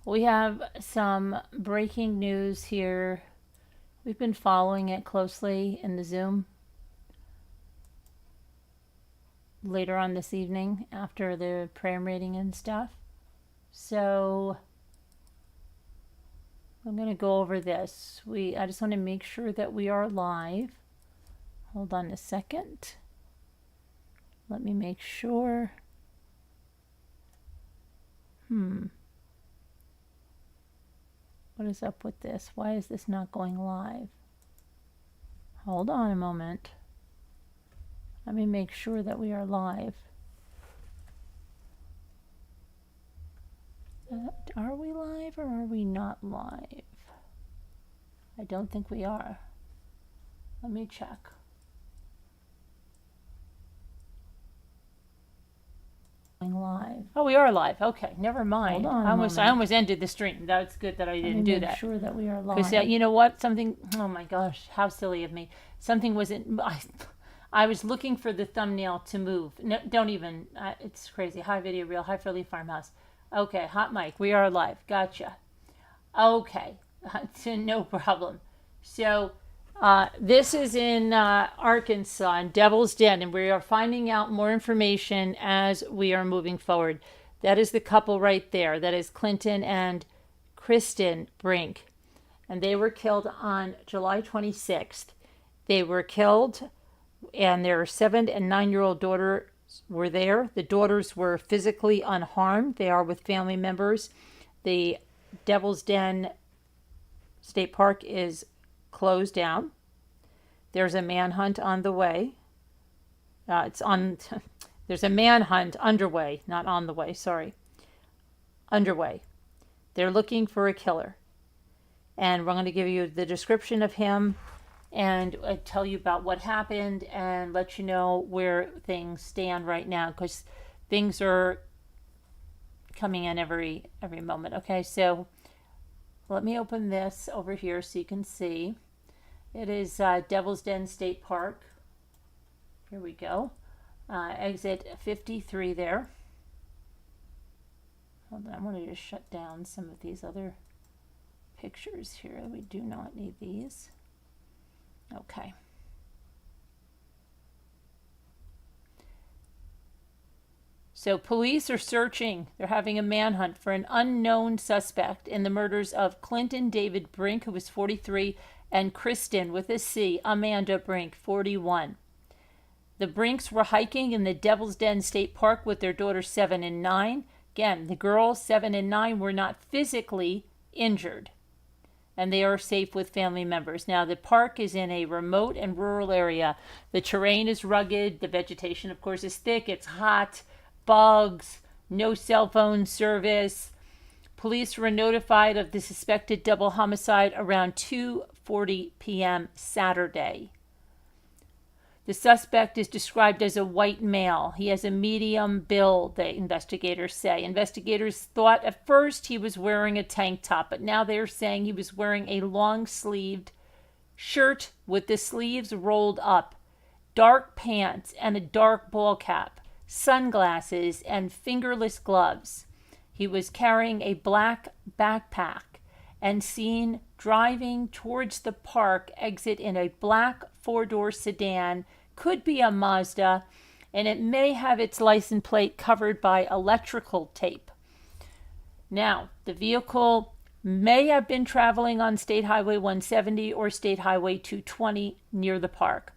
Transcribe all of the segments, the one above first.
We have some breaking news here. We've been following it closely in the Zoom later on this evening after the prayer meeting and stuff. So I'm going to go over this. I just want to make sure that we are live. Hold on a second. Let me make sure. What is up with this? Why is this not going live? Hold on a moment. Let me make sure that we are live. Are we live or are we not live? I don't think we are. Let me check. Live. Oh, we are live. Okay, never mind. Hold on I almost ended the stream. That's good that I didn't do that. Make sure that we are live. Because you know what? Something. Oh my gosh, how silly of me. Something wasn't. I was looking for the thumbnail to move. No, don't even. It's crazy. Hi, video reel. Hi, Philly Farmhouse. Okay, hot mic. We are live. Gotcha. Okay, no problem. So. This is in Arkansas, in Devil's Den, and we are finding out more information as we are moving forward. That is the couple right there. That is Clinton and Cristin Brink. And they were killed on July 26th. They were killed, and their 7 and 9-year-old daughters were there. The daughters were physically unharmed. They are with family members. The Devil's Den State Park is closed down. There's a manhunt on the way. There's a manhunt underway, not on the way, sorry. Underway. They're looking for a killer. And we're going to give you the description of him and tell you about what happened and let you know where things stand right now, because things are coming in every moment. Okay, so let me open this over here so you can see. It is Devil's Den State Park. Here we go. Exit 53 there. Hold on, I want to just shut down some of these other pictures here. We do not need these. Okay. So police are searching. They're having a manhunt for an unknown suspect in the murders of Clinton David Brink, who was 43, and Cristin, with a C, Amanda Brink, 41. The Brinks were hiking in the Devil's Den State Park with their daughters 7 and 9. Again, the girls 7 and 9 were not physically injured, and they are safe with family members. Now, the park is in a remote and rural area. The terrain is rugged. The vegetation, of course, is thick. It's hot. Bugs, no cell phone service. Police were notified of the suspected double homicide around 2:40 p.m. Saturday. The suspect is described as a white male. He has a medium build, the investigators say. Investigators thought at first he was wearing a tank top, but now they're saying he was wearing a long-sleeved shirt with the sleeves rolled up, dark pants, and a dark ball cap, sunglasses, and fingerless gloves. He was carrying a black backpack and seen driving towards the park exit in a black 4-door sedan, could be a Mazda, and it may have its license plate covered by electrical tape. Now, the vehicle may have been traveling on State Highway 170 or State Highway 220 near the park.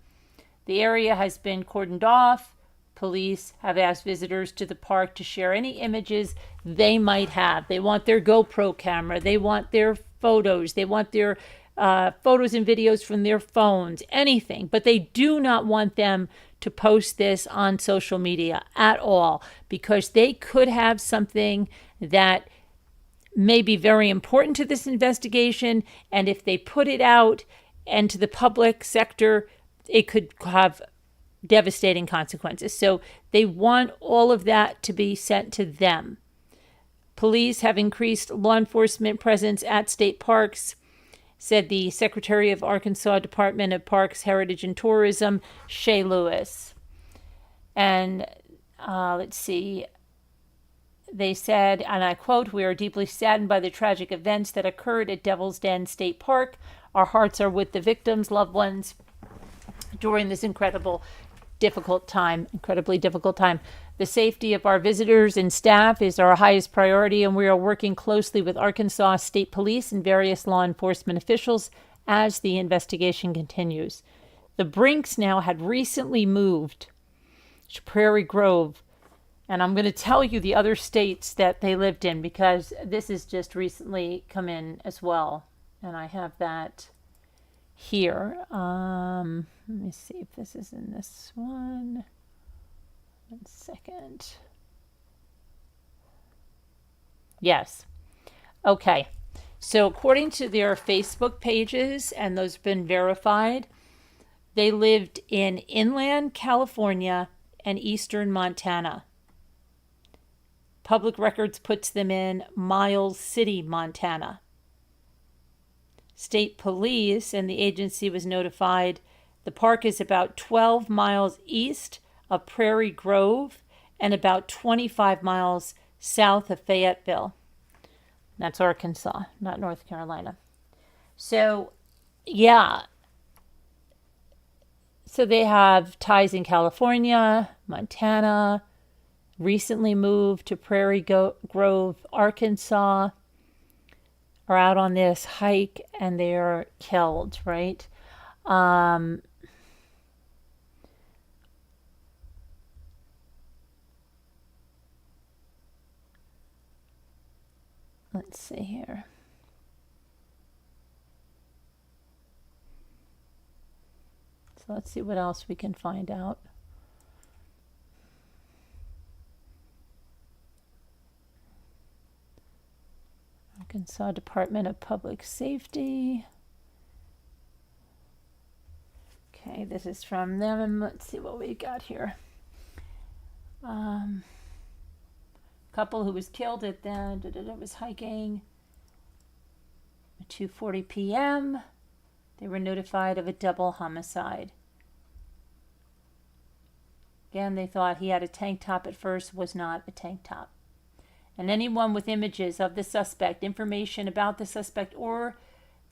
The area has been cordoned off. Police have asked visitors to the park to share any images they might have. They want their GoPro camera. They want their photos. They want their photos and videos from their phones, anything. But they do not want them to post this on social media at all, because they could have something that may be very important to this investigation. And if they put it out and to the public sector, it could have devastating consequences. So they want all of that to be sent to them. Police have increased law enforcement presence at state parks, said the Secretary of Arkansas Department of Parks, Heritage, and Tourism, Shay Lewis. And let's see. they said, and I quote, "We are deeply saddened by the tragic events that occurred at Devil's Den State Park. Our hearts are with the victims, loved ones, during this incredibly difficult time. The safety of our visitors and staff is our highest priority, and we are working closely with Arkansas State Police and various law enforcement officials as the investigation continues." The Brinks now had recently moved to Prairie Grove, and I'm going to tell you the other states that they lived in because this has just recently come in as well, and I have that here. Let me see if this is in this one. 1 second. Yes. Okay. So according to their Facebook pages, and those have been verified, they lived in inland California and eastern Montana. Public Records puts them in Miles City, Montana. State Police and the agency was notified the park is about 12 miles east of Prairie Grove and about 25 miles south of Fayetteville. That's Arkansas, not North Carolina. So, yeah. So they have ties in California, Montana, recently moved to Prairie Grove, Arkansas, are out on this hike and they are killed, right? Let's see here. So let's see what else we can find out. Arkansas Department of Public Safety. Okay, this is from them. Let's see what we got here. Couple who was killed at was hiking at 2:40 p.m. They were notified of a double homicide. Again, they thought he had a tank top at first, was not a tank top. And anyone with images of the suspect, information about the suspect, or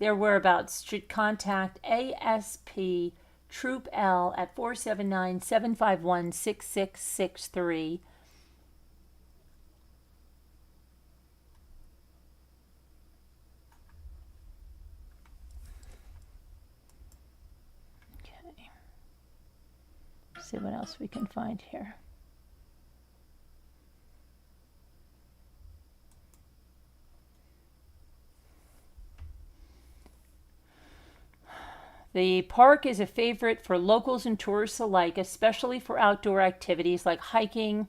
their whereabouts should contact ASP Troop L at 479-751-6663. Okay. Let's see what else we can find here. The park is a favorite for locals and tourists alike, especially for outdoor activities like hiking.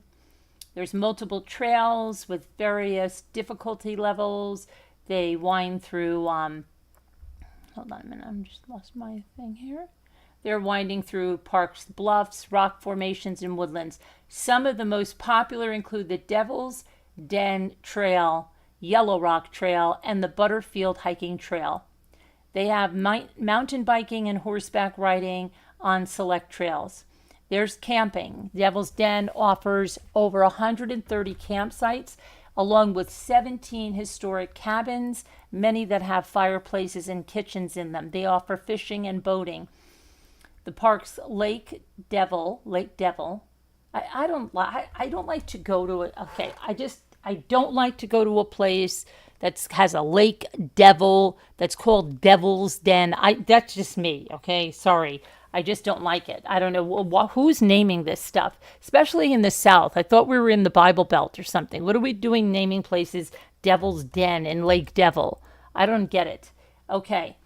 There's multiple trails with various difficulty levels. They wind through, hold on a minute, I'm just lost my thing here. They're winding through parks, bluffs, rock formations, and woodlands. Some of the most popular include the Devil's Den Trail, Yellow Rock Trail, and the Butterfield Hiking Trail. They have mountain biking and horseback riding on select trails. There's camping. Devil's Den offers over 130 campsites, along with 17 historic cabins, many that have fireplaces and kitchens in them. They offer fishing and boating. The park's Lake Devil. I don't like to go to it. Okay, I don't like to go to a place that has a Lake Devil that's called Devil's Den. That's just me, okay? Sorry. I just don't like it. I don't know who's naming this stuff, especially in the South. I thought we were in the Bible Belt or something. What are we doing naming places Devil's Den and Lake Devil? I don't get it. Okay.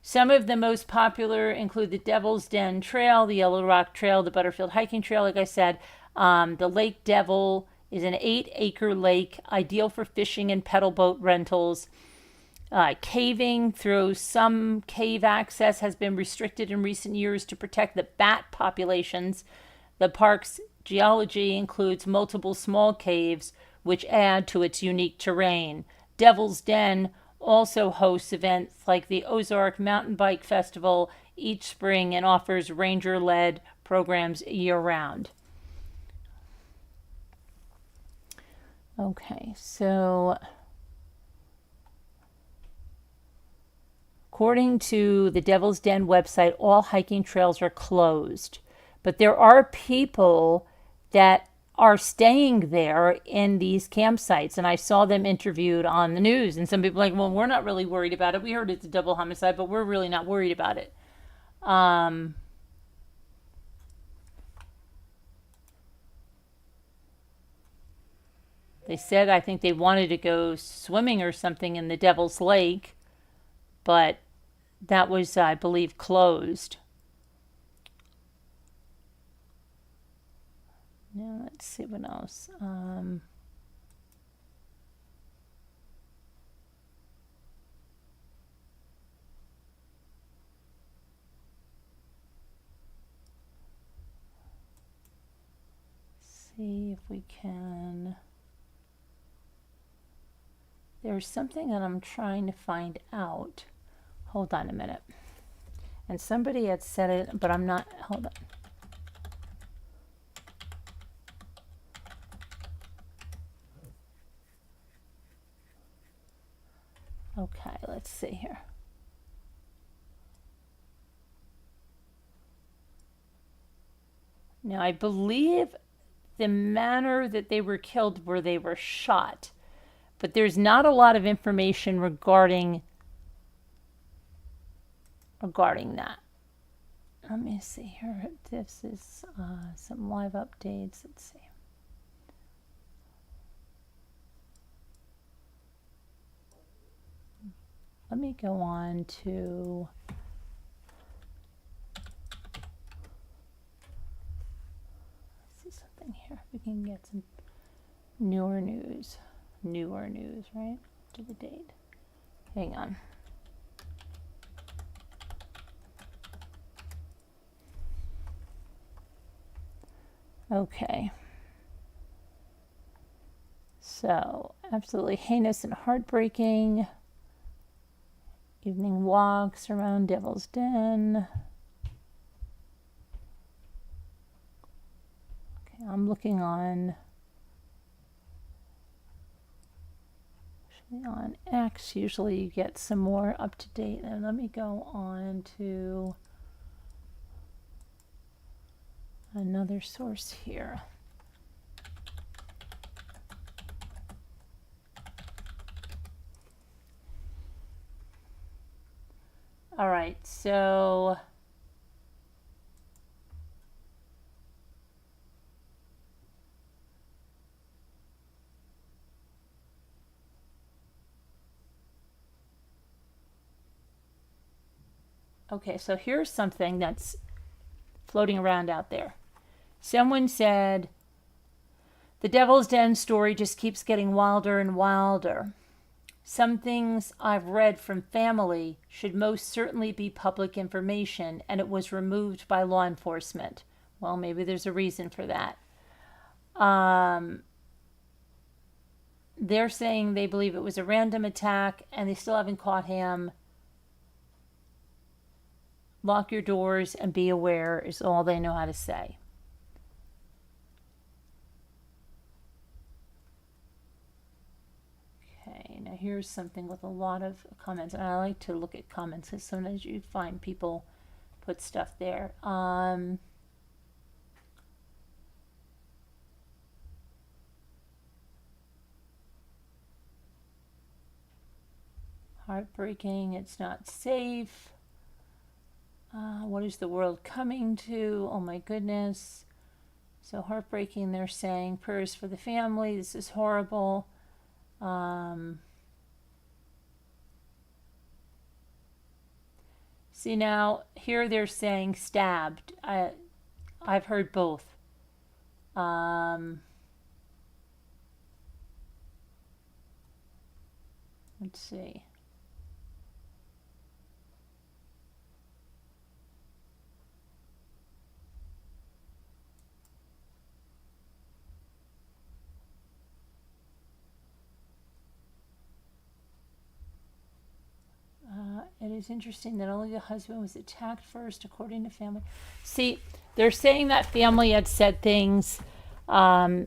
Some of the most popular include the Devil's Den Trail, the Yellow Rock Trail, the Butterfield Hiking Trail, like I said. The Lake Devil is an 8-acre lake, ideal for fishing and pedal boat rentals. Caving through some cave access has been restricted in recent years to protect the bat populations. The park's geology includes multiple small caves, which add to its unique terrain. Devil's Den also hosts events like the Ozark Mountain Bike Festival each spring and offers ranger-led programs year-round. Okay, so according to the Devil's Den website, all hiking trails are closed. But there are people that are staying there in these campsites, and I saw them interviewed on the news. And some people are like, well, we're not really worried about it. We heard it's a double homicide, but we're really not worried about it. They said, I think they wanted to go swimming or something in the Devil's Lake, but that was, I believe, closed. Now, let's see what else. See if we can. There's something that I'm trying to find out. Hold on a minute. And somebody had said it, but I'm not. Hold on. Okay, let's see here. Now, I believe the manner that they were killed where they were shot, but there's not a lot of information regarding that. Let me see here. This is some live updates. Let's see. Let me go on to see something here. We can get some newer news, right? To the date. Hang on. Okay. So, absolutely heinous and heartbreaking. Evening walks around Devil's Den. Okay, I'm looking on X. Usually you get some more up to date. And let me go on to another source here. All right, so okay, so here's something that's floating around out there. Someone said, the Devil's Den story just keeps getting wilder and wilder. Some things I've read from family should most certainly be public information, and it was removed by law enforcement. Well, maybe there's a reason for that. They're saying they believe it was a random attack, and they still haven't caught him. Lock your doors and be aware is all they know how to say. Okay, now here's something with a lot of comments. And I like to look at comments because sometimes you find people put stuff there. Heartbreaking, it's not safe. What is the world coming to? Oh my goodness. So heartbreaking, they're saying. Prayers for the family. This is horrible. See, now here they're saying stabbed. I've heard both. Let's see. It is interesting that only the husband was attacked first, according to family. See, they're saying that family had said things, and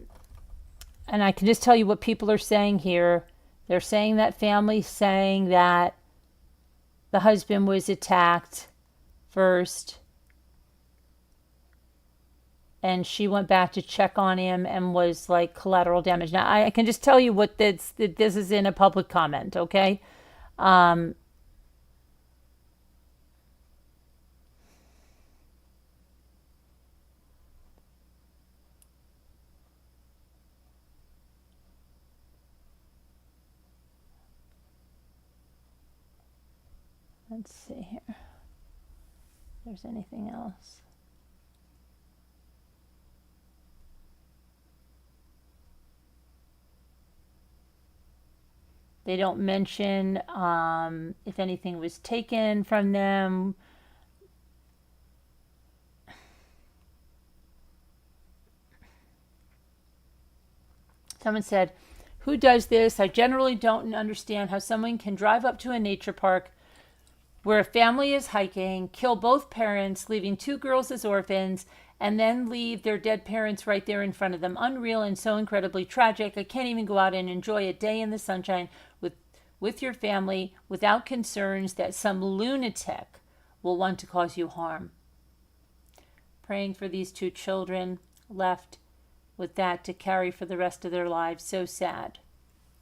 and I can just tell you what people are saying here. They're saying that family's saying that the husband was attacked first, and she went back to check on him and was like collateral damage. Now, I can just tell you what this is in a public comment, okay? Let's see here if there's anything else. They don't mention if anything was taken from them. Someone said, "Who does this? I generally don't understand how someone can drive up to a nature park where a family is hiking, kill both parents, leaving two girls as orphans, and then leave their dead parents right there in front of them. Unreal and so incredibly tragic. I can't even go out and enjoy a day in the sunshine with your family without concerns that some lunatic will want to cause you harm." Praying for these two children left with that to carry for the rest of their lives. So sad.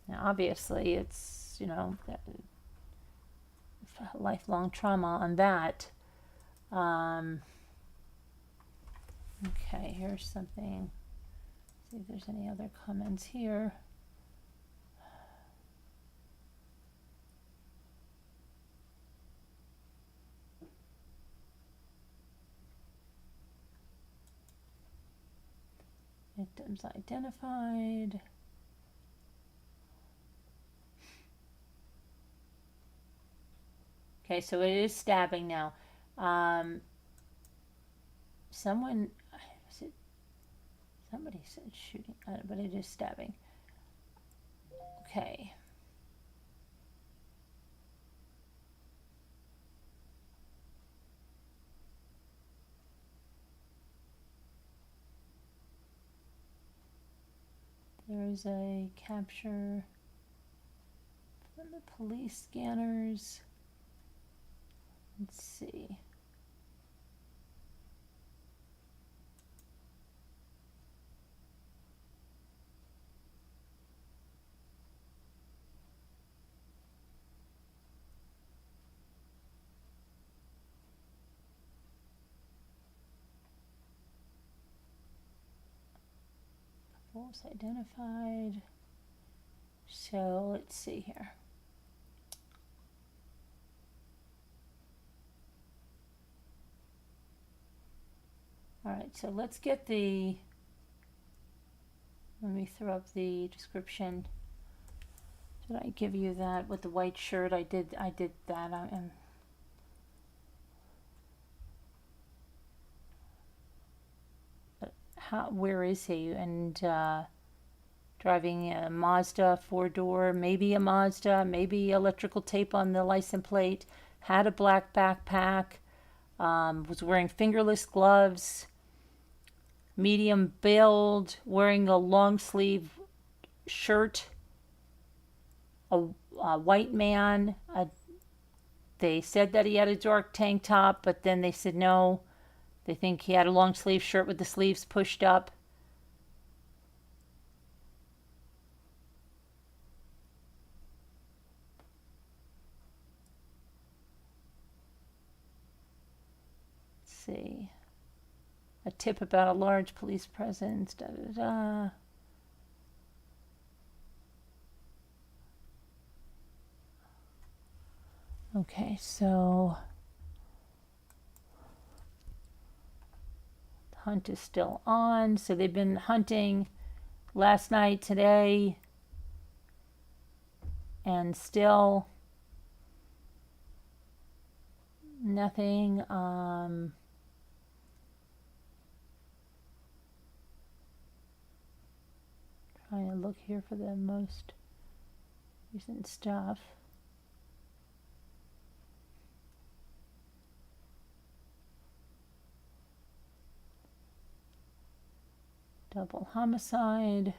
Now, obviously, it's, lifelong trauma on that. Okay, here's something. See if there's any other comments here. Victims identified. Okay, so it is stabbing now. Somebody said shooting, but it is stabbing. Okay. There's a capture from the police scanners. Let's see. Couples identified. So let's see here. All right, so let's get let me throw up the description. Did I give you that with the white shirt? I did that. Where is he? And driving a Mazda 4-door, maybe a Mazda, maybe electrical tape on the license plate, had a black backpack, was wearing fingerless gloves, medium build, wearing a long sleeve shirt, a white man. They said that he had a dark tank top, but then they said no. They think he had a long sleeve shirt with the sleeves pushed up. Let's see. A tip about a large police presence. Da da da. Okay, so the hunt is still on. So they've been hunting last night, today, and still nothing. Trying to look here for the most recent stuff. Double homicide.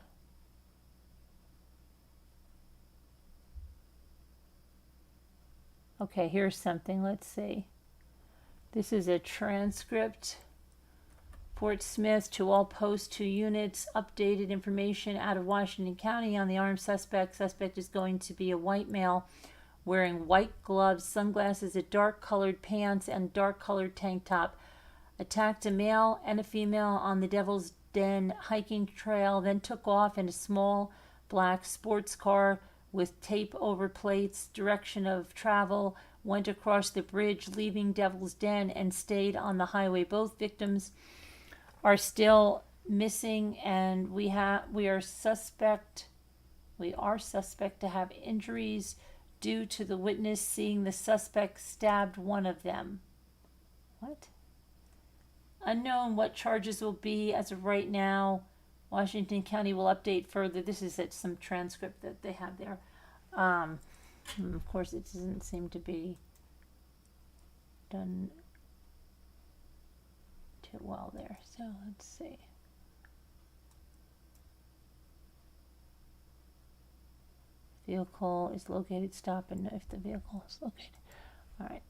Okay, here's something. Let's see. This is a transcript. Fort Smith, to all post 2 units, updated information out of Washington County on the armed suspect. Suspect is going to be a white male wearing white gloves, sunglasses, a dark colored pants, and dark colored tank top. Attacked a male and a female on the Devil's Den hiking trail, then took off in a small black sports car with tape over plates, direction of travel, went across the bridge leaving Devil's Den, and stayed on the highway. Both victims are still missing, and we are suspect to have injuries due to the witness seeing the suspect stabbed one of them. What? Unknown what charges will be as of right now. Washington County will update further. This is some transcript that they have there. Of course, it doesn't seem to be done too well there. So let's see. Vehicle is located. Stop and if the vehicle is located. All right.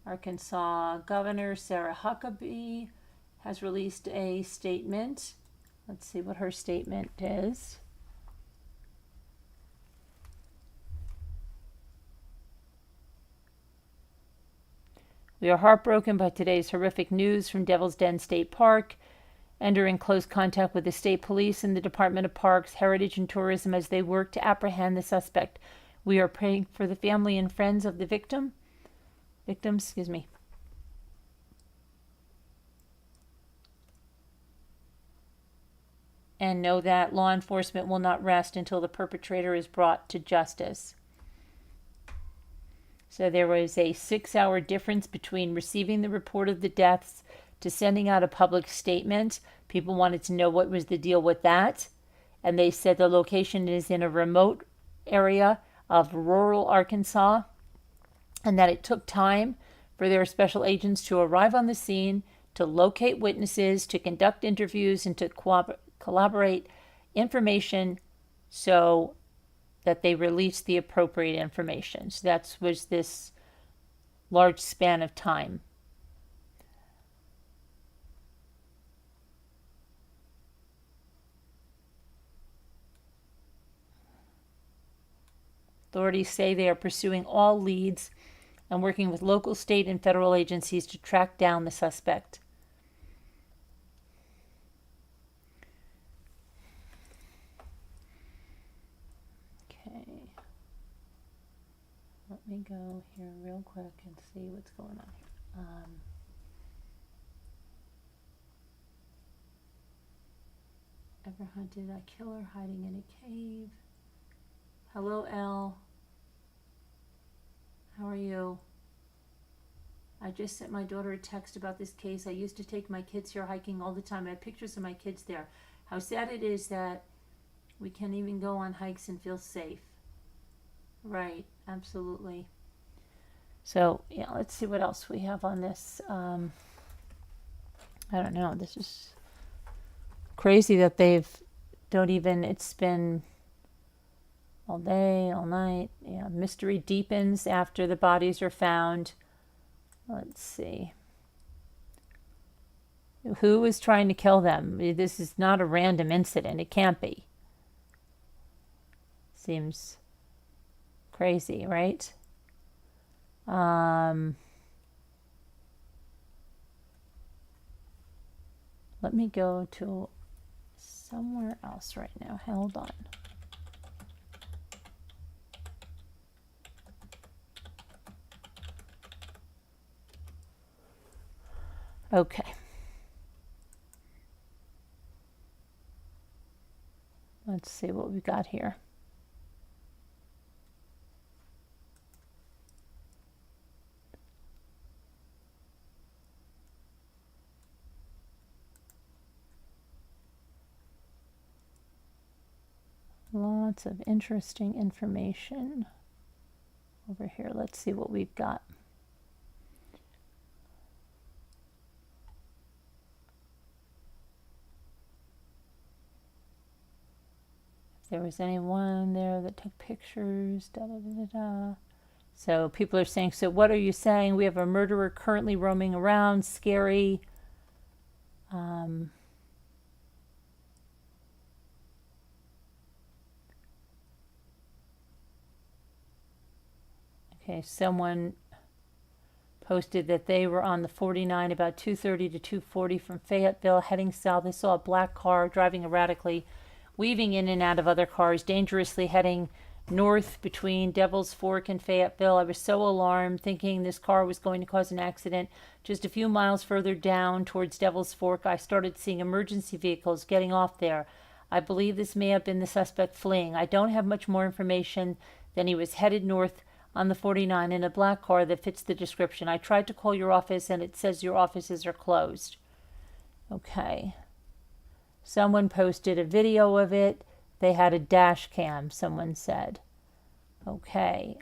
Arkansas Governor Sarah Huckabee has released a statement. Let's see what her statement is. We are heartbroken by today's horrific news from Devil's Den State Park and are in close contact with the state police and the Department of Parks, Heritage, and Tourism as they work to apprehend the suspect. We are praying for the family and friends of the victims, and know that law enforcement will not rest until the perpetrator is brought to justice. So there was a 6-hour difference between receiving the report of the deaths to sending out a public statement. People wanted to know what was the deal with that. And they said the location is in a remote area of rural Arkansas, and that it took time for their special agents to arrive on the scene, to locate witnesses, to conduct interviews, and to collaborate information so that they released the appropriate information. So that was this large span of time. Authorities say they are pursuing all leads and working with local, state, and federal agencies to track down the suspect. Let me go here real quick and see what's going on here. Ever hunted a killer hiding in a cave? Hello, Elle. How are you? I just sent my daughter a text about this case. I used to take my kids here hiking all the time. I have pictures of my kids there. How sad it is that we can't even go on hikes and feel safe. Right, absolutely. So, yeah, let's see what else we have on this. I don't know. This is crazy that it's been all day, all night. Yeah, mystery deepens after the bodies are found. Let's see. Who is trying to kill them? This is not a random incident. It can't be. Seems crazy, right? Let me go to somewhere else right now. Hold on. Okay. Let's see what we got here. Lots of interesting information over here. Let's see what we've got. there was anyone there that took pictures. Da, da, da, da, da. So people are saying, so what are you saying? We have a murderer currently roaming around. Scary. Okay, someone posted that they were on the 49 about 2:30 to 2:40 from Fayetteville heading south. They saw a black car driving erratically, weaving in and out of other cars, dangerously heading north between Devil's Fork and Fayetteville. I was so alarmed, thinking this car was going to cause an accident. Just a few miles further down towards Devil's Fork, I started seeing emergency vehicles getting off there. I believe this may have been the suspect fleeing. I don't have much more information than he was headed north on the 49 in a black car that fits the description. I tried to call your office and it says your offices are closed. Okay. Someone posted a video of it. They had a dash cam, someone said. Okay.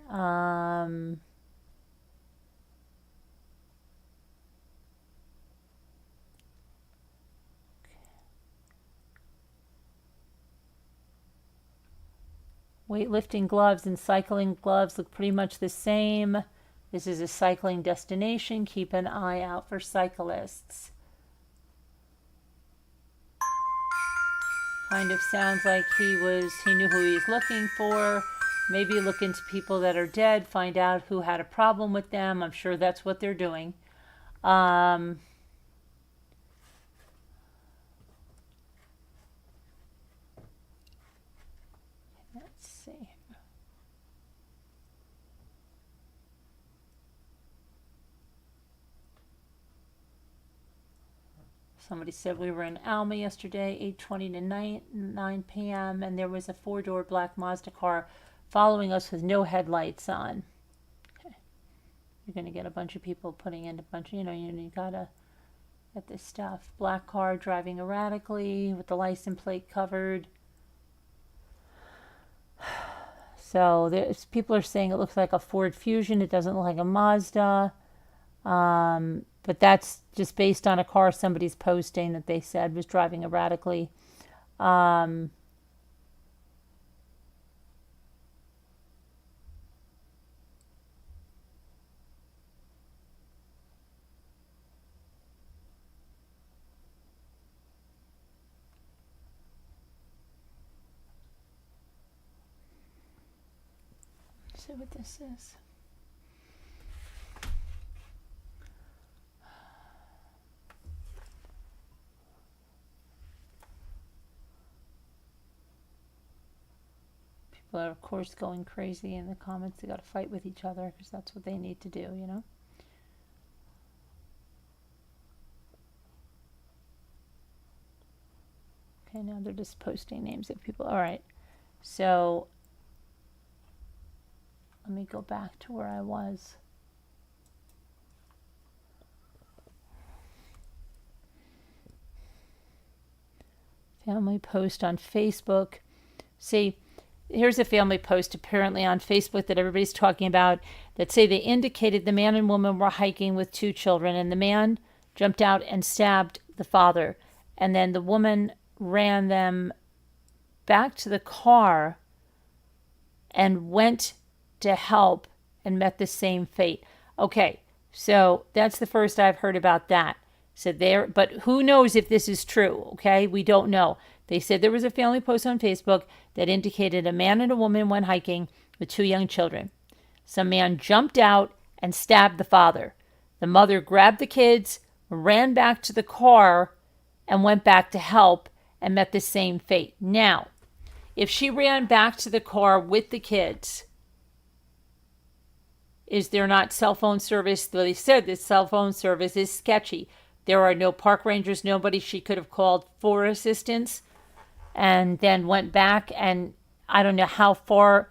Weightlifting gloves and cycling gloves look pretty much the same. This is a cycling destination. Keep an eye out for cyclists. Kind of sounds like he knew who he was looking for. Maybe look into people that are dead, find out who had a problem with them. I'm sure that's what they're doing. Let's see. Somebody said we were in Alma yesterday, 8:20 to 9 p.m., and there was a four-door black Mazda car following us with no headlights on. Okay. You're going to get a bunch of people putting in a bunch of, you got to get this stuff. Black car driving erratically with the license plate covered. So people are saying it looks like a Ford Fusion. It doesn't look like a Mazda. But that's just based on a car somebody's posting that they said was driving erratically. Let's see what this is. People are, of course, going crazy in the comments. They got to fight with each other because that's what they need to do, Okay, now they're just posting names of people. All right, so let me go back to where I was. Family post on Facebook. See, here's a family post apparently on Facebook that everybody's talking about that say they indicated the man and woman were hiking with two children, and the man jumped out and stabbed the father, and then the woman ran them back to the car and went to help and met the same fate. Okay, so that's the first I've heard about that. So but who knows if this is true, okay? We don't know. They said there was a family post on Facebook that indicated a man and a woman went hiking with two young children. Some man jumped out and stabbed the father. The mother grabbed the kids, ran back to the car, and went back to help and met the same fate. Now, if she ran back to the car with the kids, is there not cell phone service? They said this cell phone service is sketchy. There are no park rangers, nobody she could have called for assistance, and then went back, and I don't know how far.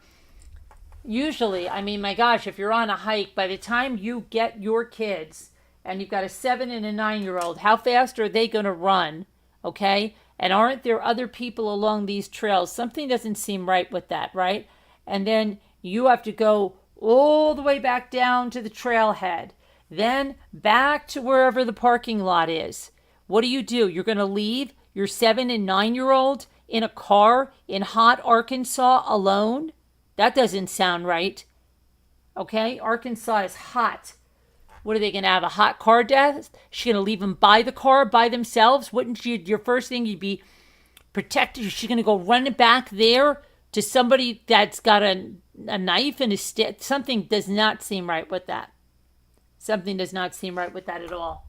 Usually, I mean, my gosh, if you're on a hike, by the time you get your kids and you've got a 7 and a 9-year-old, how fast are they going to run? Okay? And aren't there other people along these trails? Something doesn't seem right with that, right? And then you have to go all the way back down to the trailhead, then back to wherever the parking lot is. What do? You're going to leave your 7 and 9-year-old in a car in hot Arkansas alone? That doesn't sound right. Okay? Arkansas is hot. What are they going to have, a hot car death? She's going to leave them by the car by themselves? Wouldn't you, your first thing, you'd be protected? She's going to go running back there to somebody that's got a knife and a stick? Something does not seem right with that. Something does not seem right with that at all.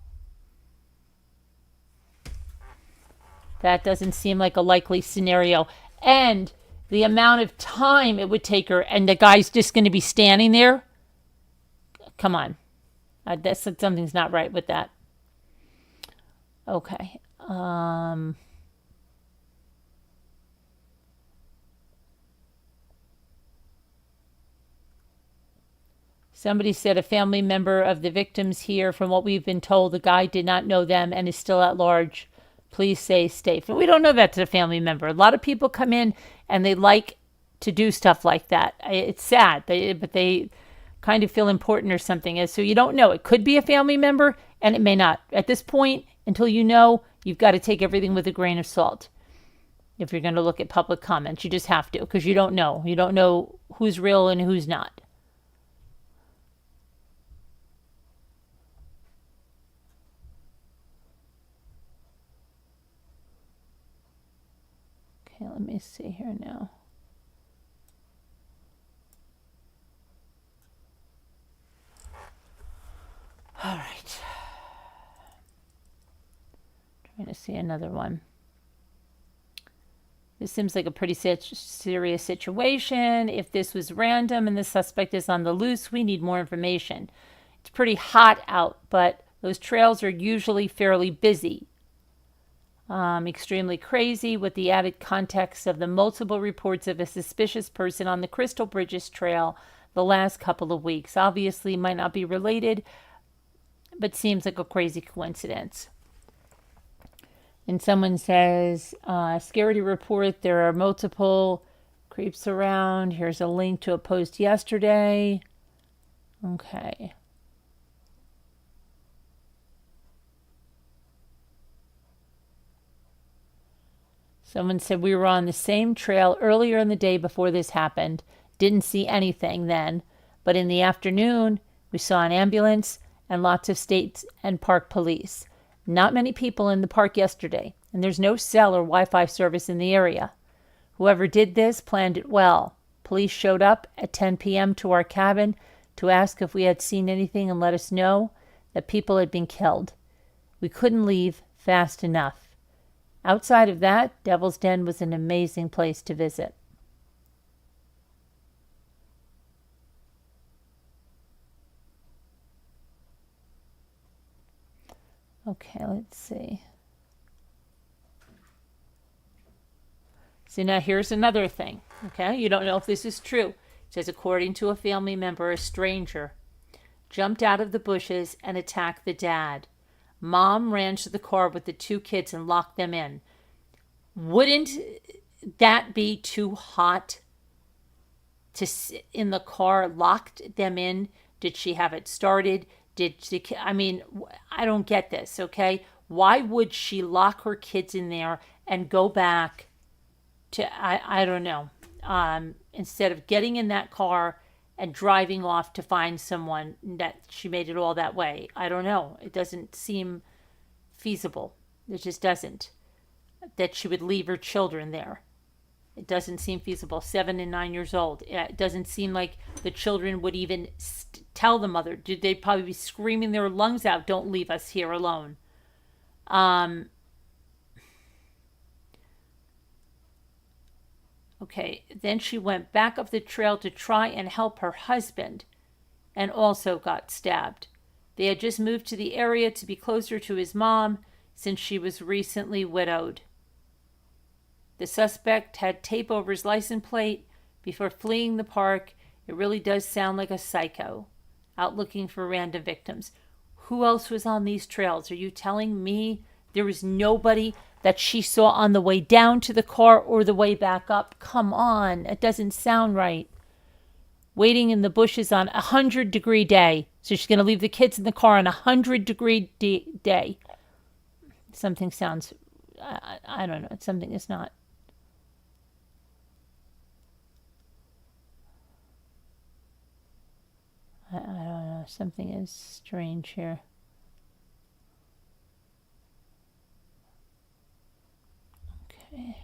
That doesn't seem like a likely scenario. And the amount of time it would take her, and the guy's just going to be standing there? Come on. Something's not right with that. Okay. Somebody said a family member of the victims here. From what we've been told, the guy did not know them and is still at large. Please stay safe. And we don't know that to a family member. A lot of people come in and they like to do stuff like that. It's sad, but they kind of feel important or something. So you don't know. It could be a family member and it may not. At this point, until you know, you've got to take everything with a grain of salt. If you're going to look at public comments, you just have to, because you don't know. You don't know who's real and who's not. Okay, let me see here now. All right. Trying to see another one. This seems like a pretty serious situation. If this was random and the suspect is on the loose, we need more information. It's pretty hot out, but those trails are usually fairly busy. Extremely crazy with the added context of the multiple reports of a suspicious person on the Crystal Bridges Trail the last couple of weeks. Obviously might not be related, but seems like a crazy coincidence. And someone says, Scaredy report, there are multiple creeps around. Here's a link to a post yesterday. Okay. Someone said we were on the same trail earlier in the day before this happened. Didn't see anything then. But in the afternoon, we saw an ambulance and lots of state and park police. Not many people in the park yesterday, and there's no cell or Wi-Fi service in the area. Whoever did this planned it well. Police showed up at 10 p.m. to our cabin to ask if we had seen anything and let us know that people had been killed. We couldn't leave fast enough. Outside of that, Devil's Den was an amazing place to visit. Okay, let's see. So now here's another thing, okay? You don't know if this is true. It says, according to a family member, a stranger jumped out of the bushes and attacked the dad. Mom ran to the car with the two kids and locked them in. Wouldn't that be too hot to sit in the car, locked them in? Did she have it started? I don't get this, okay? Why would she lock her kids in there and go back to, I don't know, instead of getting in that car and driving off to find someone, that she made it all that way? I don't know. It doesn't seem feasible. It just doesn't. That she would leave her children there. It doesn't seem feasible. 7 and 9 years old. It doesn't seem like the children would even tell the mother. They'd probably be screaming their lungs out, don't leave us here alone. Okay, then she went back up the trail to try and help her husband and also got stabbed. They had just moved to the area to be closer to his mom since she was recently widowed. The suspect had tape over his license plate before fleeing the park. It really does sound like a psycho out looking for random victims. Who else was on these trails? Are you telling me there was nobody that she saw on the way down to the car or the way back up? Come on, it doesn't sound right. Waiting in the bushes on 100-degree day. So she's going to leave the kids in the car on 100-degree day. Something sounds, I don't know, something is not Something is strange here. Okay.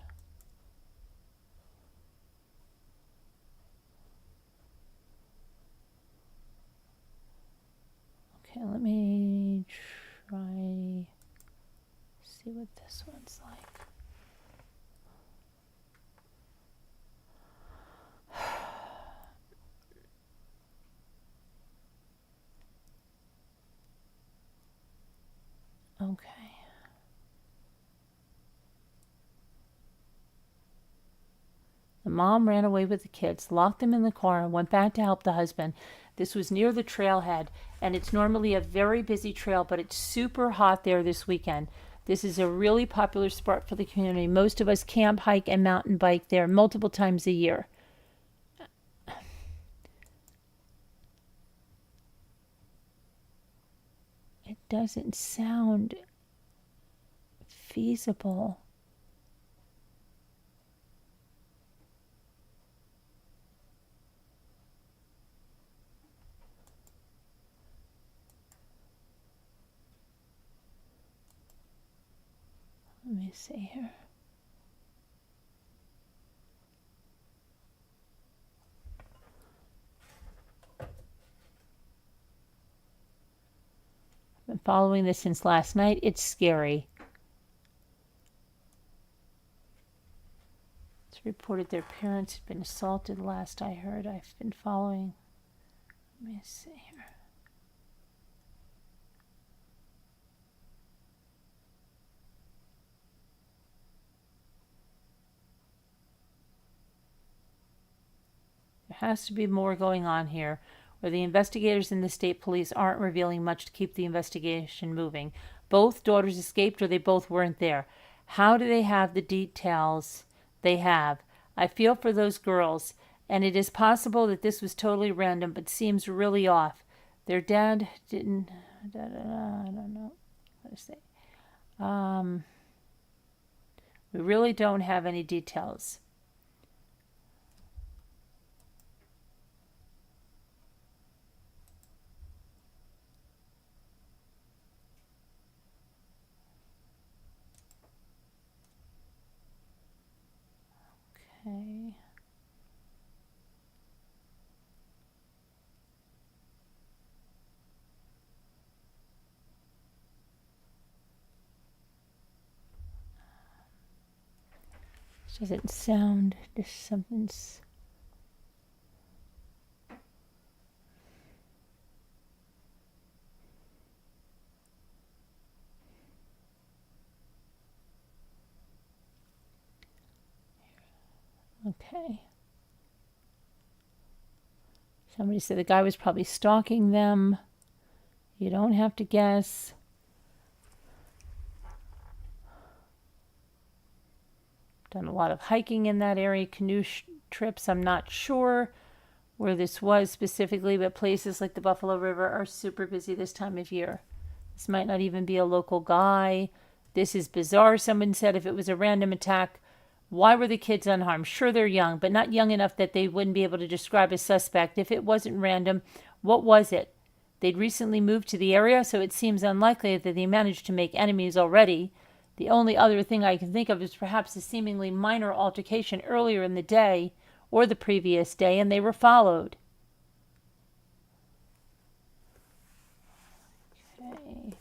Okay, let me try, see what this one's like. Okay. The mom ran away with the kids, locked them in the car, and went back to help the husband. This was near the trailhead, and it's normally a very busy trail, but it's super hot there this weekend. This is a really popular spot for the community. Most of us camp, hike, and mountain bike there multiple times a year. It doesn't sound feasible. Let me see here. I've been following this since last night. It's scary. It's reported their parents had been assaulted last I heard. I've been following. Let me see here. There has to be more going on here, where the investigators and the state police aren't revealing much to keep the investigation moving. Both daughters escaped or they both weren't there. How do they have the details they have? I feel for those girls, and it is possible that this was totally random, but seems really off. Their dad didn't... I don't know. Let's see. We really don't have any details. Okay. This doesn't sound, just something's... Okay. Somebody said the guy was probably stalking them. You don't have to guess. Done a lot of hiking in that area, canoe trips. I'm not sure where this was specifically, but places like the Buffalo River are super busy this time of year. This might not even be a local guy. This is bizarre. Someone said if it was a random attack, why were the kids unharmed? Sure, they're young, but not young enough that they wouldn't be able to describe a suspect. If it wasn't random, what was it? They'd recently moved to the area, so it seems unlikely that they managed to make enemies already. The only other thing I can think of is perhaps a seemingly minor altercation earlier in the day or the previous day, and they were followed. Okay.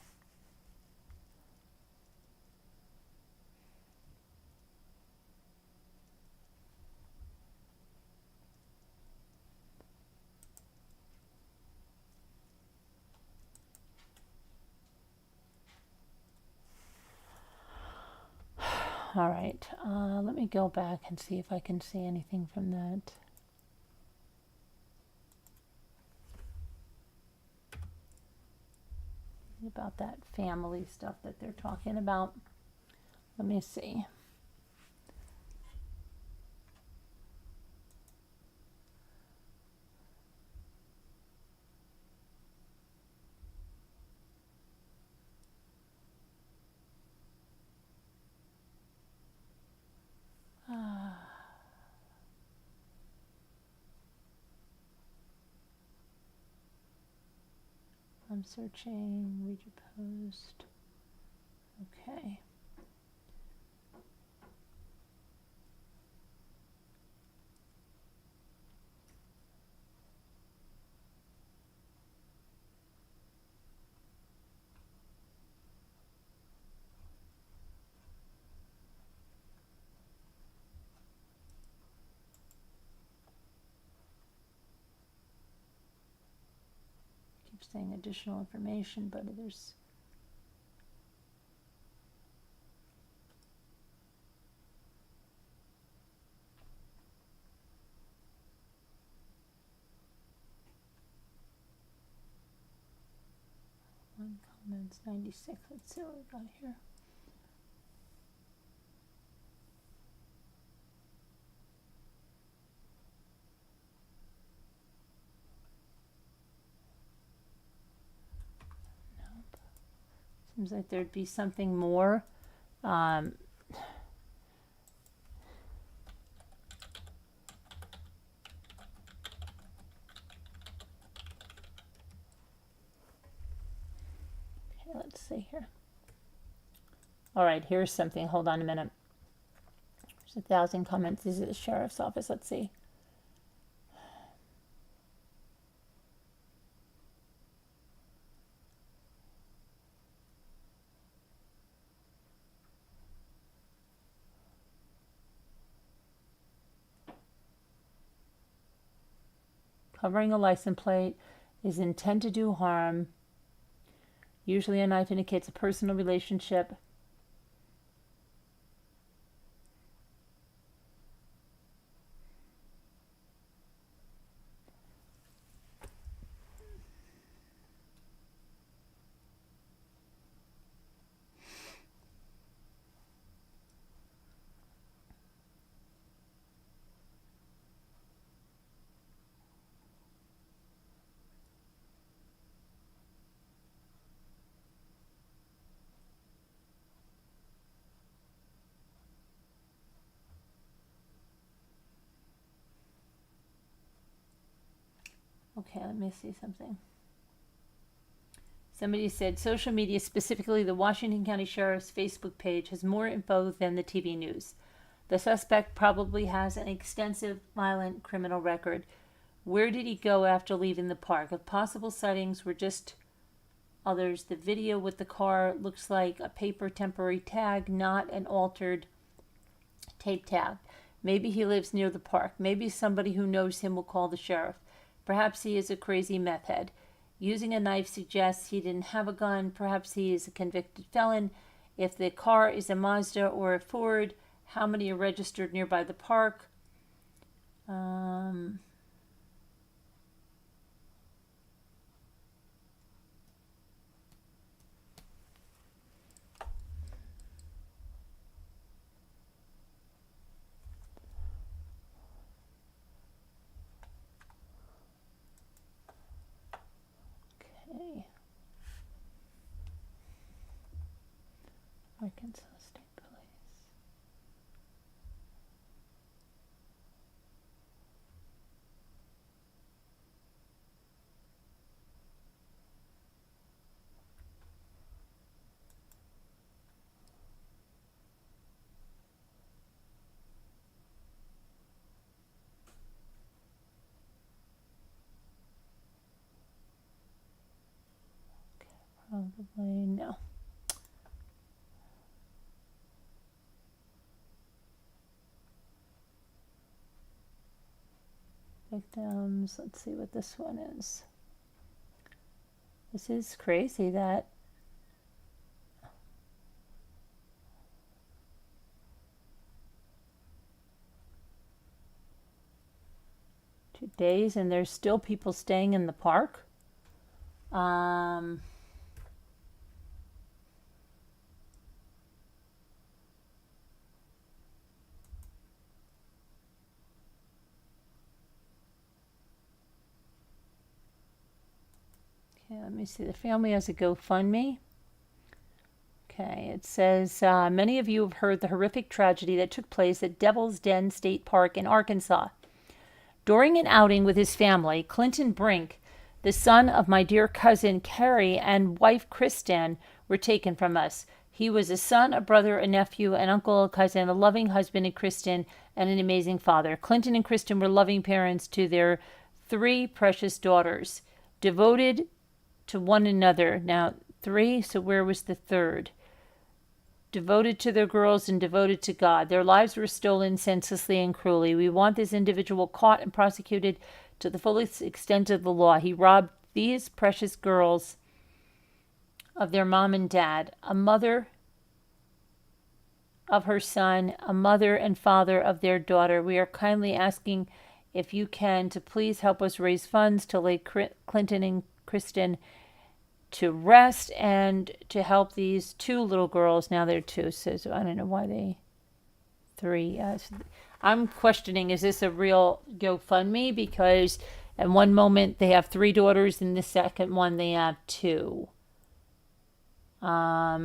All right, let me go back and see if I can see anything from that. About that family stuff that they're talking about. Let me see. Searching, read your post. Okay. Keep saying additional information, but there's one comments 96. Let's see what we got here. Nope. Seems like there'd be something more. Let's see here. All right, here's something. Hold on a minute. There's 1,000 comments. This is the sheriff's office. Let's see. Covering a license plate is intent to do harm. Usually a knife indicates a personal relationship. Okay, let me see something. Somebody said social media, specifically the Washington County Sheriff's Facebook page, has more info than the TV news. The suspect probably has an extensive violent criminal record. Where did he go after leaving the park? If possible sightings were just others, the video with the car looks like a paper temporary tag, not an altered tape tag. Maybe he lives near the park. Maybe somebody who knows him will call the sheriff. Perhaps he is a crazy meth head. Using a knife suggests he didn't have a gun. Perhaps he is a convicted felon. If the car is a Mazda or a Ford, how many are registered nearby the park? Okay. Arkansas State Police. Probably no. Victims, let's see what this one is. This is crazy that two days and there's still people staying in the park. Okay, let me see. The family has a GoFundMe. Okay, it says, many of you have heard the horrific tragedy that took place at Devil's Den State Park in Arkansas. During an outing with his family, Clinton Brink The son of my dear cousin Carrie and wife Cristin were taken from us. He was a son, a brother, a nephew, an uncle, a cousin, a loving husband in Cristin, and an amazing father. Clinton and Cristin were loving parents to their 3 precious daughters, devoted to one another. Now, 3, so where was the third? Devoted to their girls and devoted to God. Their lives were stolen senselessly and cruelly. We want this individual caught and prosecuted to the fullest extent of the law. He robbed these precious girls of their mom and dad, a mother of her son, a mother and father of their daughter. We are kindly asking if you can to please help us raise funds to lay Clinton and Cristin to rest and to help these 2 little girls. Now they're 2, so I don't know why they 3. I'm questioning, is this a real GoFundMe? Because at one moment they have 3 daughters, and the second one they have 2. I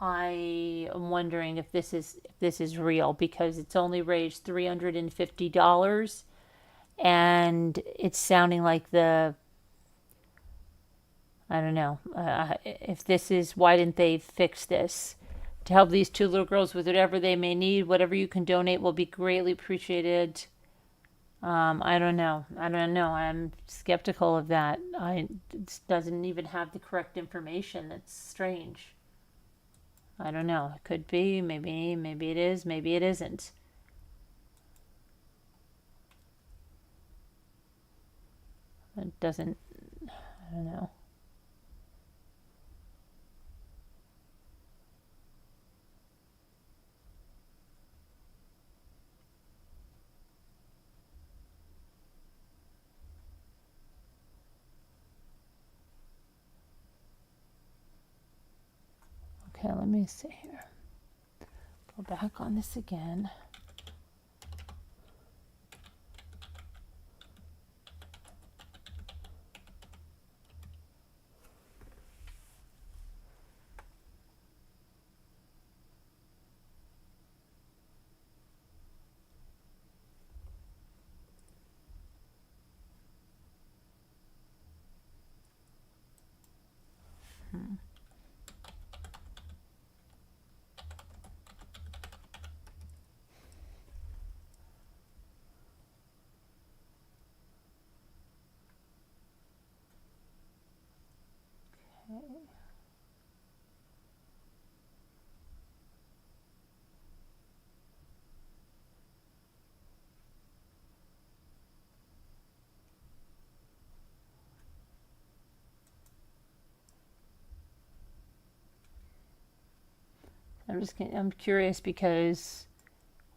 am wondering if this is real, because it's only raised $350, and it's sounding like I don't know. If this is, why didn't they fix this? To help these 2 little girls with whatever they may need, whatever you can donate will be greatly appreciated. I don't know. I'm skeptical of that. It doesn't even have the correct information. That's strange. I don't know. It could be. Maybe it is. Maybe it isn't. It doesn't. I don't know. Okay, let me see here. Go back on this again. I'm curious, because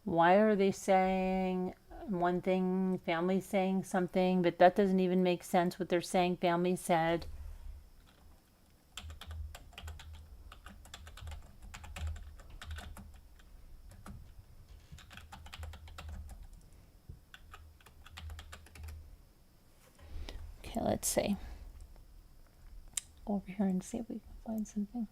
why are they saying one thing, family saying something, but that doesn't even make sense what they're saying family said. Okay, let's see. Go over here and see if we can find something.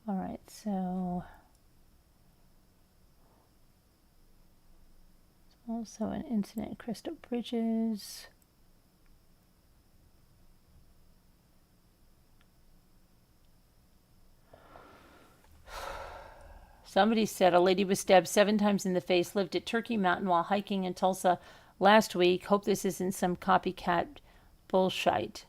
All right, so also an incident at Crystal Bridges. Somebody said a lady was stabbed 7 times in the face, lived at Turkey Mountain while hiking in Tulsa last week. Hope this isn't some copycat bullshit.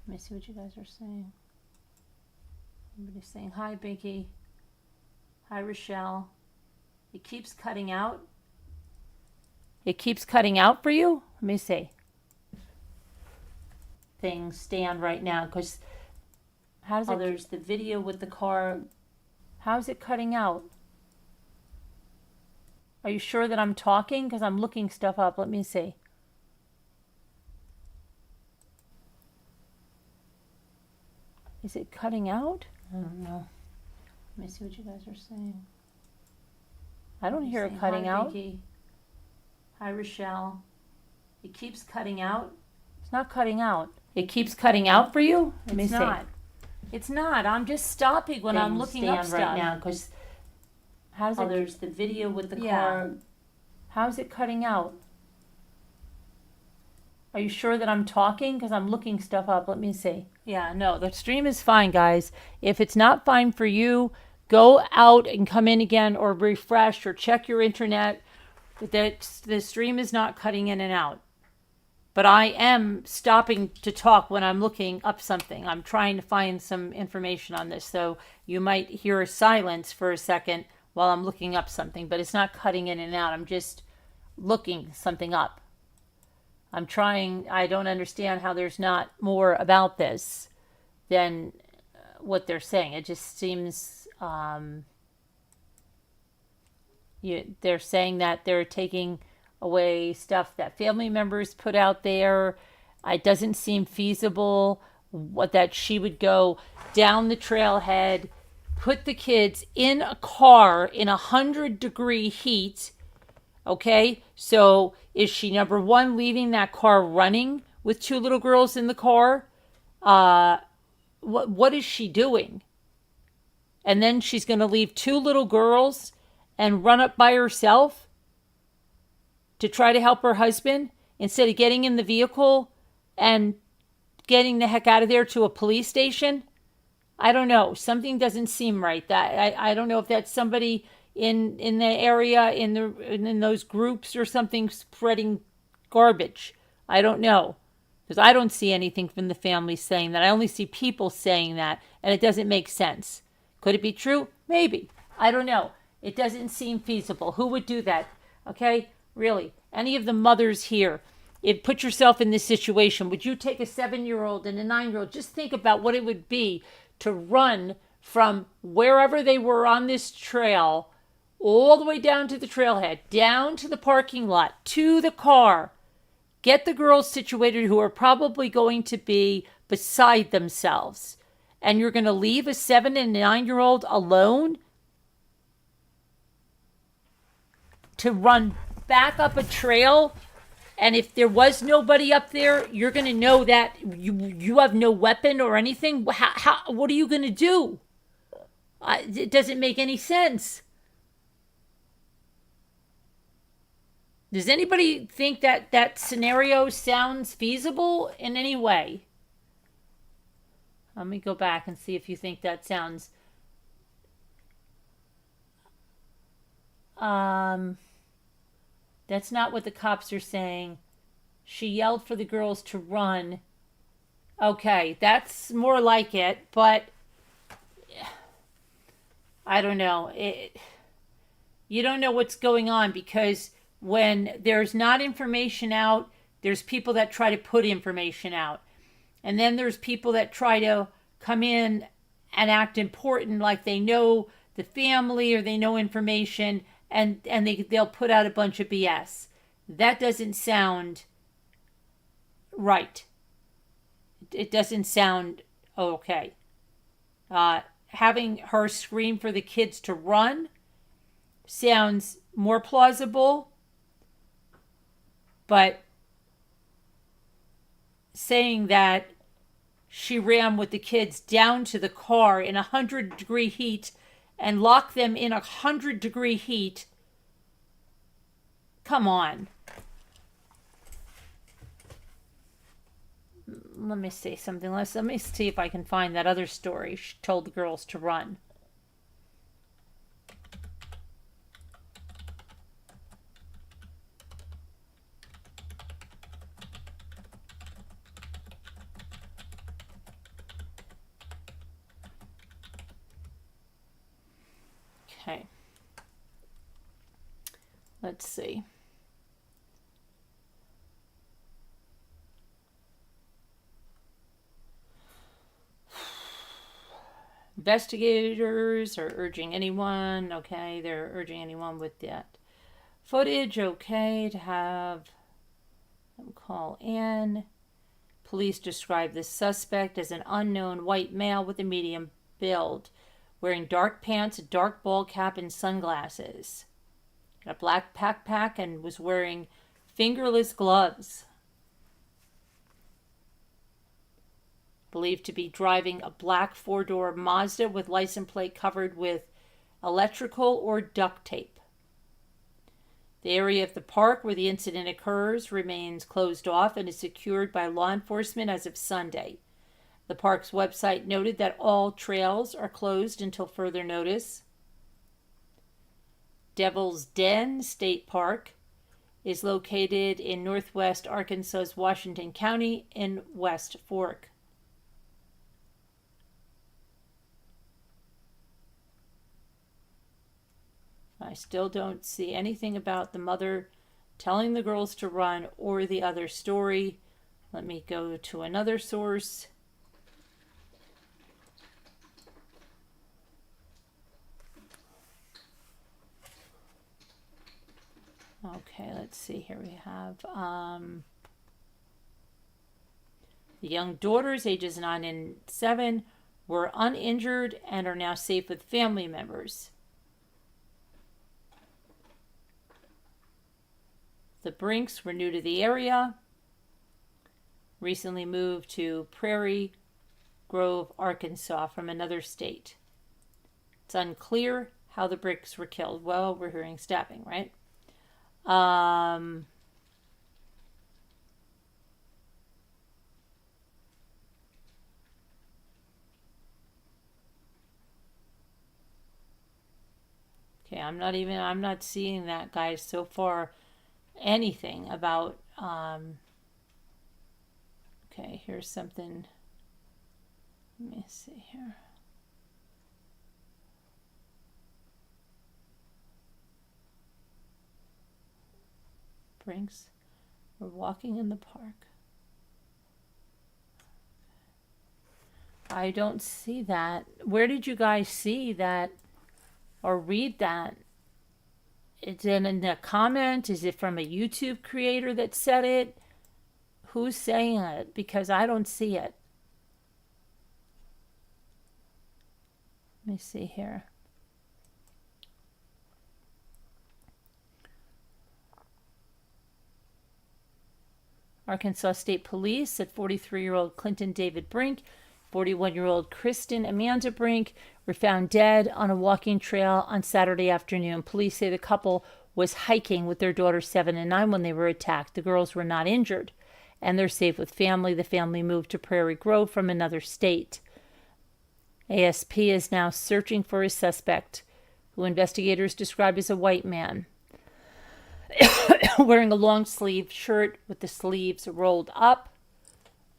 Let me see what you guys are saying. Everybody's saying, hi, Binky. Hi, Rochelle. It keeps cutting out. It keeps cutting out for you? Let me see. Things stand right now because how's it? Oh, there's the video with the car. How's it cutting out? Are you sure that I'm talking? Because I'm looking stuff up. Let me see. Is it cutting out? I don't know. Let me see what you guys are saying. I don't hear it cutting out. Binky. Hi, Rochelle. It keeps cutting out. It's not cutting out. It keeps cutting out for you? Let me see. It's not. It's not. I'm just stopping when I'm looking up stuff right now because how's it? Oh, there's the video with the car. How's it cutting out? Are you sure that I'm talking? Because I'm looking stuff up. Let me see. Yeah, no, the stream is fine, guys. If it's not fine for you, go out and come in again or refresh or check your internet. The stream is not cutting in and out. But I am stopping to talk when I'm looking up something. I'm trying to find some information on this. So you might hear a silence for a second while I'm looking up something. But it's not cutting in and out. I'm just looking something up. I'm trying. I don't understand how there's not more about this than what they're saying. It just seems they're saying that they're taking away stuff that family members put out there. It doesn't seem feasible that she would go down the trailhead, put the kids in a car in 100-degree heat. Okay, so is she, number one, leaving that car running with two little girls in the car? What is she doing? And then she's going to leave two little girls and run up by herself to try to help her husband instead of getting in the vehicle and getting the heck out of there to a police station? I don't know. Something doesn't seem right. That I don't know if that's somebody in the area in those groups or something spreading garbage. I don't know, because I don't see anything from the family saying that. I only see people saying that, and it doesn't make sense. Could it be true? Maybe. I don't know. It doesn't seem feasible. Who would do that? Okay, really. Any of the mothers here, put yourself in this situation. Would you take a 7-year-old and a 9-year-old? Just think about what it would be to run from wherever they were on this trail all the way down to the trailhead, down to the parking lot, to the car. Get the girls situated who are probably going to be beside themselves. And you're going to leave a 7 and 9-year-old alone to run back up a trail. And if there was nobody up there, you're going to know that you have no weapon or anything. What are you going to do? It doesn't make any sense. Does anybody think that that scenario sounds feasible in any way? Let me go back and see if you think that sounds... That's not what the cops are saying. She yelled for the girls to run. Okay, that's more like it, but I don't know. You don't know what's going on, because when there's not information out, there's people that try to put information out. And then there's people that try to come in and act important, like they know the family or they know information, and they'll put out a bunch of BS. That doesn't sound right. It doesn't sound okay. Having her scream for the kids to run sounds more plausible, but saying that she ran with the kids down to the car in 100-degree heat and locked them in 100-degree heat, come on. Let me see something. Let me see if I can find that other story. She told the girls to run. Okay. Let's see. Investigators are urging anyone, okay, they're urging anyone with that footage, okay, to have them call in. Police describe the suspect as an unknown white male with a medium build, wearing dark pants, a dark ball cap, and sunglasses. Got a black backpack and was wearing fingerless gloves. Believed to be driving a black four-door Mazda with license plate covered with electrical or duct tape. The area of the park where the incident occurs remains closed off and is secured by law enforcement as of Sunday. The park's website noted that all trails are closed until further notice. Devil's Den State Park is located in northwest Arkansas's Washington County in West Fork. I still don't see anything about the mother telling the girls to run or the other story. Let me go to another source. Okay, let's see. Here we have the young daughters, ages 9 and 7, were uninjured and are now safe with family members. The Brinks were new to the area, recently moved to Prairie Grove, Arkansas from another state. It's unclear how the Brinks were killed. Well, we're hearing stabbing, right? Okay, I'm not seeing that, guys, so far. Anything about okay, here's something. Let me see here. Brinks were walking in the park. I don't see that. Where did you guys see that or read that? It's in a comment? Is it from a YouTube creator that said it? Who's saying it? Because I don't see it. Let me see here. Arkansas State Police said 43-year-old Clinton David Brink, 41-year-old Cristin Amanda Brink were found dead on a walking trail on Saturday afternoon. Police say the couple was hiking with their daughters 7 and 9 when they were attacked. The girls were not injured, and they're safe with family. The family moved to Prairie Grove from another state. ASP is now searching for a suspect, who investigators describe as a white man, wearing a long-sleeved shirt with the sleeves rolled up.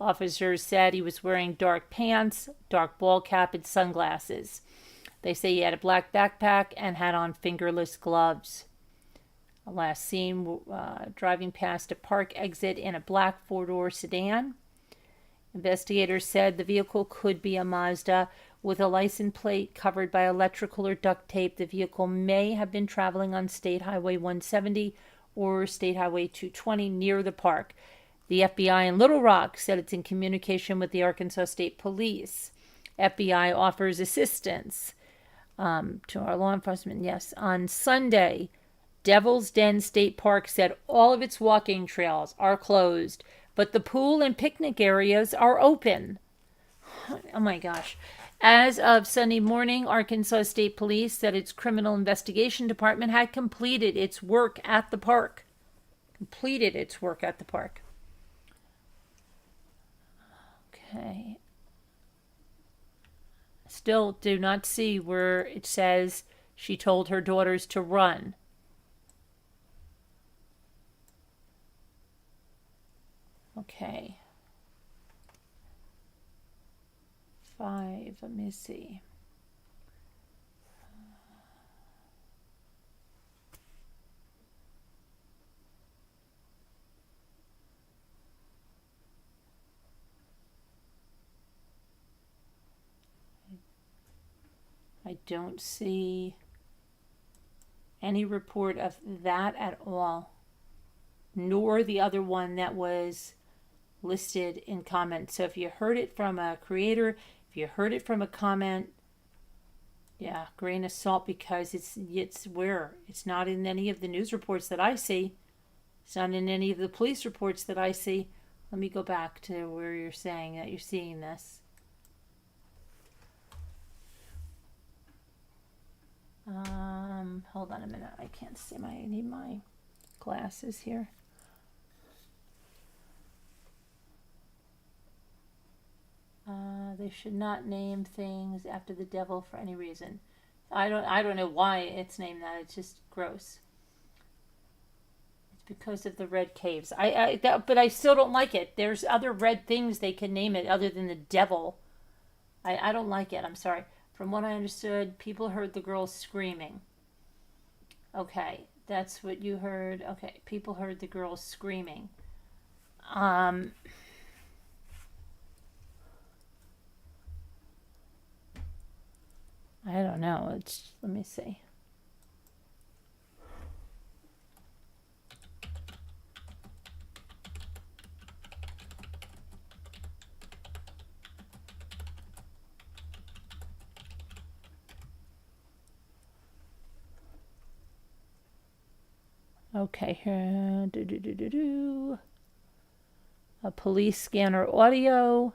Officers said he was wearing dark pants, dark ball cap, and sunglasses. They say he had a black backpack and had on fingerless gloves. Last seen driving past a park exit in a black four-door sedan. Investigators said the vehicle could be a Mazda with a license plate covered by electrical or duct tape. The vehicle may have been traveling on State Highway 170 or State Highway 220 near the park. The FBI in Little Rock said it's in communication with the Arkansas State Police. FBI offers assistance to our law enforcement. Yes, on Sunday, Devil's Den State Park said all of its walking trails are closed, but the pool and picnic areas are open. Oh my gosh. As of Sunday morning, Arkansas State Police said its criminal investigation department had completed its work at the park. Okay. Still do not see where it says she told her daughters to run. Okay. 5, let me see. I don't see any report of that at all, nor the other one that was listed in comments. So if you heard it from a creator, if you heard it from a comment, yeah, grain of salt, because it's where it's not in any of the news reports that I see. It's not in any of the police reports that I see. Let me go back to where you're saying that you're seeing this. Hold on a minute. I can't see I need my glasses here. They should not name things after the devil for any reason. I don't know why it's named that. It's just gross. It's because of the red caves. But I still don't like it. There's other red things they can name it other than the devil. I don't like it. I'm sorry. From what I understood, people heard the girls screaming. Okay, that's what you heard. Okay, people heard the girls screaming. I don't know. Let me see. Okay, here. A police scanner audio.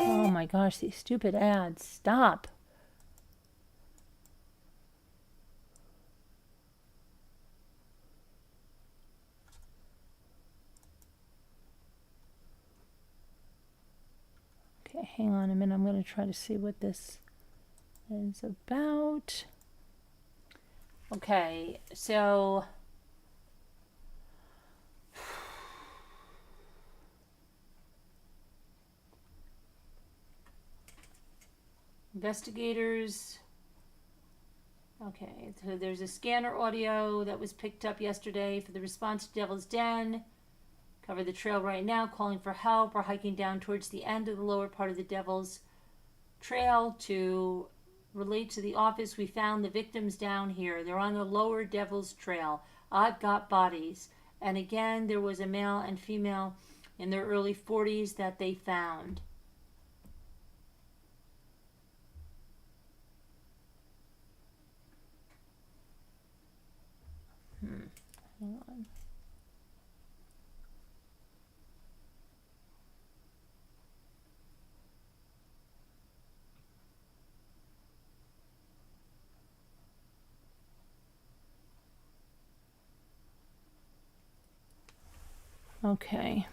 Oh my gosh, these stupid ads. Stop. Okay, hang on a minute. I'm going to try to see what this is about. Okay, so investigators. Okay, so there's a scanner audio that was picked up yesterday for the response to Devil's Den. Cover the trail right now, calling for help. We're hiking down towards the end of the lower part of the Devil's Trail to relate to the office. We found the victims down here. They're on the lower Devil's Trail. I've got bodies. And again, there was a male and female in their early 40s that they found. Hang on. Okay.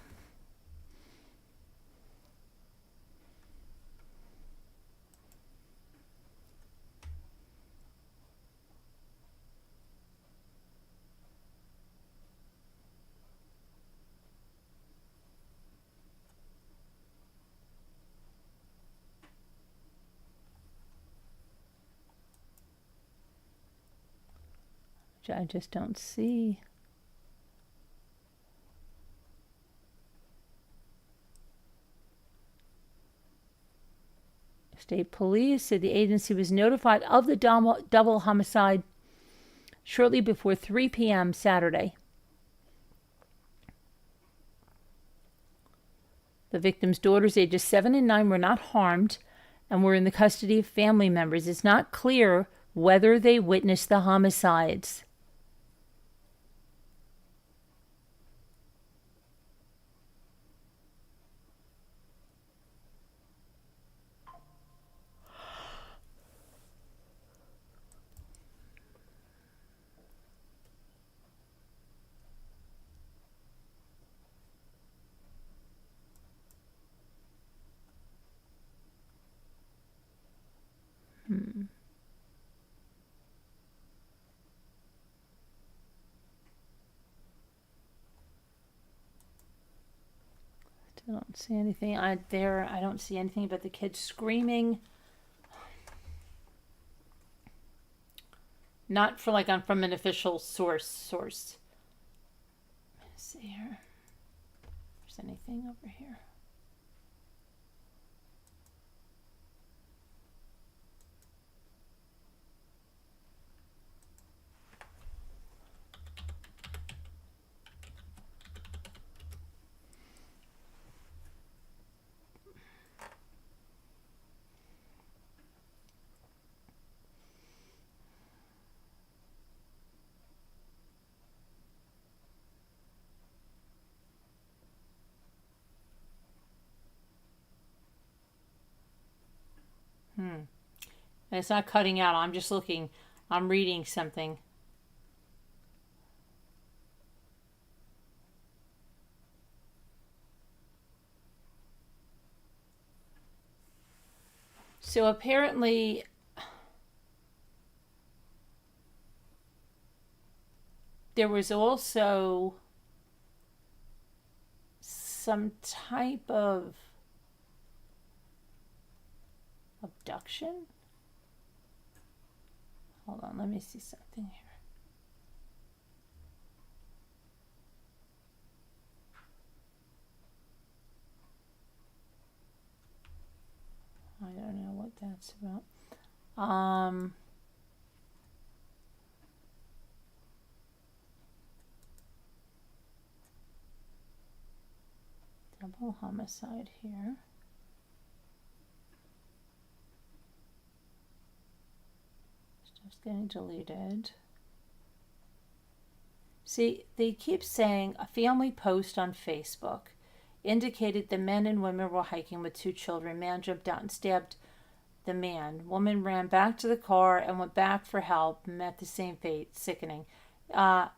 Which I just don't see. State police said the agency was notified of the double homicide shortly before 3 p.m. Saturday. The victims' daughters, ages 7 and 9, were not harmed and were in the custody of family members. It's not clear whether they witnessed the homicides. I don't see anything I don't see anything but the kids screaming. Not from an official source. see here. If there's anything over here. And it's not cutting out. I'm just looking. I'm reading something. So apparently, there was also some type of abduction. Hold on, let me see something here. I don't know what that's about. Double homicide here. Stuff's getting deleted. See, they keep saying a family post on Facebook indicated the men and women were hiking with 2 children. Man jumped out and stabbed the man. Woman ran back to the car and went back for help, met the same fate. Sickening. I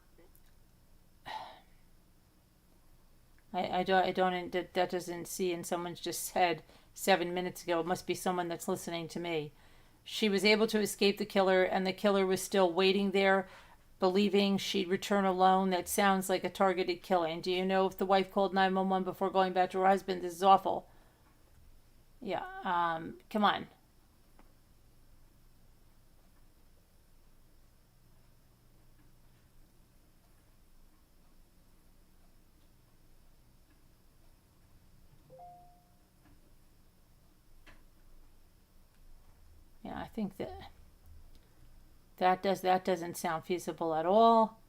don't, that doesn't see, and someone just said 7 minutes ago, it must be someone that's listening to me. She was able to escape the killer, and the killer was still waiting there, believing she'd return alone. That sounds like a targeted killing. Do you know if the wife called 911 before going back to her husband? This is awful. Yeah, come on. Yeah, I think that doesn't sound feasible at all,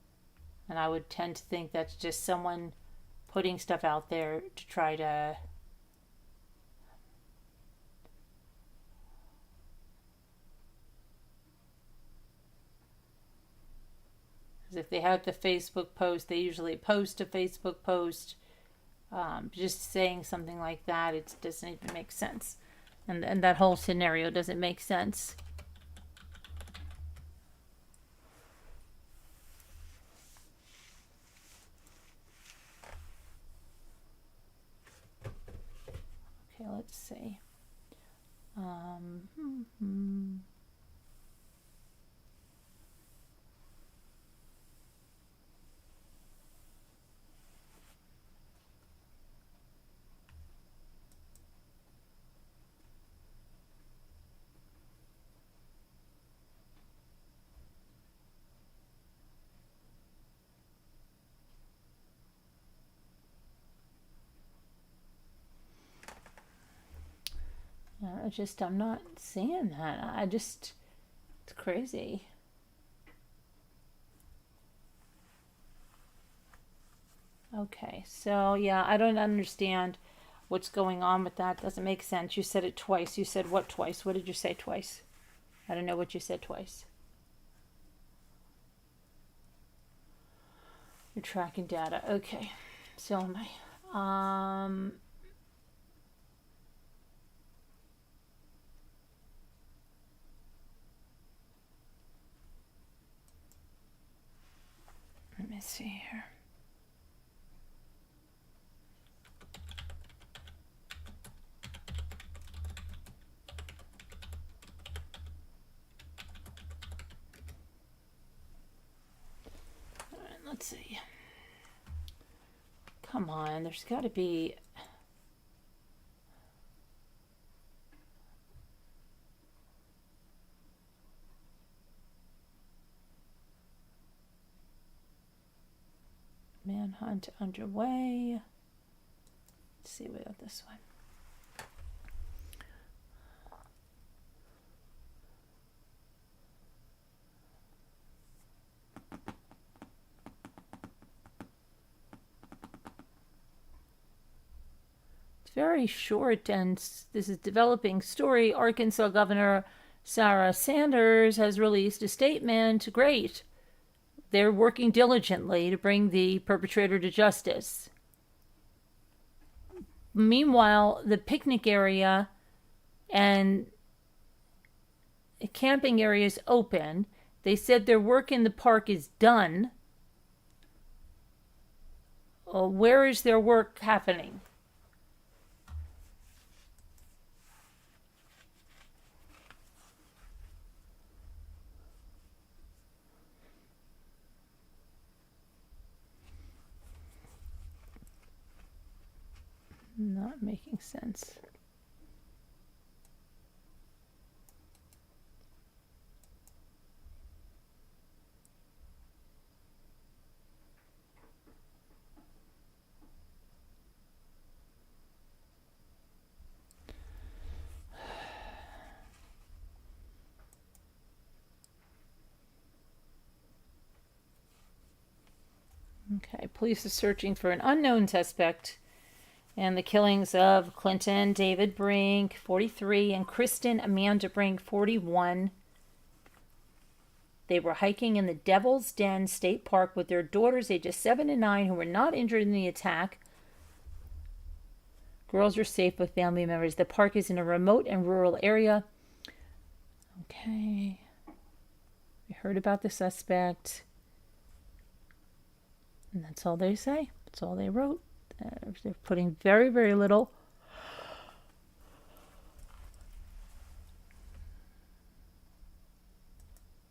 and I would tend to think that's just someone putting stuff out there to try to if they have the Facebook post, they usually post a Facebook post. Just saying something like that, it doesn't even make sense. And that whole scenario doesn't make sense. Okay, let's see. I'm not seeing that. It's crazy. Okay, so yeah, I don't understand what's going on with that. Doesn't make sense. You said it twice. You said what twice? What did you say twice? I don't know what you said twice. You're tracking data. Okay, so am I. Let me see here. All right, let's see. Come on, there's got to be. Manhunt. Manhunt underway. Let's see about this one. Very short, and this is developing story. Arkansas Governor Sarah Sanders has released a statement. Great. They're working diligently to bring the perpetrator to justice. Meanwhile, the picnic area and camping area is open. They said their work in the park is done. Where is their work happening? Not making sense. Okay, police are searching for an unknown suspect and the killings of Clinton David Brink, 43, and Cristin Amanda Brink, 41. They were hiking in the Devil's Den State Park with their daughters, ages 7 and 9, who were not injured in the attack. Girls are safe with family members. The park is in a remote and rural area. Okay. We heard about the suspect. And that's all they say. That's all they wrote. They're putting very, very little.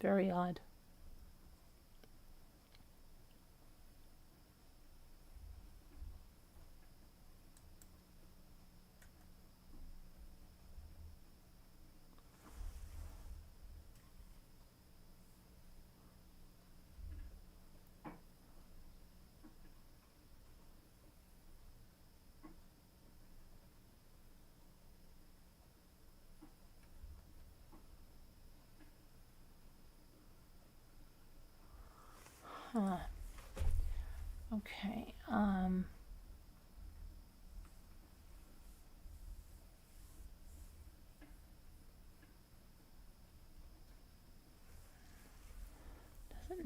Very odd. Huh. Okay. Doesn't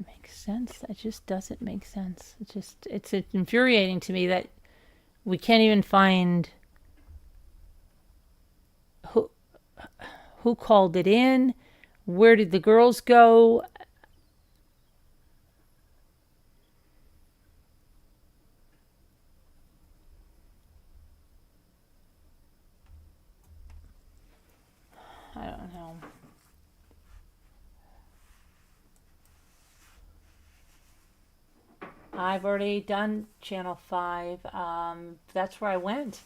make sense. That just doesn't make sense. It's infuriating to me that we can't even find who called it in. Where did the girls go? I don't know. I've already done Channel 5. That's where I went.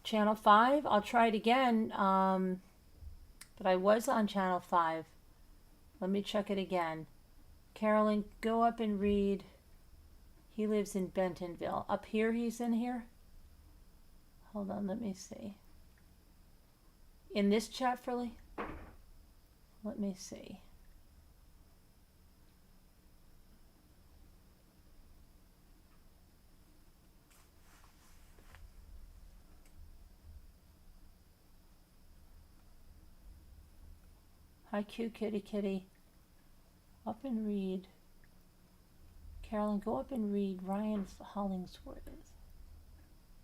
Channel 5. I'll try it again. But I was on Channel 5. Let me check it again. Carolyn, go up and read. He lives in Bentonville. Up here, he's in here? Hold on, let me see. In this chat, Frilly? Let me see. Hi, cute kitty kitty. Up and read. Carolyn, go up and read Ryan Hollingsworth.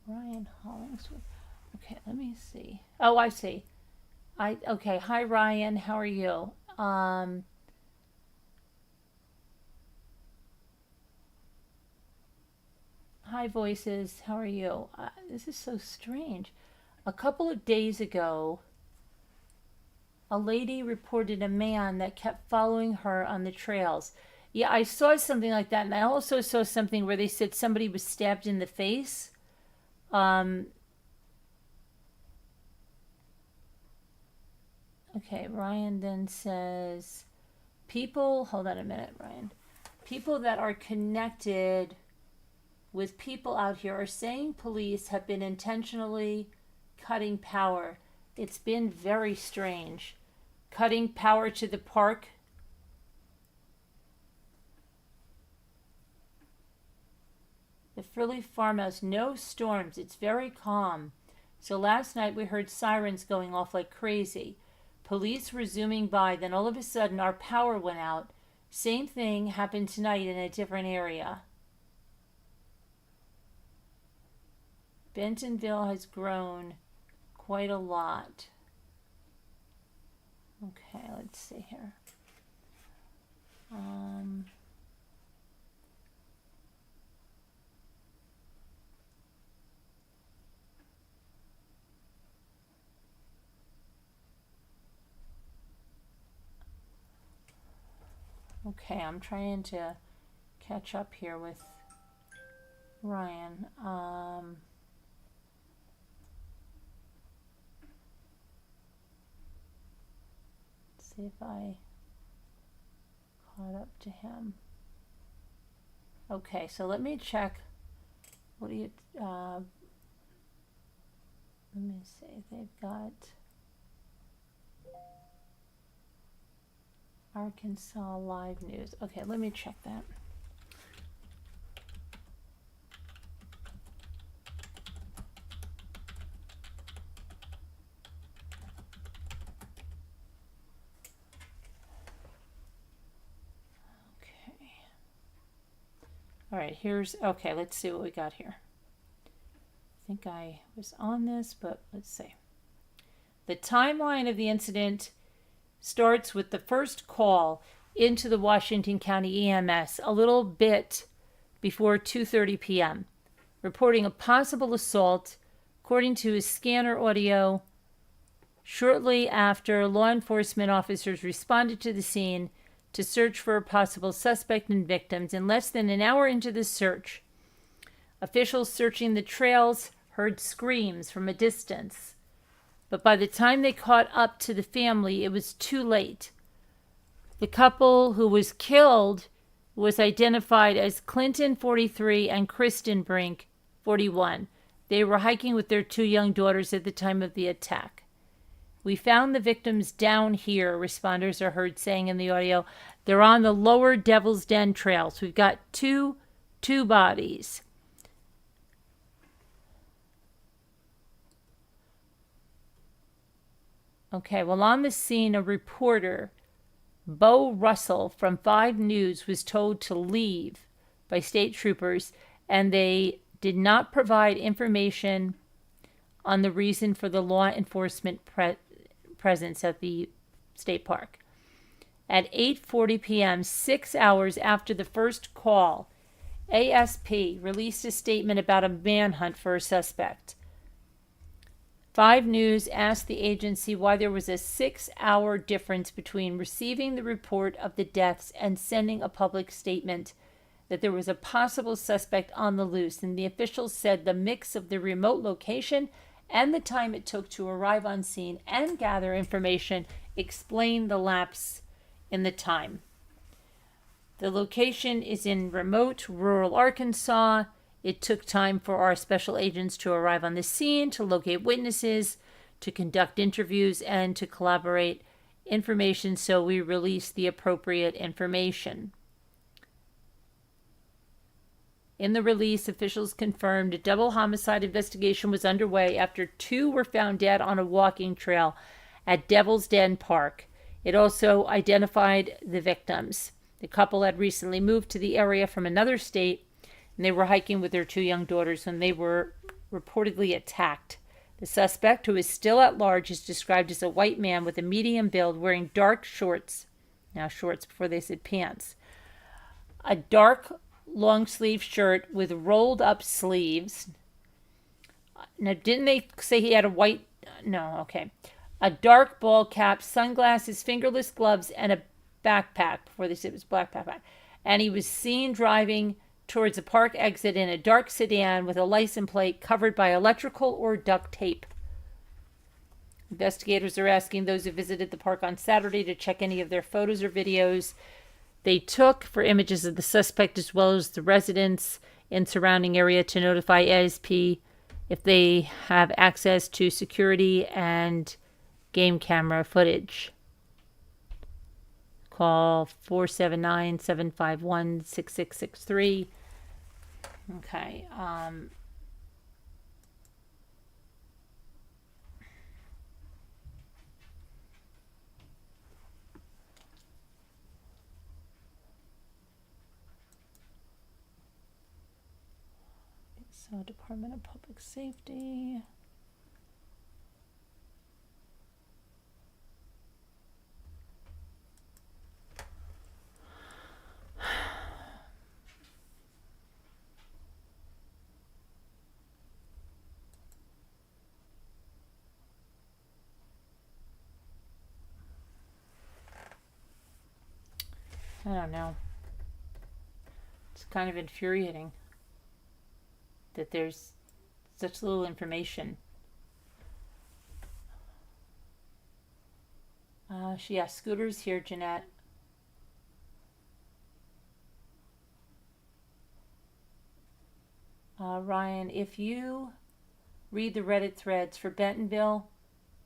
Ryan Hollingsworth. Okay, let me see. Oh, I see. Okay. Hi, Ryan. How are you? Hi, Voices. How are you? This is so strange. A couple of days ago, a lady reported a man that kept following her on the trails. Yeah, I saw something like that, and I also saw something where they said somebody was stabbed in the face. Okay, Ryan then says, hold on a minute, Ryan. People that are connected with people out here are saying police have been intentionally cutting power. It's been very strange. Cutting power to the park. The Frilly farmhouse, no storms. It's very calm. So last night we heard sirens going off like crazy. Police were zooming by. Then all of a sudden our power went out. Same thing happened tonight in a different area. Bentonville has grown quite a lot. Okay, let's see here. Okay, I'm trying to catch up here with Ryan. See if I caught up to him. Okay, so let me check. What do you, let me see, they've got Arkansas Live News. Okay, let me check that. All right, okay, let's see what we got here. I think I was on this, but let's see. The timeline of the incident starts with the first call into the Washington County EMS a little bit before 2:30 p.m., reporting a possible assault, according to his scanner audio. Shortly after, law enforcement officers responded to the scene to search for a possible suspect and victims. In less than an hour into the search, officials searching the trails heard screams from a distance. But by the time they caught up to the family, it was too late. The couple who was killed was identified as Clinton, 43, and Cristin Brink, 41. They were hiking with their 2 young daughters at the time of the attack. We found the victims down here, responders are heard saying in the audio. They're on the lower Devil's Den trail. So we've got two bodies. Okay, well, on the scene, a reporter, Bo Russell from 5 News, was told to leave by state troopers, and they did not provide information on the reason for the law enforcement presence at the state park. At 8:40 p.m., 6 hours after the first call, ASP released a statement about a manhunt for a suspect. 5 News asked the agency why there was a 6-hour difference between receiving the report of the deaths and sending a public statement that there was a possible suspect on the loose, and the officials said the mix of the remote location and the time it took to arrive on scene and gather information explained the lapse in the time. The location is in remote rural Arkansas. It took time for our special agents to arrive on the scene, to locate witnesses, to conduct interviews, and to collaborate information, so we released the appropriate information. In the release, officials confirmed a double homicide investigation was underway after 2 were found dead on a walking trail at Devil's Den Park. It also identified the victims. The couple had recently moved to the area from another state, and they were hiking with their 2 young daughters when they were reportedly attacked. The suspect, who is still at large, is described as a white man with a medium build, wearing dark shorts. Now shorts before they said pants. A dark long-sleeve shirt with rolled-up sleeves. Now, didn't they say he had a white... No, okay. A dark ball cap, sunglasses, fingerless gloves, and a backpack. Before they said it was black backpack. And he was seen driving towards a park exit in a dark sedan with a license plate covered by electrical or duct tape. Investigators are asking those who visited the park on Saturday to check any of their photos or videos they took for images of the suspect, as well as the residents in surrounding area to notify ASP if they have access to security and game camera footage. Call 479-751-6663. Okay. So Department of Public Safety. I don't know. It's kind of infuriating that there's such little information. Yeah, Scooter's here, Jeanette. Ryan, if you read the Reddit threads for Bentonville,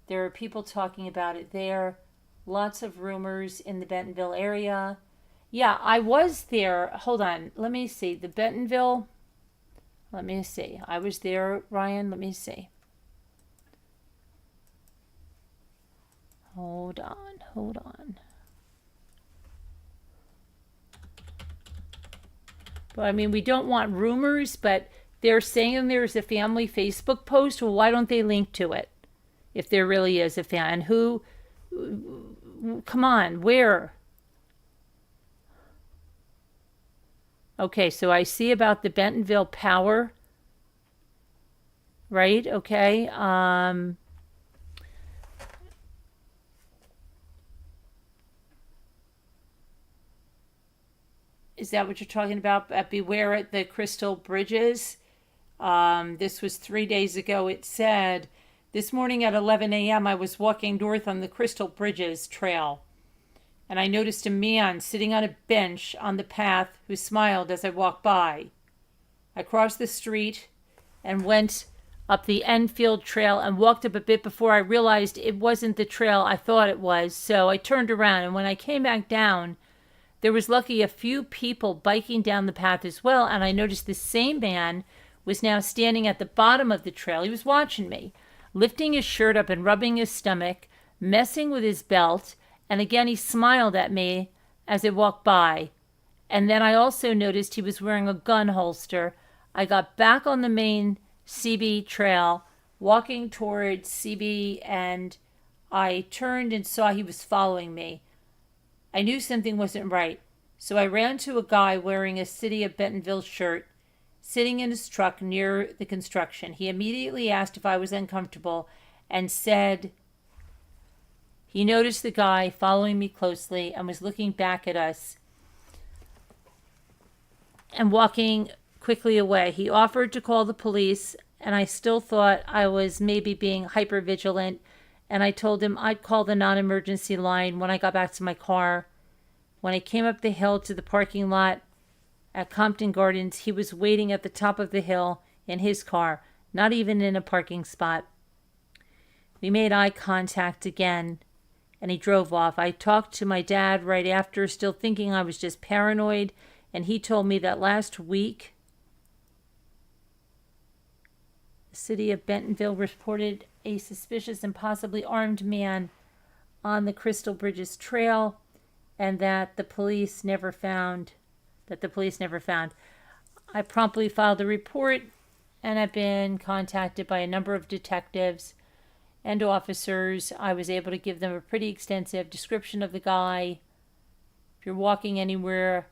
there are people talking about it there. Lots of rumors in the Bentonville area. Yeah, I was there. Hold on. Let me see. The Bentonville. Let me see. I was there, Ryan. Let me see. Hold on. But I mean, we don't want rumors, but they're saying there's a family Facebook post. Well, why don't they link to it? If there really is a fan. Who? Come on, where? Okay, so I see about the Bentonville Power. Right, okay. Is that what you're talking about? Beware at the Crystal Bridges. This was 3 days ago. It said, this morning at 11 a.m. I was walking north on the Crystal Bridges trail, and I noticed a man sitting on a bench on the path who smiled as I walked by. I crossed the street and went up the Enfield Trail and walked up a bit before I realized it wasn't the trail I thought it was, so I turned around, and when I came back down, there was lucky a few people biking down the path as well, and I noticed the same man was now standing at the bottom of the trail. He was watching me, lifting his shirt up and rubbing his stomach, messing with his belt, and again he smiled at me as I walked by. And then I also noticed he was wearing a gun holster. I got back on the main CB trail, walking towards CB, and I turned and saw he was following me. I knew something wasn't right, so I ran to a guy wearing a City of Bentonville shirt, sitting in his truck near the construction. He immediately asked if I was uncomfortable and said he noticed the guy following me closely and was looking back at us and walking quickly away. He offered to call the police, and I still thought I was maybe being hypervigilant, and I told him I'd call the non-emergency line when I got back to my car. When I came up the hill to the parking lot at Compton Gardens, he was waiting at the top of the hill in his car, not even in a parking spot. We made eye contact again, and he drove off. I talked to my dad right after, still thinking I was just paranoid, and he told me that last week, the City of Bentonville reported a suspicious and possibly armed man on the Crystal Bridges Trail, and that the police never found. I promptly filed a report, and I've been contacted by a number of detectives and officers. I was able to give them a pretty extensive description of the guy. If you're walking anywhere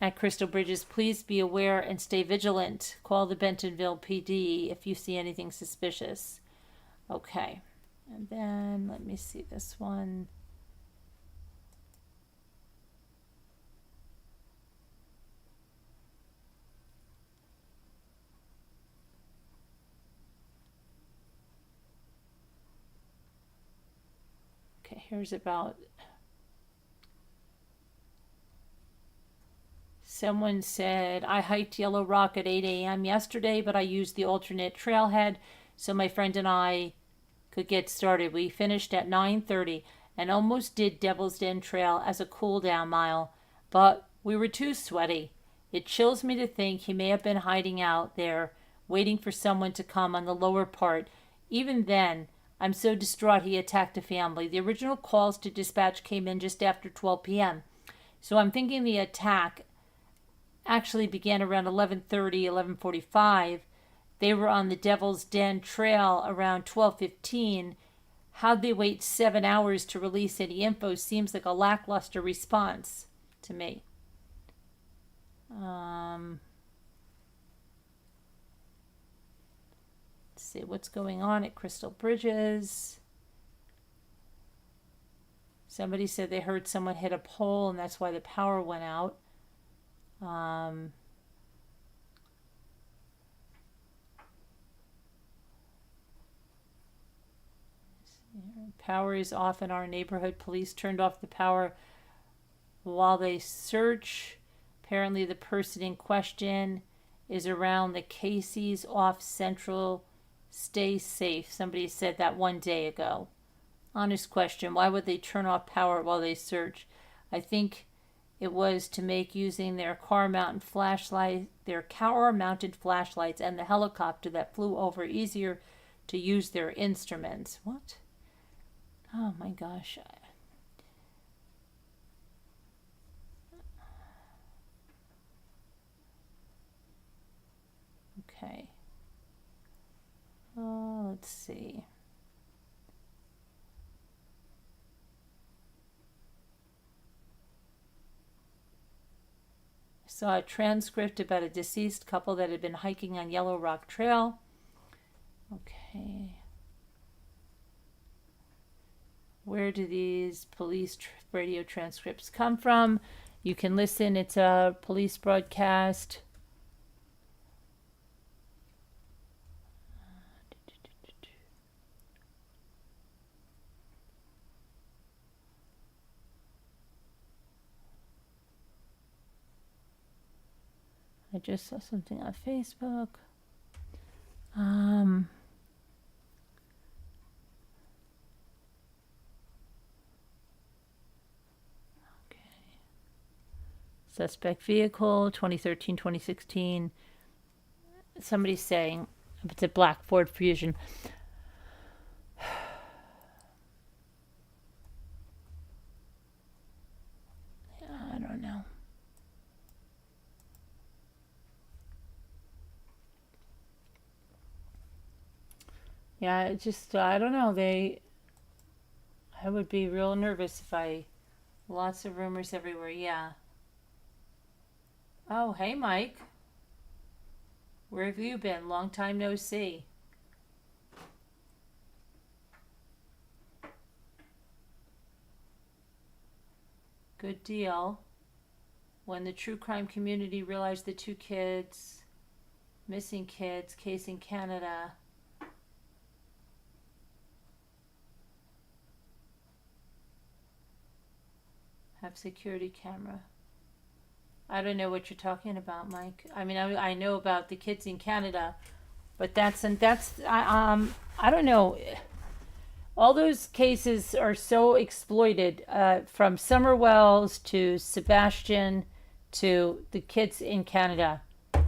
at Crystal Bridges, please be aware and stay vigilant. Call the Bentonville PD if you see anything suspicious. Okay, and then let me see this one. Here's about Someone said, I hiked Yellow Rock at 8 a.m. yesterday, but I used the alternate trailhead so my friend and I could get started. We finished at 9:30 and almost did Devil's Den Trail as a cool down mile, but we were too sweaty. It chills me to think he may have been hiding out there, waiting for someone to come on the lower part. Even then, I'm so distraught he attacked a family. The original calls to dispatch came in just after 12 p.m. So I'm thinking the attack actually began around 11:30, 11:45. They were on the Devil's Den Trail around 12:15. How'd they wait 7 hours to release any info? Seems like a lackluster response to me. Let's see what's going on at Crystal Bridges. Somebody said they heard someone hit a pole and that's why the power went out. Power is off in our neighborhood. Police turned off the power while they search. Apparently the person in question is around the Casey's off Central. Stay safe. Somebody said that 1 day ago. Honest question. Why would they turn off power while they search? I think it was to make using their car-mounted flashlights and the helicopter that flew over easier to use their instruments. What? Oh my gosh. Okay. Let's see. I saw a transcript about a deceased couple that had been hiking on Yellow Rock Trail. Okay. Where do these police radio transcripts come from? You can listen. It's a police broadcast. I just saw something on Facebook. Suspect vehicle, 2013, 2016. Somebody's saying it's a black Ford Fusion. I don't know. Yeah, it just, I don't know. I would be real nervous if lots of rumors everywhere. Yeah. Oh, hey, Mike. Where have you been? Long time no see. Good deal. When the true crime community realized the two kids, missing kids, case in Canada. Have security camera. I don't know what you're talking about, Mike. I mean, I know about the kids in Canada, but I don't know. All those cases are so exploited, from Summer Wells to Sebastian to the kids in Canada.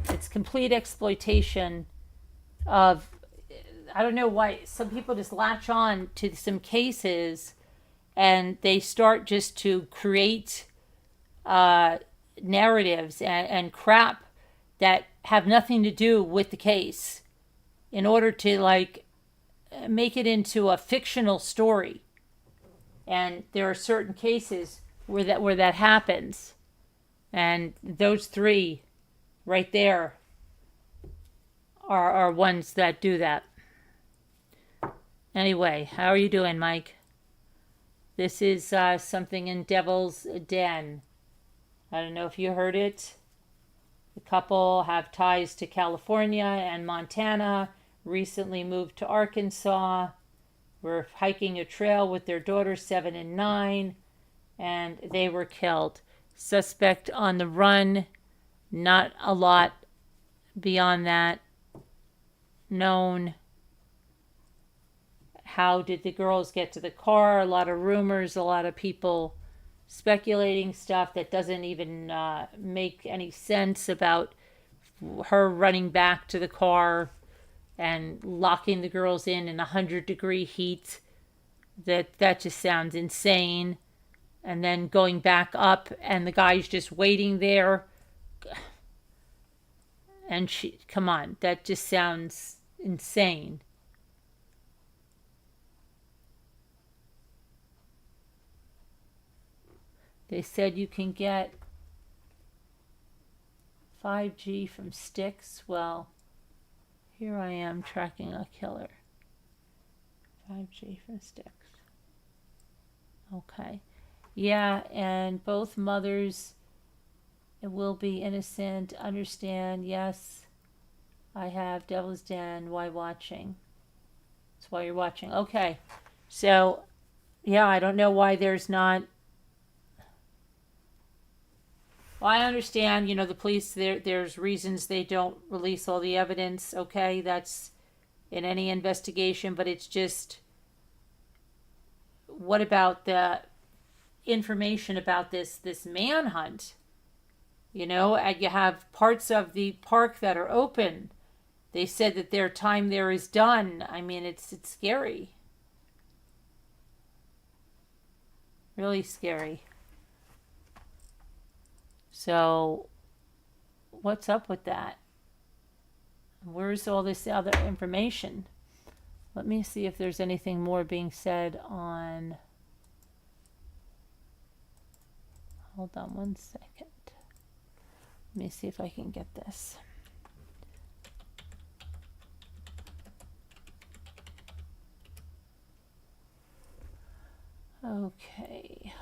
It's complete exploitation of, I don't know why some people just latch on to some cases and they start just to create narratives and crap that have nothing to do with the case in order to make it into a fictional story. And there are certain cases where that happens, and those three right there are ones that do that. Anyway, how are you doing, Mike? This is something in Devil's Den. I don't know if you heard it. The couple have ties to California and Montana, recently moved to Arkansas, were hiking a trail with their daughters 7 and 9, and they were killed. Suspect on the run Not a lot beyond that known. How did the girls get to the car? A lot of rumors, a lot of people speculating stuff that doesn't even make any sense about her running back to the car and locking the girls in 100-degree heat. That just sounds insane. And then going back up and the guy's just waiting there. And come on, that just sounds insane. They said you can get 5G from sticks. Well, here I am tracking a killer. 5G from sticks. Okay. Yeah, and both mothers will be innocent. Understand, yes, I have Devil's Den. Why watching? That's why you're watching. Okay. So, yeah, I don't know why there's not. Well, I understand, the police, there's reasons they don't release all the evidence. Okay, that's in any investigation, but it's just, what about the information about this manhunt? You have parts of the park that are open. They said that their time there is done. I mean, it's scary. Really scary. So, what's up with that? Where's all this other information? Let me see if there's anything more being said on. Hold on one second. Let me see if I can get this. Okay.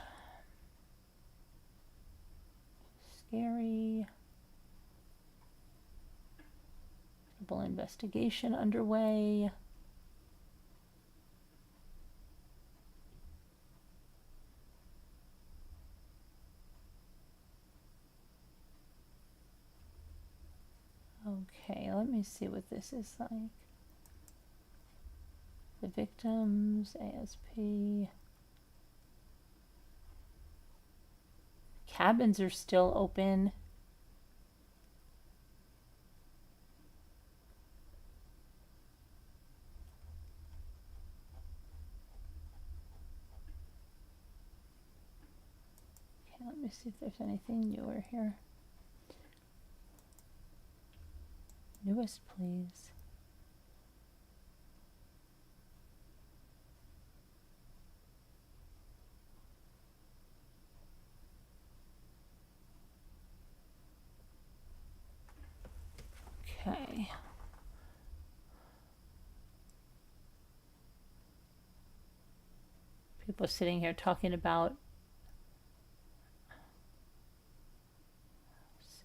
Scary. Double investigation underway. Okay, let me see what this is like. The victims, ASP. Cabins are still open. Okay, let me see if there's anything newer here. Newest, please. Okay. People are sitting here talking about how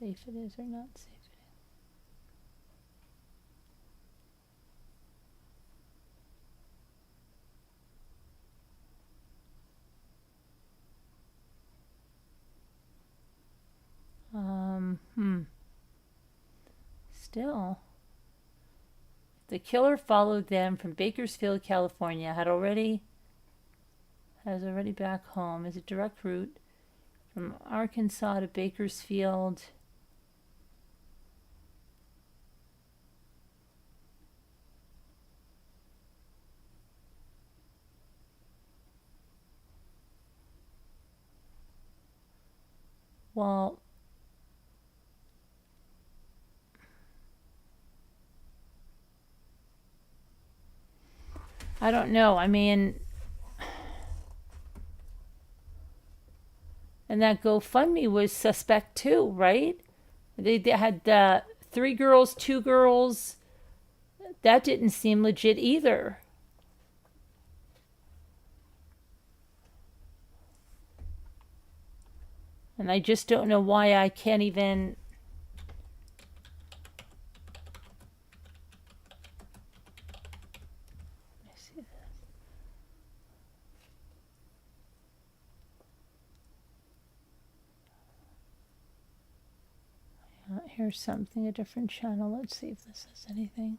safe it is or not safe it is. Still. The killer followed them from Bakersfield, California, has already back home. Is a direct route from Arkansas to Bakersfield. Well, I don't know. I mean, and that GoFundMe was suspect too, right? They had 3 girls, 2 girls. That didn't seem legit either. And I just don't know why I can't even. Here's something, a different channel. Let's see if this has anything.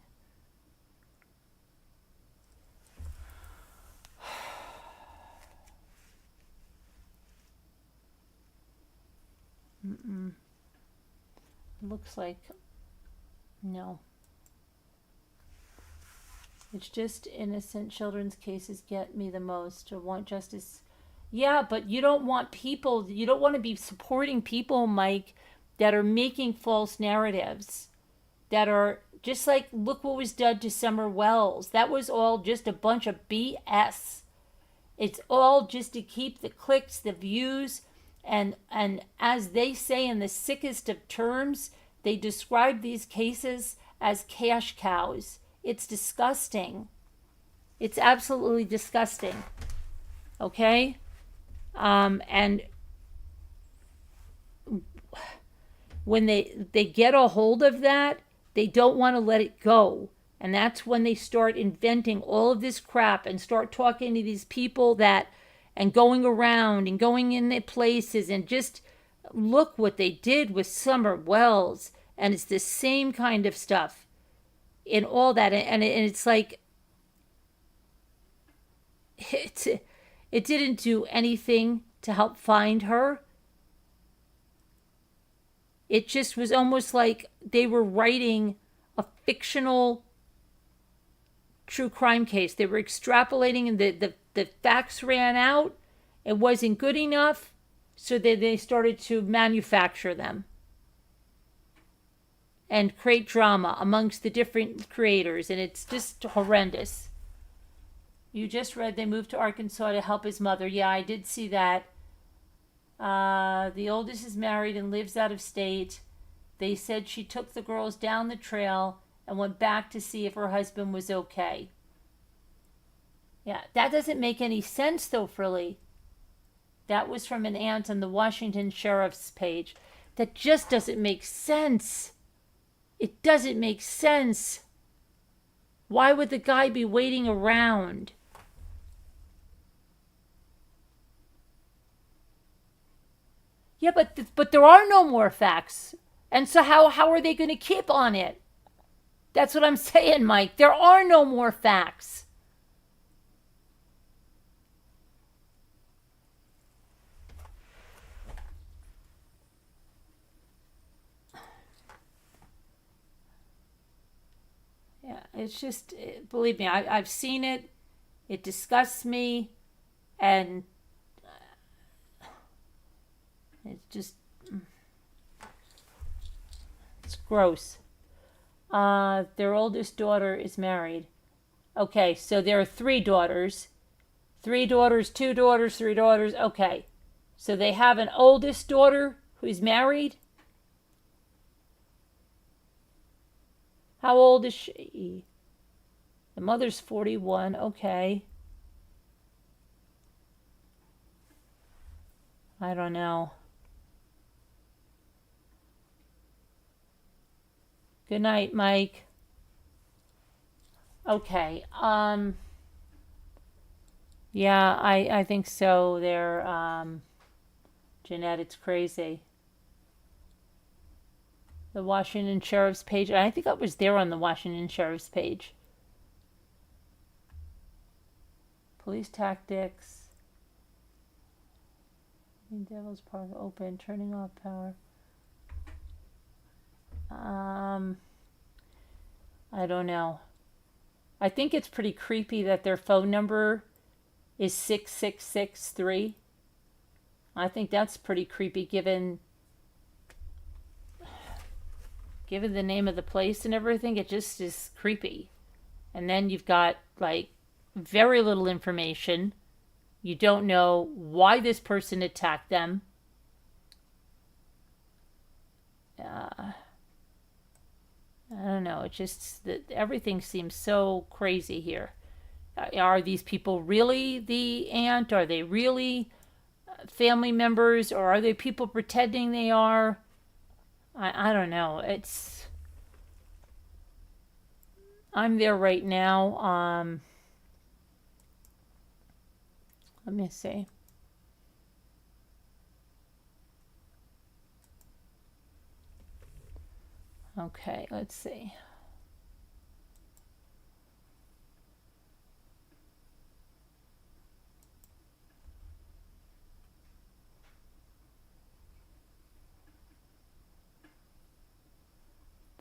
Looks like no. It's just innocent children's cases get me the most, or want justice. Yeah, but you don't want people, you don't want to be supporting people, Mike, that are making false narratives, that are just like, look what was done to Summer Wells. That was all just a bunch of BS. It's all just to keep the clicks, the views, and as they say in the sickest of terms, they describe these cases as cash cows. It's disgusting. It's absolutely disgusting. Okay? And when they get a hold of that, they don't want to let it go. And that's when they start inventing all of this crap and start talking to these people that, and going around and going in their places, and just look what they did with Summer Wells. And it's the same kind of stuff in all that. And it's like, it didn't do anything to help find her. It just was almost like they were writing a fictional true crime case. They were extrapolating, and the facts ran out. It wasn't good enough, so they started to manufacture them and create drama amongst the different creators, and it's just horrendous. You just read they moved to Arkansas to help his mother. Yeah, I did see that. The oldest is married and lives out of state. They said she took the girls down the trail and went back to see if her husband was okay. Yeah, that doesn't make any sense though, Frilly. That was from an aunt on the Washington Sheriff's page. That just doesn't make sense. It doesn't make sense. Why would the guy be waiting around? Yeah, but there are no more facts. And so how are they going to keep on it? That's what I'm saying, Mike. There are no more facts. Yeah, it's just, believe me, I've seen it. It disgusts me. And it's just, it's gross. Their oldest daughter is married. Okay, so there are 3 daughters. 3 daughters, 2 daughters, 3 daughters. Okay. So they have an oldest daughter who's married. How old is she? The mother's 41. Okay. I don't know. Good night, Mike. Okay. Yeah, I think so. Jeanette, it's crazy. The Washington Sheriff's page. I think I was there on the Washington Sheriff's page. Police tactics. Devil's Park open. Turning off power. I don't know. I think it's pretty creepy that their phone number is 6663. I think that's pretty creepy given the name of the place and everything. It just is creepy. And then you've got like very little information. You don't know why this person attacked them. I don't know. It just that everything seems so crazy here. Are these people really the aunt? Are they really family members, or are they people pretending they are? I don't know. I'm there right now. Let me see. Okay, let's see.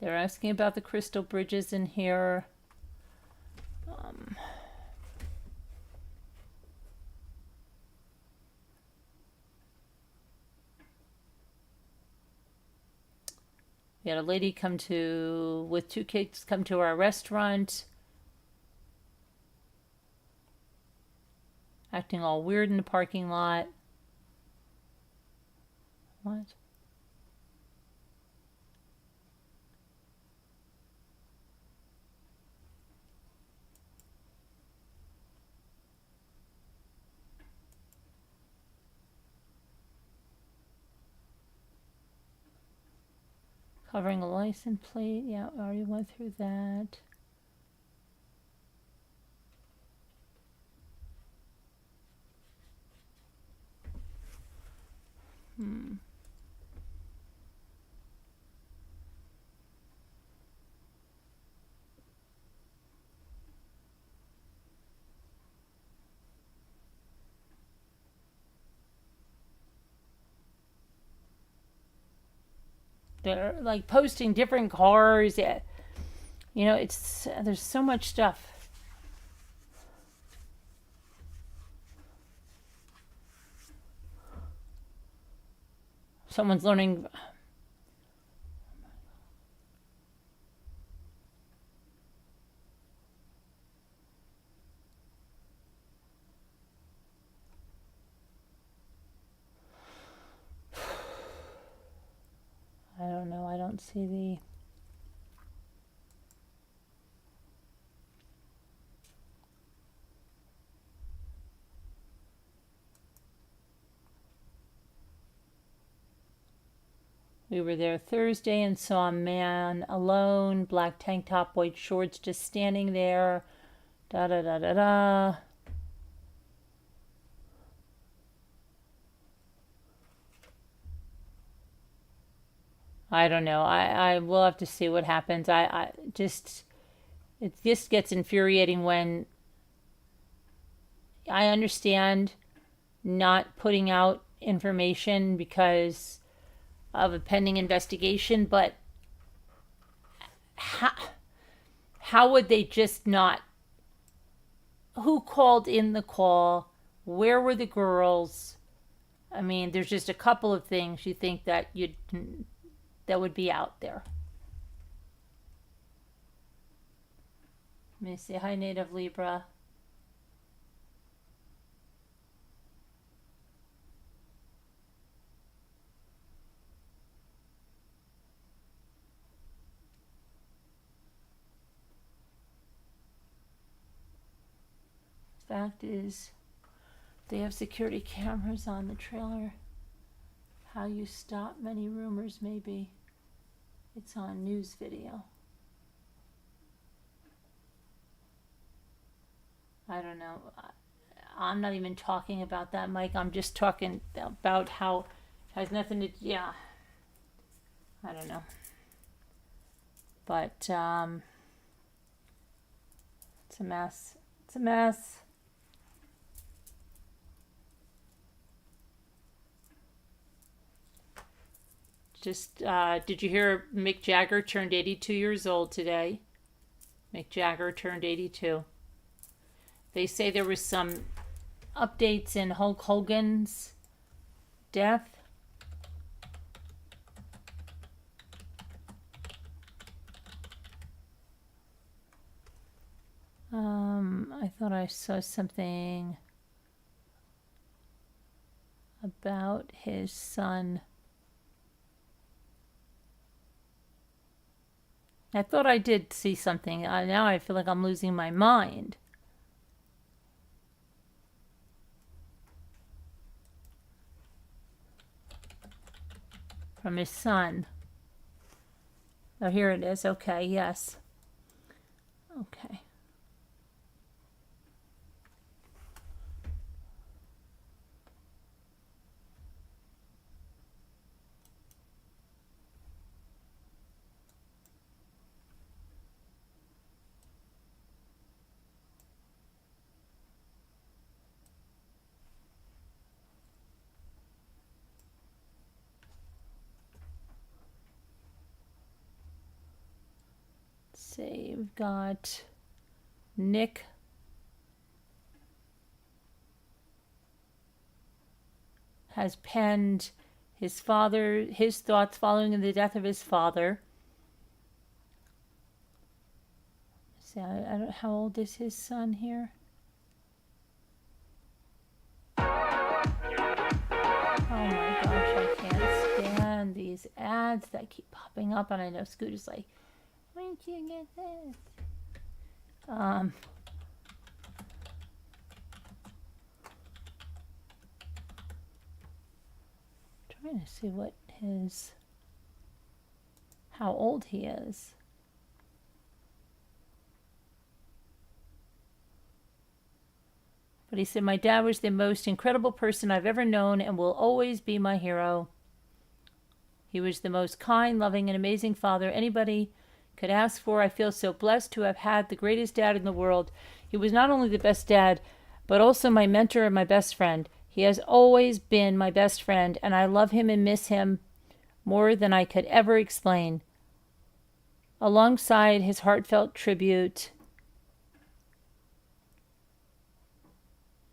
They're asking about the crystal bridges in here. We had a lady with 2 kids come to our restaurant, acting all weird in the parking lot. What? Covering a license plate. Yeah, I already went through that. They're like posting different cars. Yeah. You know, there's so much stuff. Someone's learning. I don't know. I don't see the. We were there Thursday and saw a man alone, black tank top, white shorts, just standing there. Da da da da da. I don't know. I will have to see what happens. It just gets infuriating when I understand not putting out information because of a pending investigation, but how would they just not? Who called in the call? Where were the girls? I mean, there's just a couple of things you think that would be out there. Let me say hi, Native Libra. Fact is, they have security cameras on the trailer. How you stop many rumors, maybe. It's on news video. I don't know. I'm not even talking about that, Mike. I'm just talking about how it has nothing to. Yeah. I don't know. But it's a mess. It's a mess. Just, did you hear Mick Jagger turned 82 years old today? Mick Jagger turned 82. They say there was some updates in Hulk Hogan's death. I thought I saw something about his son. I thought I did see something. Now I feel like I'm losing my mind. From his son. Oh, here it is. Okay, yes. Okay. see. We've got Nick has penned his thoughts following the death of his father. See, I don't. How old is his son here? Oh my gosh, I can't stand these ads that keep popping up, and I know Scooter's like, "When did you get this?" Trying to see how old he is. But he said, my dad was the most incredible person I've ever known and will always be my hero. He was the most kind, loving, and amazing father anybody could ask for. I feel so blessed to have had the greatest dad in the world. He was not only the best dad, but also my mentor and my best friend. He has always been my best friend, and I love him and miss him more than I could ever explain. Alongside his heartfelt tribute,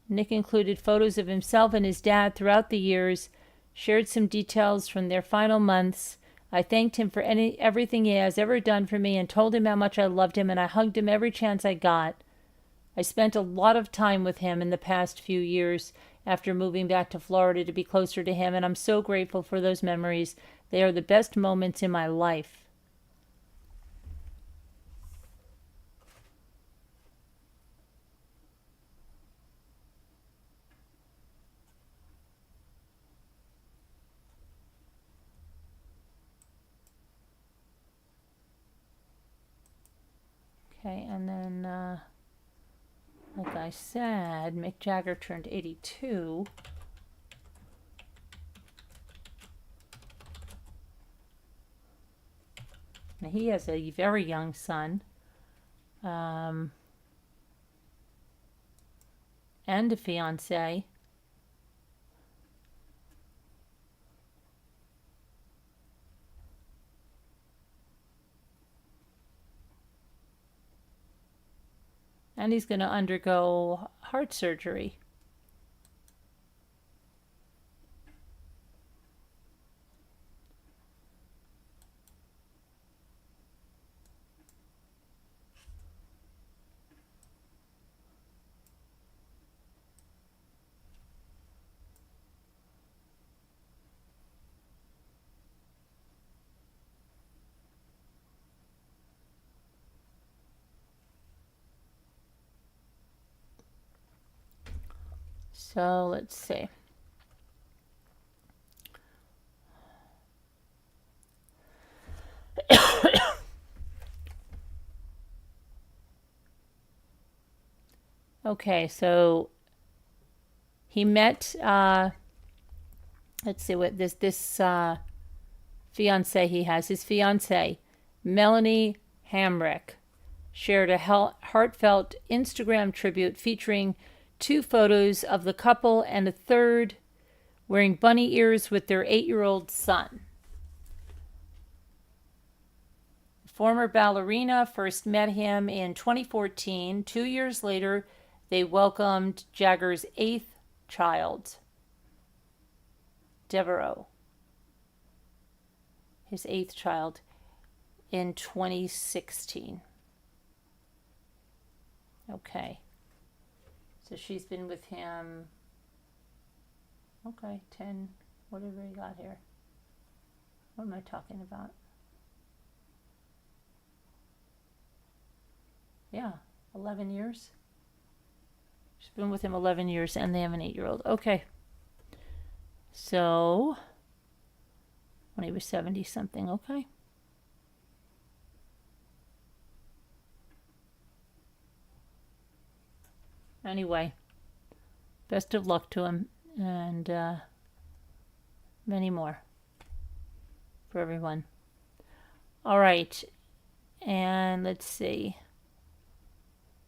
Nick included photos of himself and his dad throughout the years, shared some details from their final months. I thanked him for everything he has ever done for me and told him how much I loved him, and I hugged him every chance I got. I spent a lot of time with him in the past few years after moving back to Florida to be closer to him, and I'm so grateful for those memories. They are the best moments in my life. Okay, and then, like I said, Mick Jagger turned 82. Now he has a very young son. And a fiance. And he's going to undergo heart surgery. So let's see. Okay, so he met, let's see what this fiance he has. His fiance, Melanie Hamrick, shared a heartfelt Instagram tribute featuring 2 photos of the couple and a third wearing bunny ears with their 8-year-old son. The former ballerina first met him in 2014. 2 years later, they welcomed Jagger's 8th child, Devereaux, his 8th child, in 2016. Okay. So she's been with him, 10, whatever he got here. What am I talking about? Yeah, 11 years. She's been with him 11 years, and they have an 8-year-old. Okay. So, when he was 70-something, okay. Anyway, best of luck to him, and many more for everyone. All right, and let's see.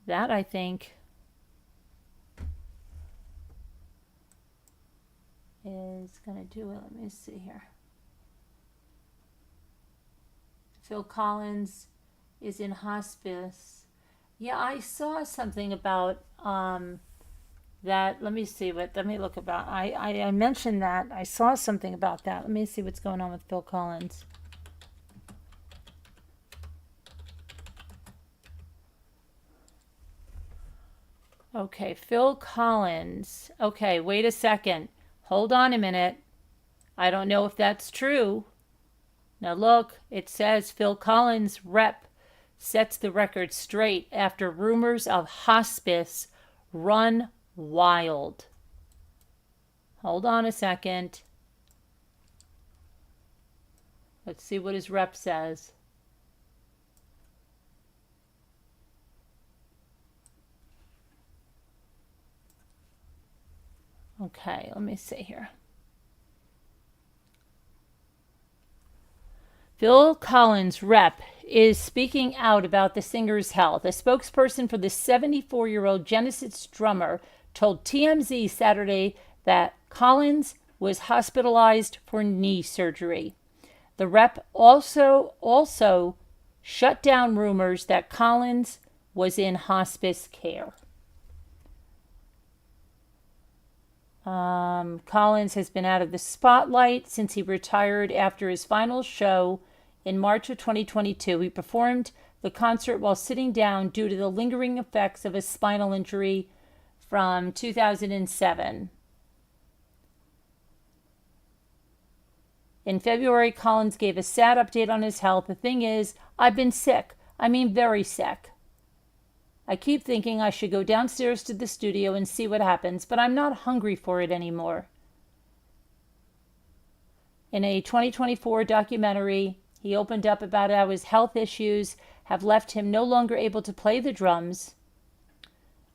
That, I think, is going to do it. Let me see here. Phil Collins is in hospice. Yeah, I saw something about that. Let me see what. Let me look about. I mentioned that. I saw something about that. Let me see what's going on with Phil Collins. Okay, Phil Collins. Okay, wait a second. Hold on a minute. I don't know if that's true. Now look, it says Phil Collins' rep sets the record straight after rumors of hospice run wild. Hold on a second. Let's see what his rep says. Okay, let me see here. Phil Collins' rep is speaking out about the singer's health. A spokesperson for the 74-year-old Genesis drummer told TMZ Saturday that Collins was hospitalized for knee surgery. The rep also shut down rumors that Collins was in hospice care. Collins has been out of the spotlight since he retired after his final show in March of 2022. He performed the concert while sitting down due to the lingering effects of a spinal injury from 2007. In February, Collins gave a sad update on his health. The thing is, I've been sick. I mean, very sick. I keep thinking I should go downstairs to the studio and see what happens, but I'm not hungry for it anymore. In a 2024 documentary, he opened up about how his health issues have left him no longer able to play the drums.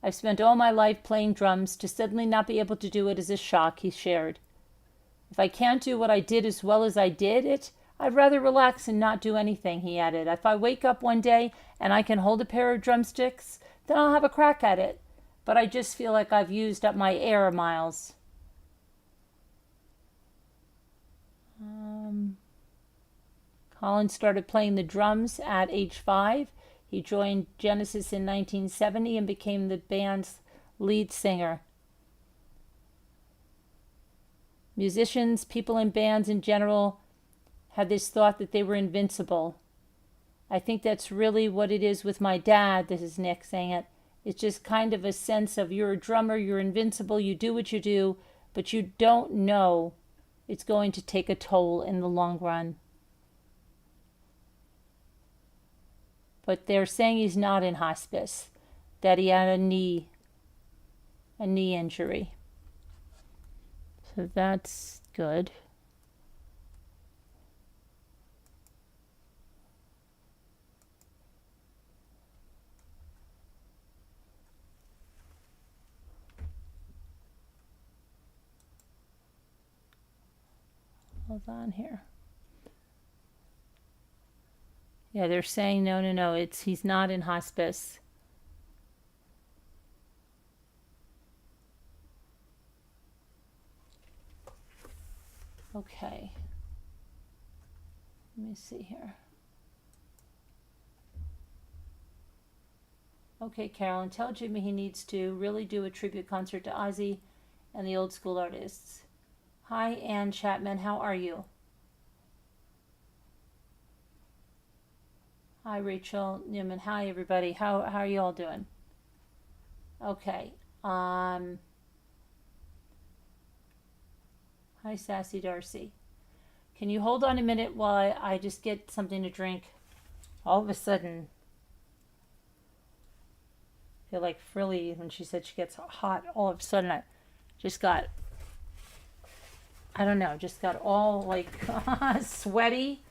I've spent all my life playing drums. To suddenly not be able to do it is a shock, he shared. If I can't do what I did as well as I did it, I'd rather relax and not do anything, he added. If I wake up one day and I can hold a pair of drumsticks, then I'll have a crack at it. But I just feel like I've used up my air miles. Collins started playing the drums at age 5. He joined Genesis in 1970 and became the band's lead singer. Musicians, people in bands in general, had this thought that they were invincible. I think that's really what it is with my dad. This is Nick saying it. It's just kind of a sense of you're a drummer, you're invincible, you do what you do, but you don't know it's going to take a toll in the long run. But they're saying he's not in hospice, that he had a knee injury. So that's good. Hold on here. Yeah, they're saying no. He's not in hospice. Okay. Let me see here. Okay, Carolyn, tell Jimmy he needs to really do a tribute concert to Ozzy and the old school artists. Hi, Ann Chapman. How are you? Hi, Rachel Newman. Hi, everybody. How are you all doing? Okay. Hi, Sassy Darcy. Can you hold on a minute while I just get something to drink? All of a sudden, I feel like Frilly when she said she gets hot. All of a sudden, I just got, I don't know, just got all like sweaty,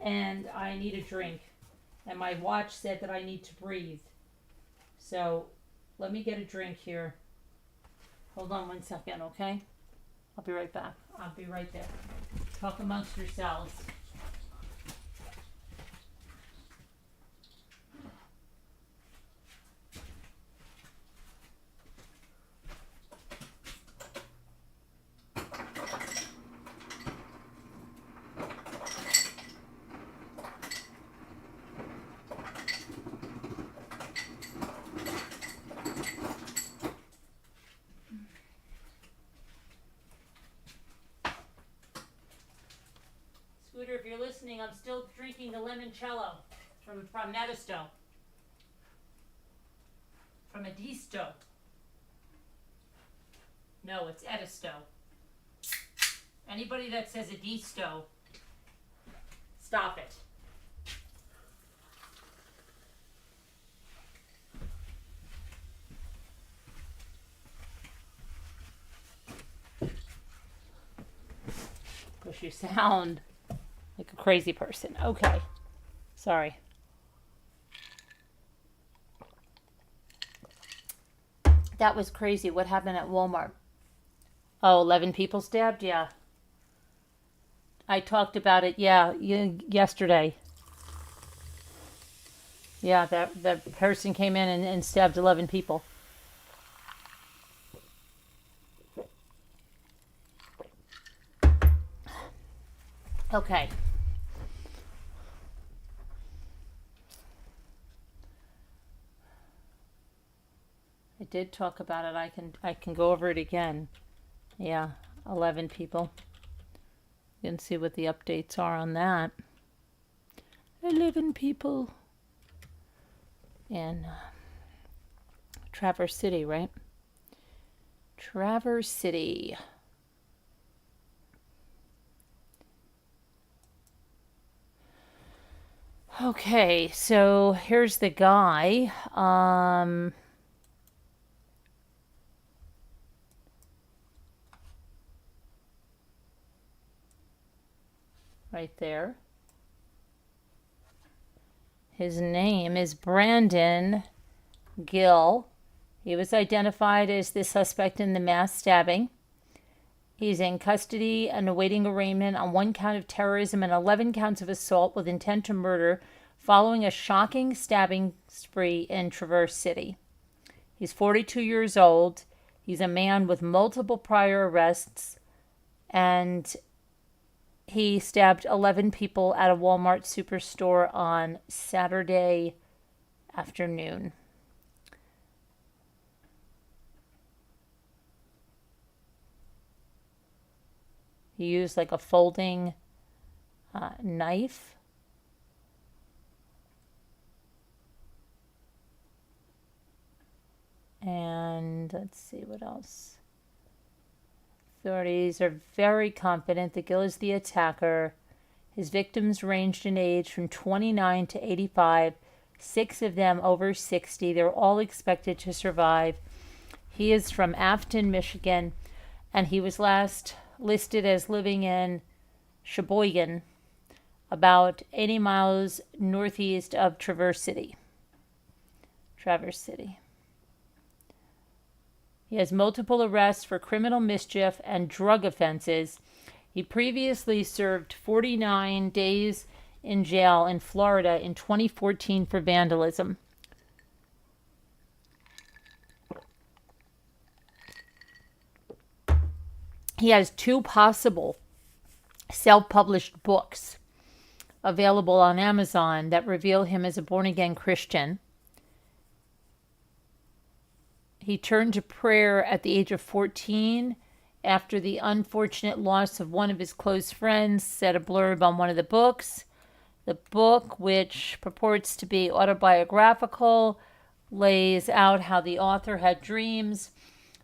and I need a drink. And my watch said that I need to breathe. So let me get a drink here. Hold on 1 second, okay? I'll be right back. I'll be right there. Talk amongst yourselves. listening, I'm still drinking the limoncello from Edisto. From Edisto. No, it's Edisto. Anybody that says Edisto, stop it. Because you sound like a crazy person. Okay. Sorry. That was crazy. What happened at Walmart? Oh, 11 people stabbed? Yeah. I talked about it, yesterday. Yeah, the person came in and stabbed 11 people. Okay. I did talk about it. I can go over it again. Yeah, 11 people. You can see what the updates are on that. 11 people in Traverse City, right? Traverse City. Okay, so here's the guy. Right there. His name is Brandon Gill. He was identified as the suspect in the mass stabbing. He's in custody and awaiting arraignment on 1 count of terrorism and 11 counts of assault with intent to murder following a shocking stabbing spree in Traverse City. He's 42 years old. He's a man with multiple prior arrests, and he stabbed 11 people at a Walmart superstore on Saturday afternoon. He used like a folding knife. And let's see what else. Authorities are very confident that Gill is the attacker. His victims ranged in age from 29 to 85, 6 of them over 60. They're all expected to survive. He is from Afton, Michigan, and he was last listed as living in Sheboygan, about 80 miles northeast of Traverse City. He has multiple arrests for criminal mischief and drug offenses. He previously served 49 days in jail in Florida in 2014 for vandalism. He has 2 possible self-published books available on Amazon that reveal him as a born-again Christian. He turned to prayer at the age of 14 after the unfortunate loss of one of his close friends, said a blurb on one of the books. The book, which purports to be autobiographical, lays out how the author had dreams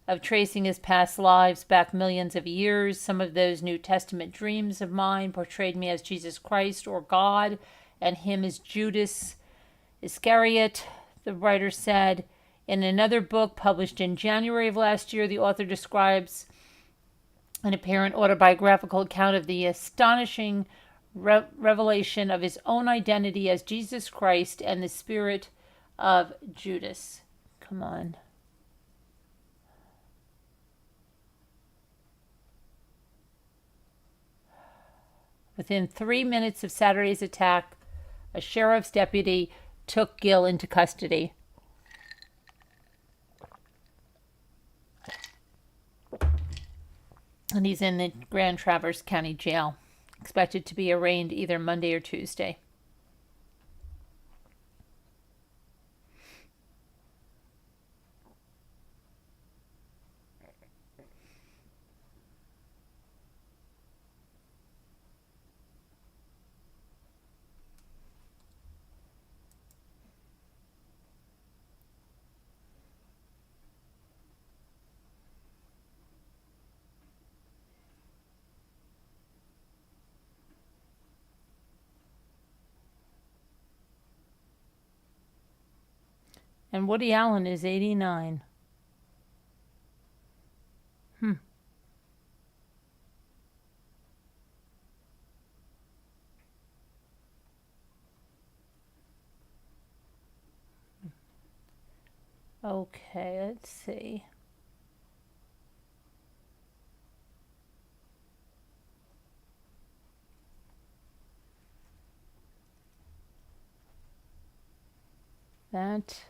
of tracing his past lives back millions of years. Some of those New Testament dreams of mine portrayed me as Jesus Christ or God, and him as Judas Iscariot, the writer said. In another book published in January of last year, the author describes an apparent autobiographical account of the astonishing revelation of his own identity as Jesus Christ and the spirit of Judas. Come on. Within 3 minutes of Saturday's attack, a sheriff's deputy took Gill into custody. And he's in the Grand Traverse County Jail, expected to be arraigned either Monday or Tuesday. And Woody Allen is 89. Okay, let's see. That.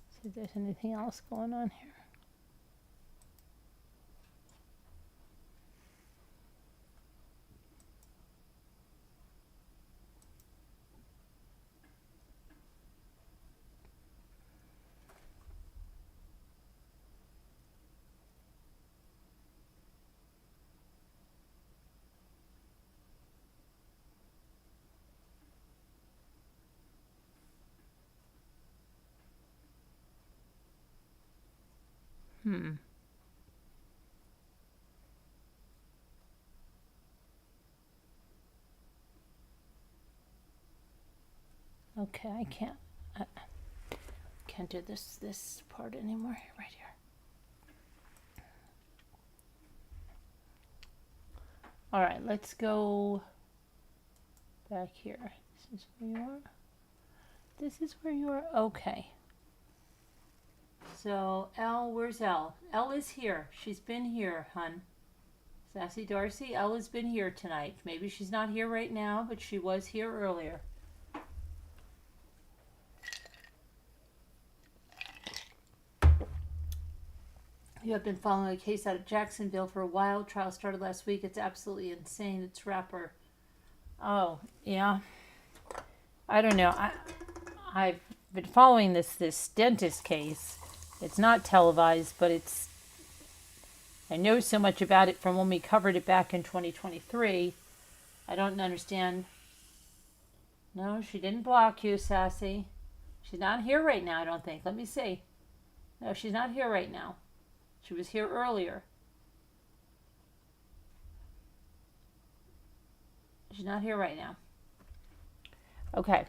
See if there's anything else going on here. Okay, I can't do this part anymore. Right here. All right, let's go back here. This is where you are. This is where you are. Okay. So Elle, where's Elle? Elle is here. She's been here, hun. Sassy Darcy, Elle has been here tonight. Maybe she's not here right now, but she was here earlier. You have been following a case out of Jacksonville for a while. Trial started last week. It's absolutely insane. It's rapper. Oh, yeah. I don't know. I've been following this dentist case. It's not televised, but I know so much about it from when we covered it back in 2023. I don't understand. No, she didn't block you, Sassy. She's not here right now, I don't think. Let me see. No, she's not here right now. She was here earlier. She's not here right now. Okay.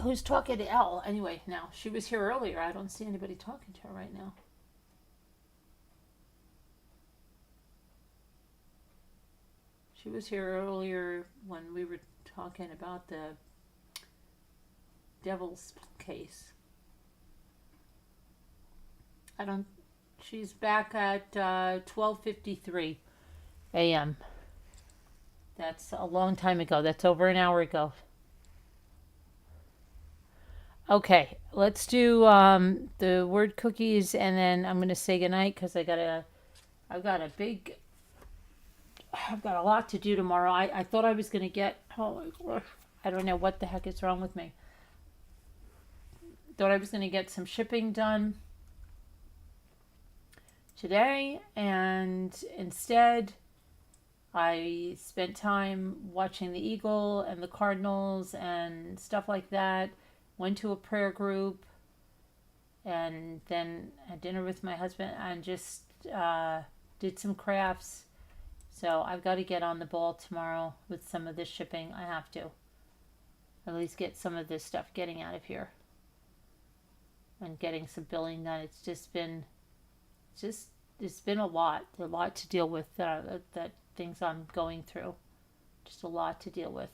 Who's talking to Elle anyway now? She was here earlier. I don't see anybody talking to her right now. She was here earlier when we were talking about the Devil's case. She's back at 12:53 a.m. That's a long time ago. That's over an hour ago. Okay, let's do the word cookies, and then I'm gonna say goodnight because I've got a lot to do tomorrow. I thought I was gonna get. Oh my gosh, I don't know what the heck is wrong with me. Thought I was gonna get some shipping done today, and instead I spent time watching the Eagle and the Cardinals and stuff like that. Went to a prayer group, and then had dinner with my husband and just did some crafts. So I've got to get on the ball tomorrow with some of this shipping. I have to at least get some of this stuff getting out of here and getting some billing done. It's been a lot to deal with, that things I'm going through. Just a lot to deal with.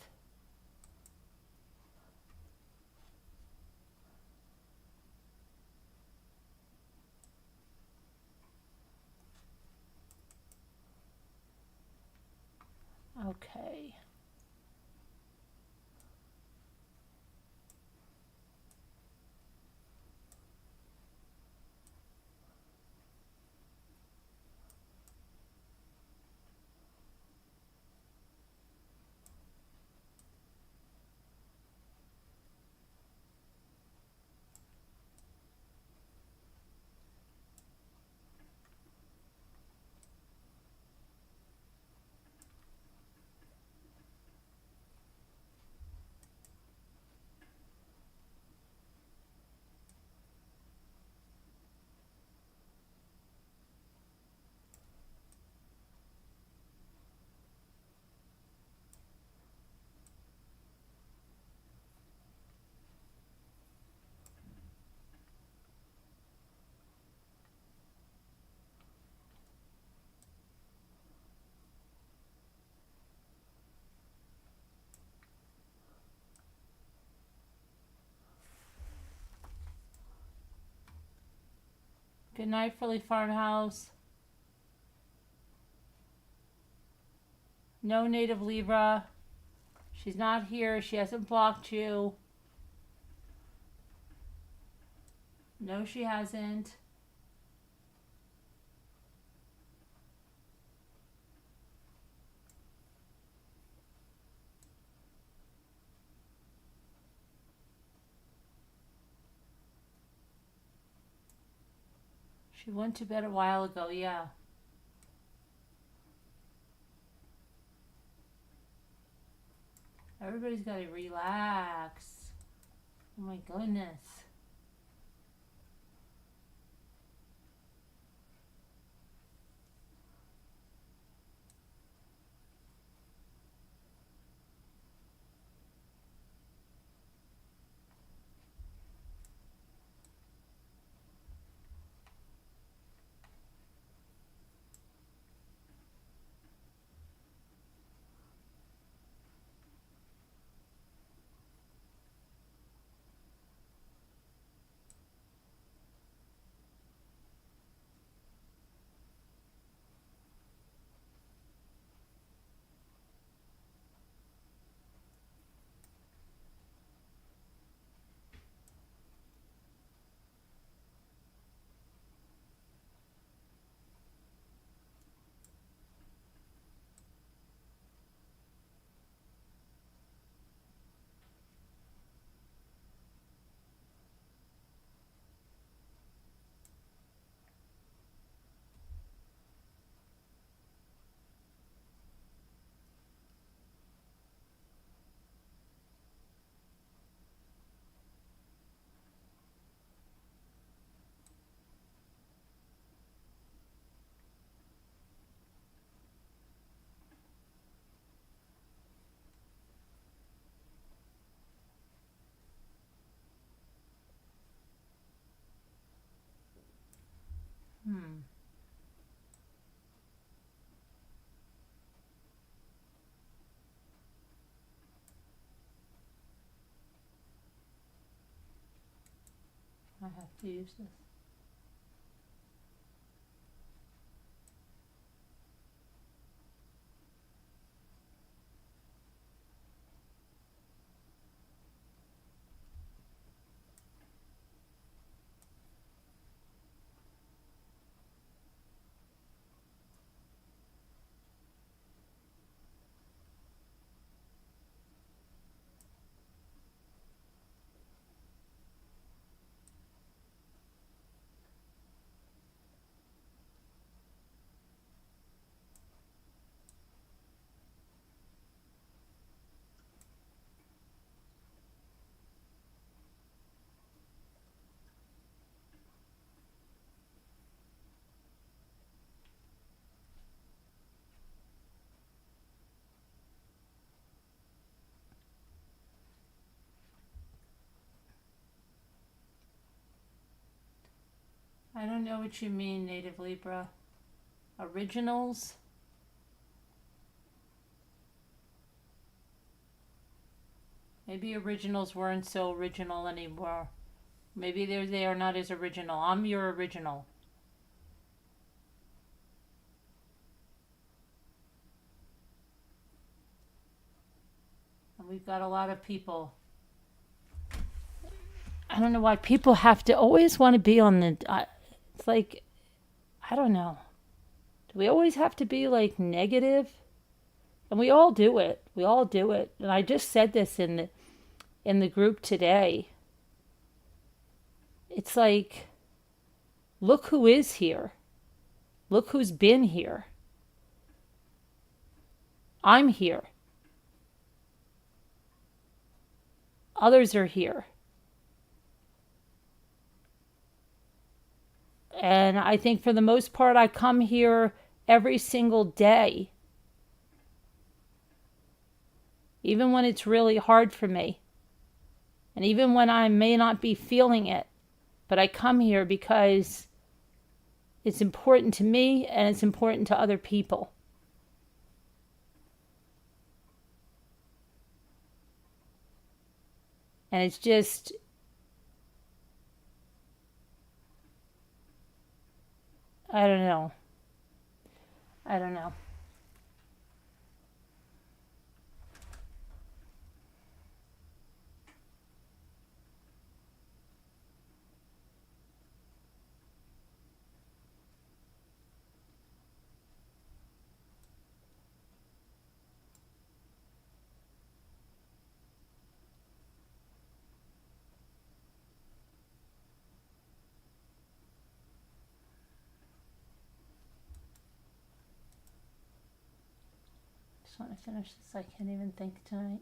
Okay. Good night, Philly Farmhouse. No native Libra. She's not here. She hasn't blocked you. No, she hasn't. She went to bed a while ago, yeah. Everybody's got to relax. Oh my goodness. I have to use this. I don't know what you mean, native Libra. Originals? Maybe originals weren't so original anymore. Maybe they are not as original. I'm your original. And we've got a lot of people. I don't know why people have to always want to be on the... it's like, I don't know. Do we always have to be like negative? And we all do it. We all do it. And I just said this in the group today. It's like, look who is here. Look who's been here. I'm here. Others are here. And I think for the most part, I come here every single day. Even when it's really hard for me. And even when I may not be feeling it. But I come here because it's important to me and it's important to other people. And it's just... I don't know. I don't know. Just want to finish this. I can't even think tonight.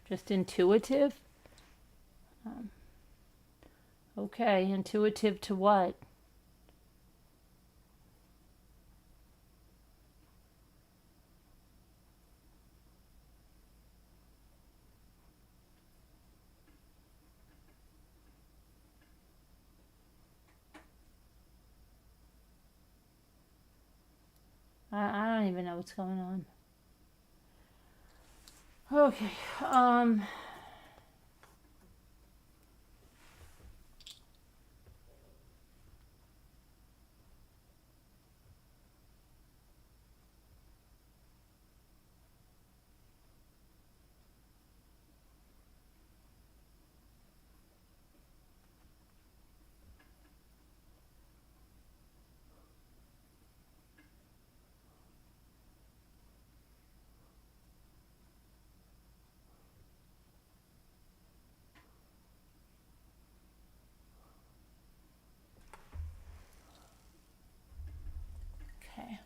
Just intuitive? Okay, intuitive to what? I don't even know what's going on. Okay, okay.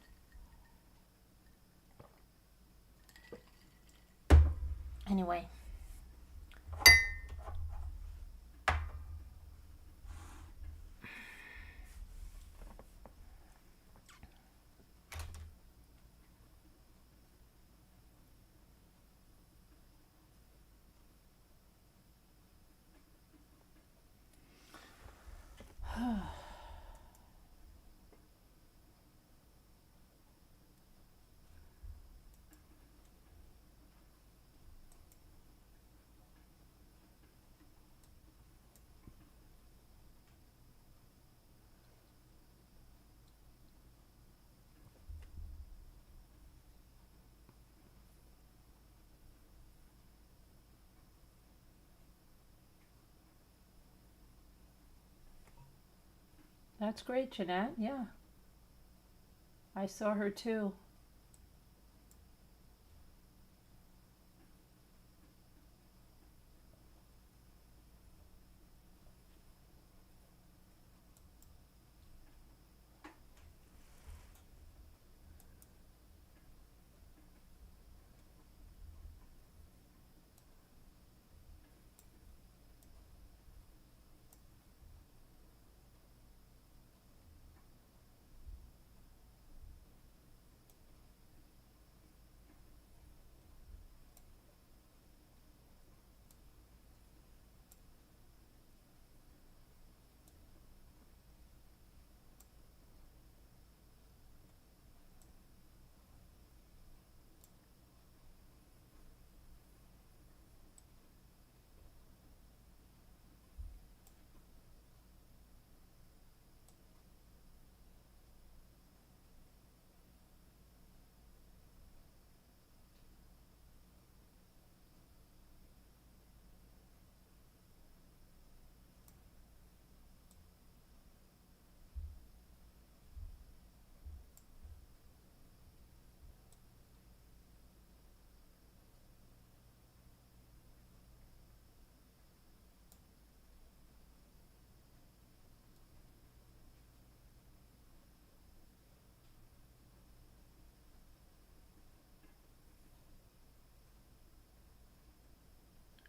Anyway. That's great, Jeanette. Yeah. I saw her too.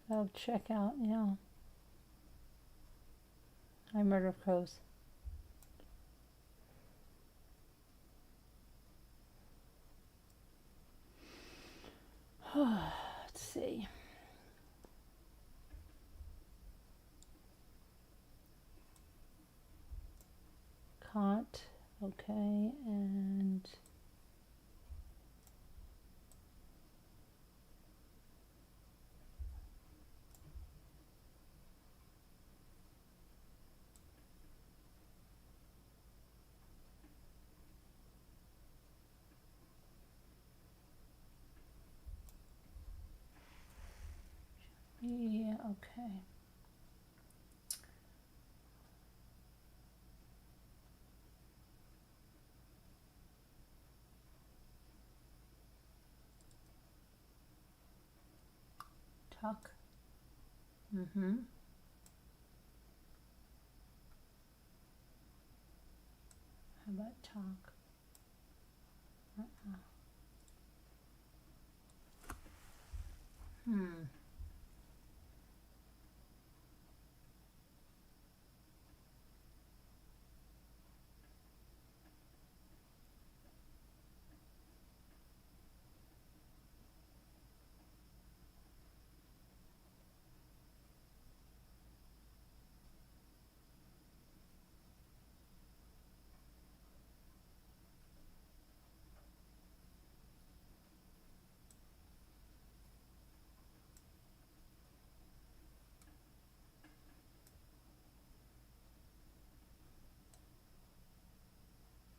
Oh, check out. Yeah. I murder crows. Let's see. Caught. Okay, and Okay. Talk. Mm-hmm. How about talk? Hmm.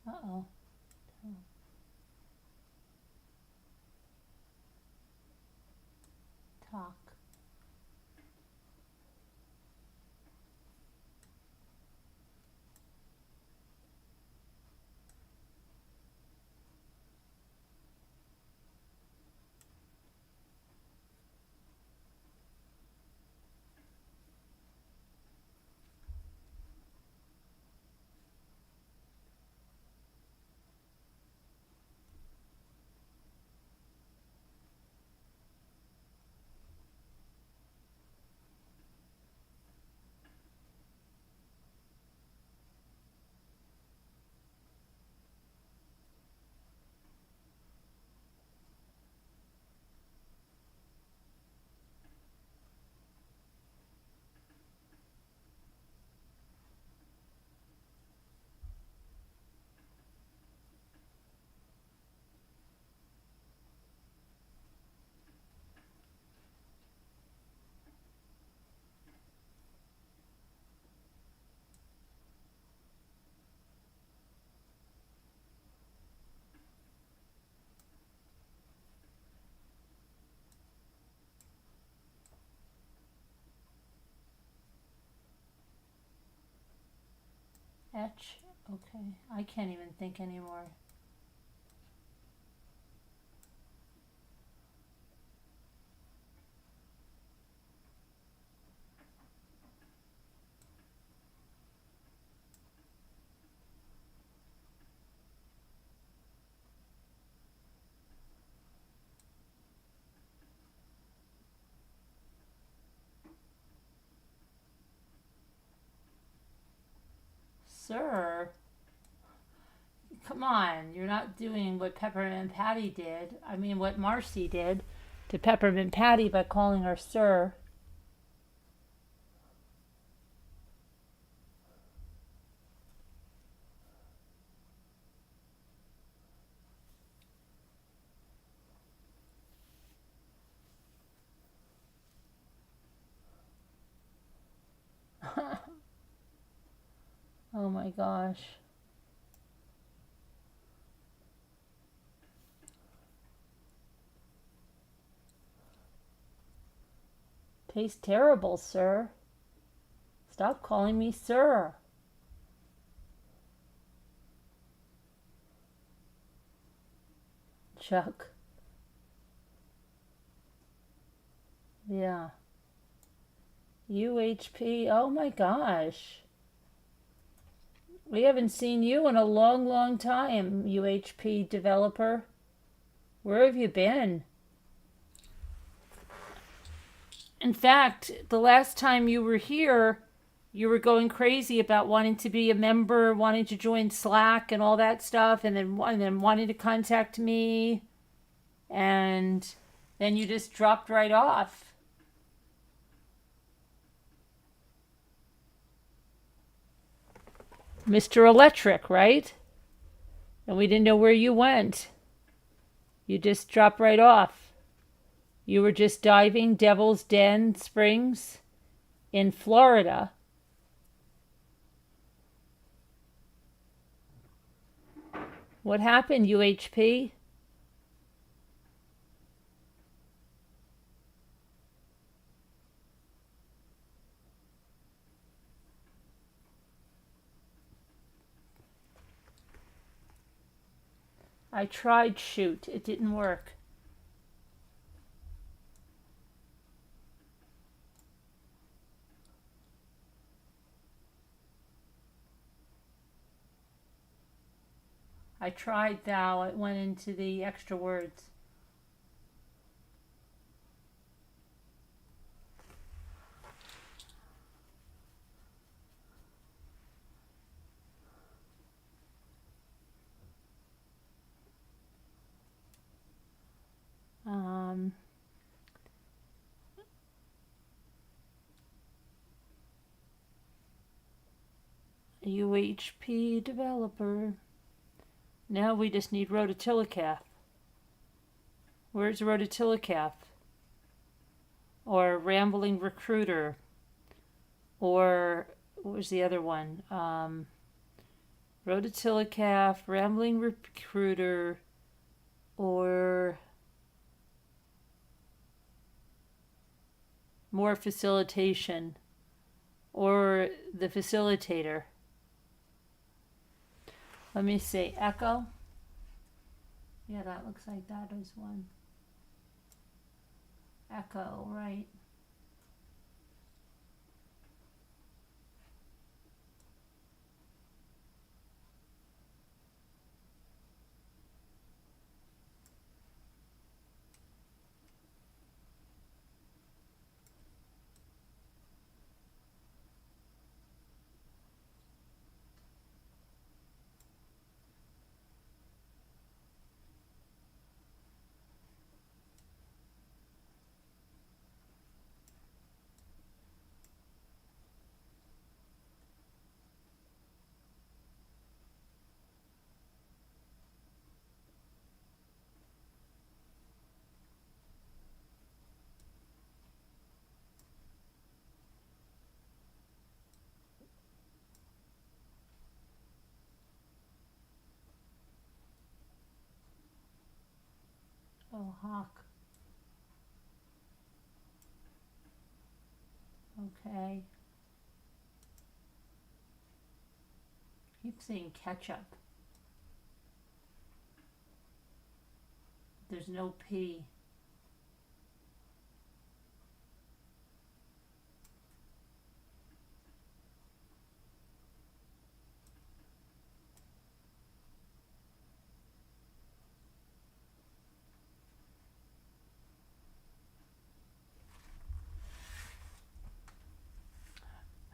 Uh-oh. Talk. Etch. Okay. I can't even think anymore. Sir, come on. You're not doing what Peppermint Patty did. I mean, what Marcy did to Peppermint Patty by calling her Sir. Oh my gosh. Tastes terrible, sir. Stop calling me sir. Chuck. Yeah. UHP. Oh my gosh. We haven't seen you in a long, long time, UHP developer. Where have you been? In fact, the last time you were here, you were going crazy about wanting to be a member, wanting to join Slack and all that stuff, and then wanting to contact me, and then you just dropped right off. Mr. Electric, right? And we didn't know where you went. You just dropped right off. You were just diving Devil's Den Springs in Florida. What happened, UHP? I tried shoot. It didn't work. I tried thou. It went into the extra words. UHP developer. Now we just need rototilicaf. Where's rototilicaf? Or rambling recruiter? Or what was the other one? Rototilicaf, rambling recruiter, or more facilitation, or the facilitator. Let me see. Echo. Yeah, that looks like that is one. Echo, right. Oh, hawk. Okay. Keep saying ketchup. There's no P.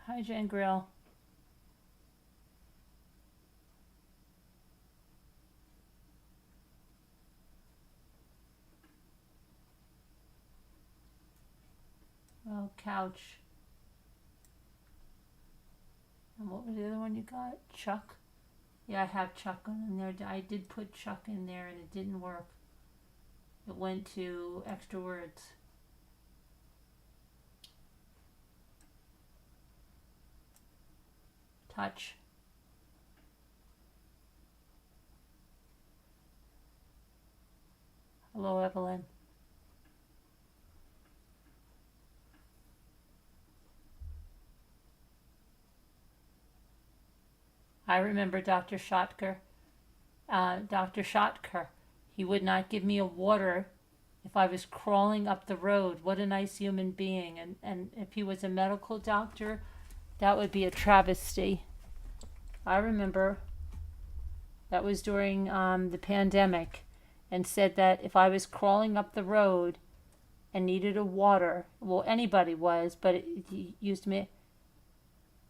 Hi, Jen Grill. Oh, couch. And what was the other one you got? Chuck? Yeah, I have Chuck in there. I did put Chuck in there and it didn't work. It went to extra words. Touch. Hello, Evelyn. I remember Dr. Schottker. Dr. Schottker. He would not give me a water if I was crawling up the road. What a nice human being. And if he was a medical doctor, that would be a travesty. I remember that was during the pandemic, and said that if I was crawling up the road and needed a water, well, anybody was, but he used me,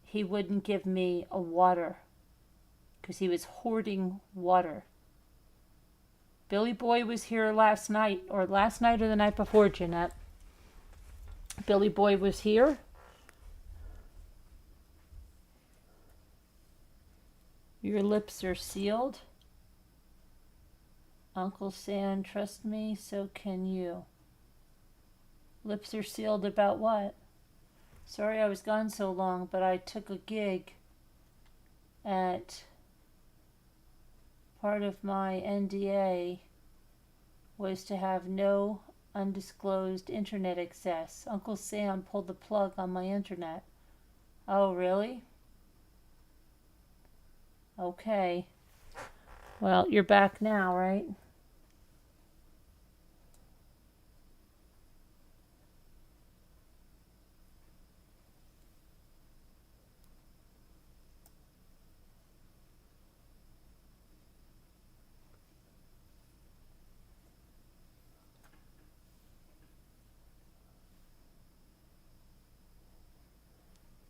he wouldn't give me a water because he was hoarding water. Billy Boy was here last night or the night before, Jeanette. Billy Boy was here. Your lips are sealed. Uncle Sam, trust me, so can you. Lips are sealed about what? Sorry I was gone so long, but I took a gig at part of my NDA was to have no undisclosed internet access. Uncle Sam pulled the plug on my internet. Oh, really? Okay. Well, you're back now, right?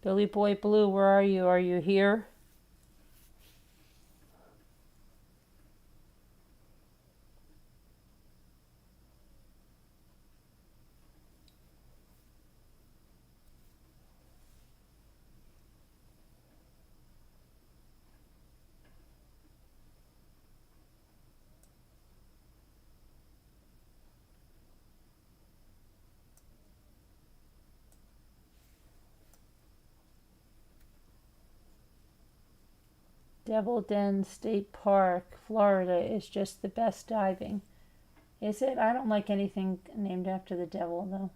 Billy Boy Blue, where are you? Are you here? Devil Den State Park, Florida is just the best diving. Is it? I don't like anything named after the devil, though.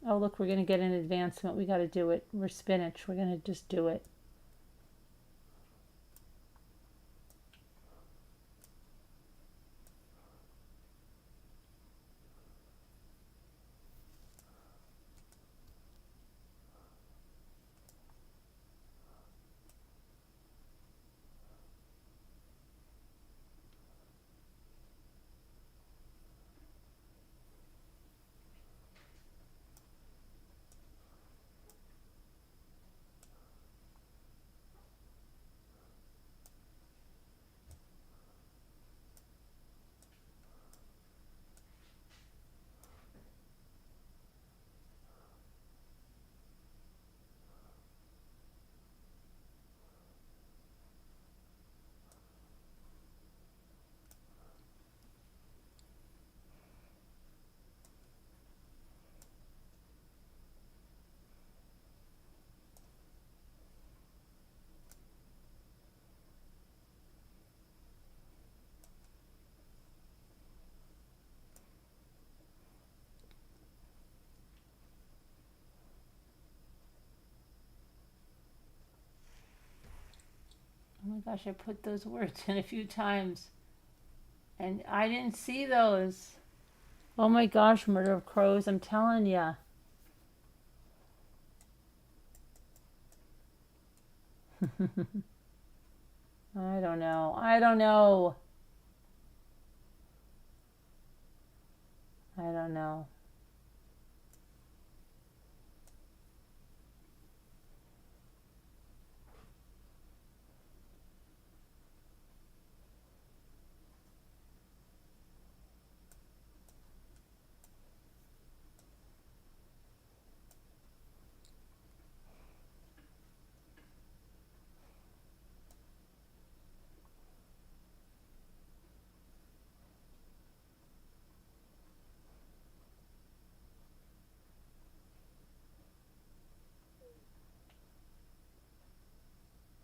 Oh, look, we're going to get an advancement. We got to do it. We're spinach. We're going to just do it. Oh my gosh, I put those words in a few times. And I didn't see those. Oh my gosh, Murder of Crows, I'm telling ya. I don't know. I don't know. I don't know.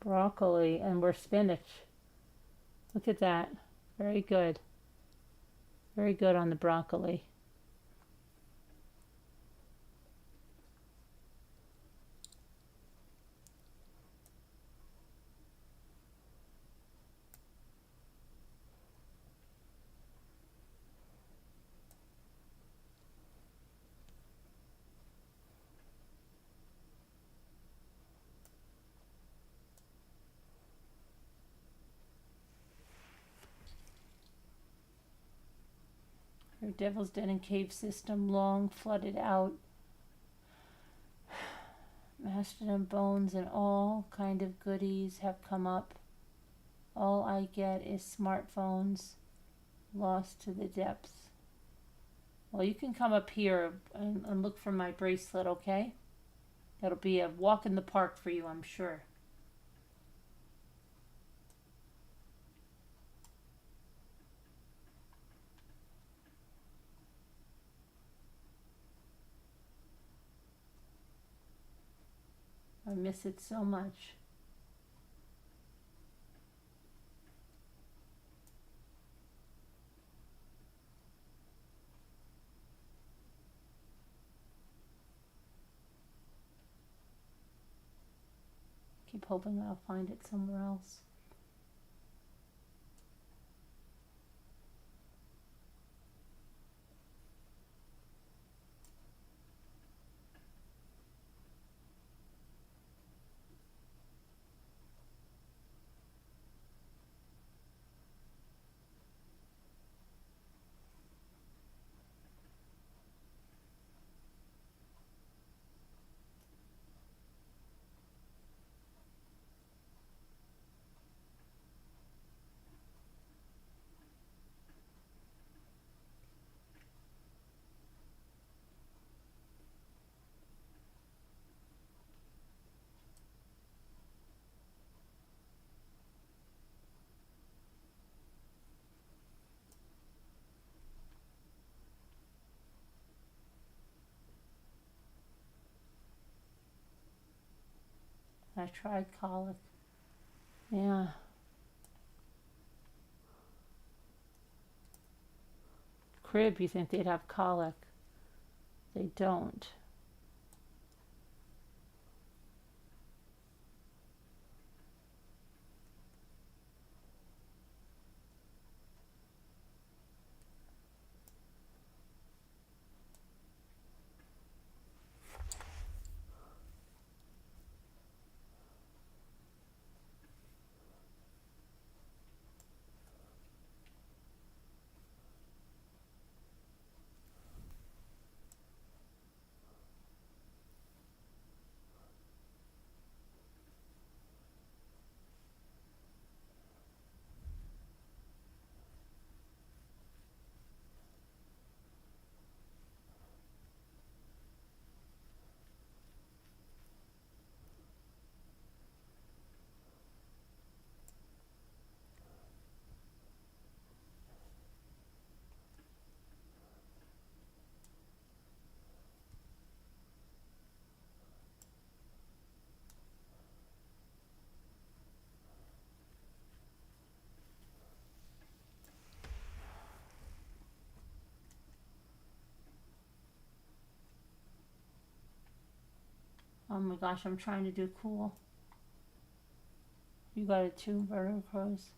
Broccoli, and we're spinach. Look at that. Very good. Very good on the broccoli. Her Devil's Den and Cave system long flooded out. Mastodon bones and all kind of goodies have come up. All I get is smartphones lost to the depths. Well, you can come up here and look for my bracelet, okay? It'll be a walk in the park for you, I'm sure. miss it so much. Keep hoping I'll find it somewhere else. I tried colic. Yeah. Crib, you think they'd have colic. They don't. Oh my gosh, I'm trying to do cool. You got it too, Bird Crows.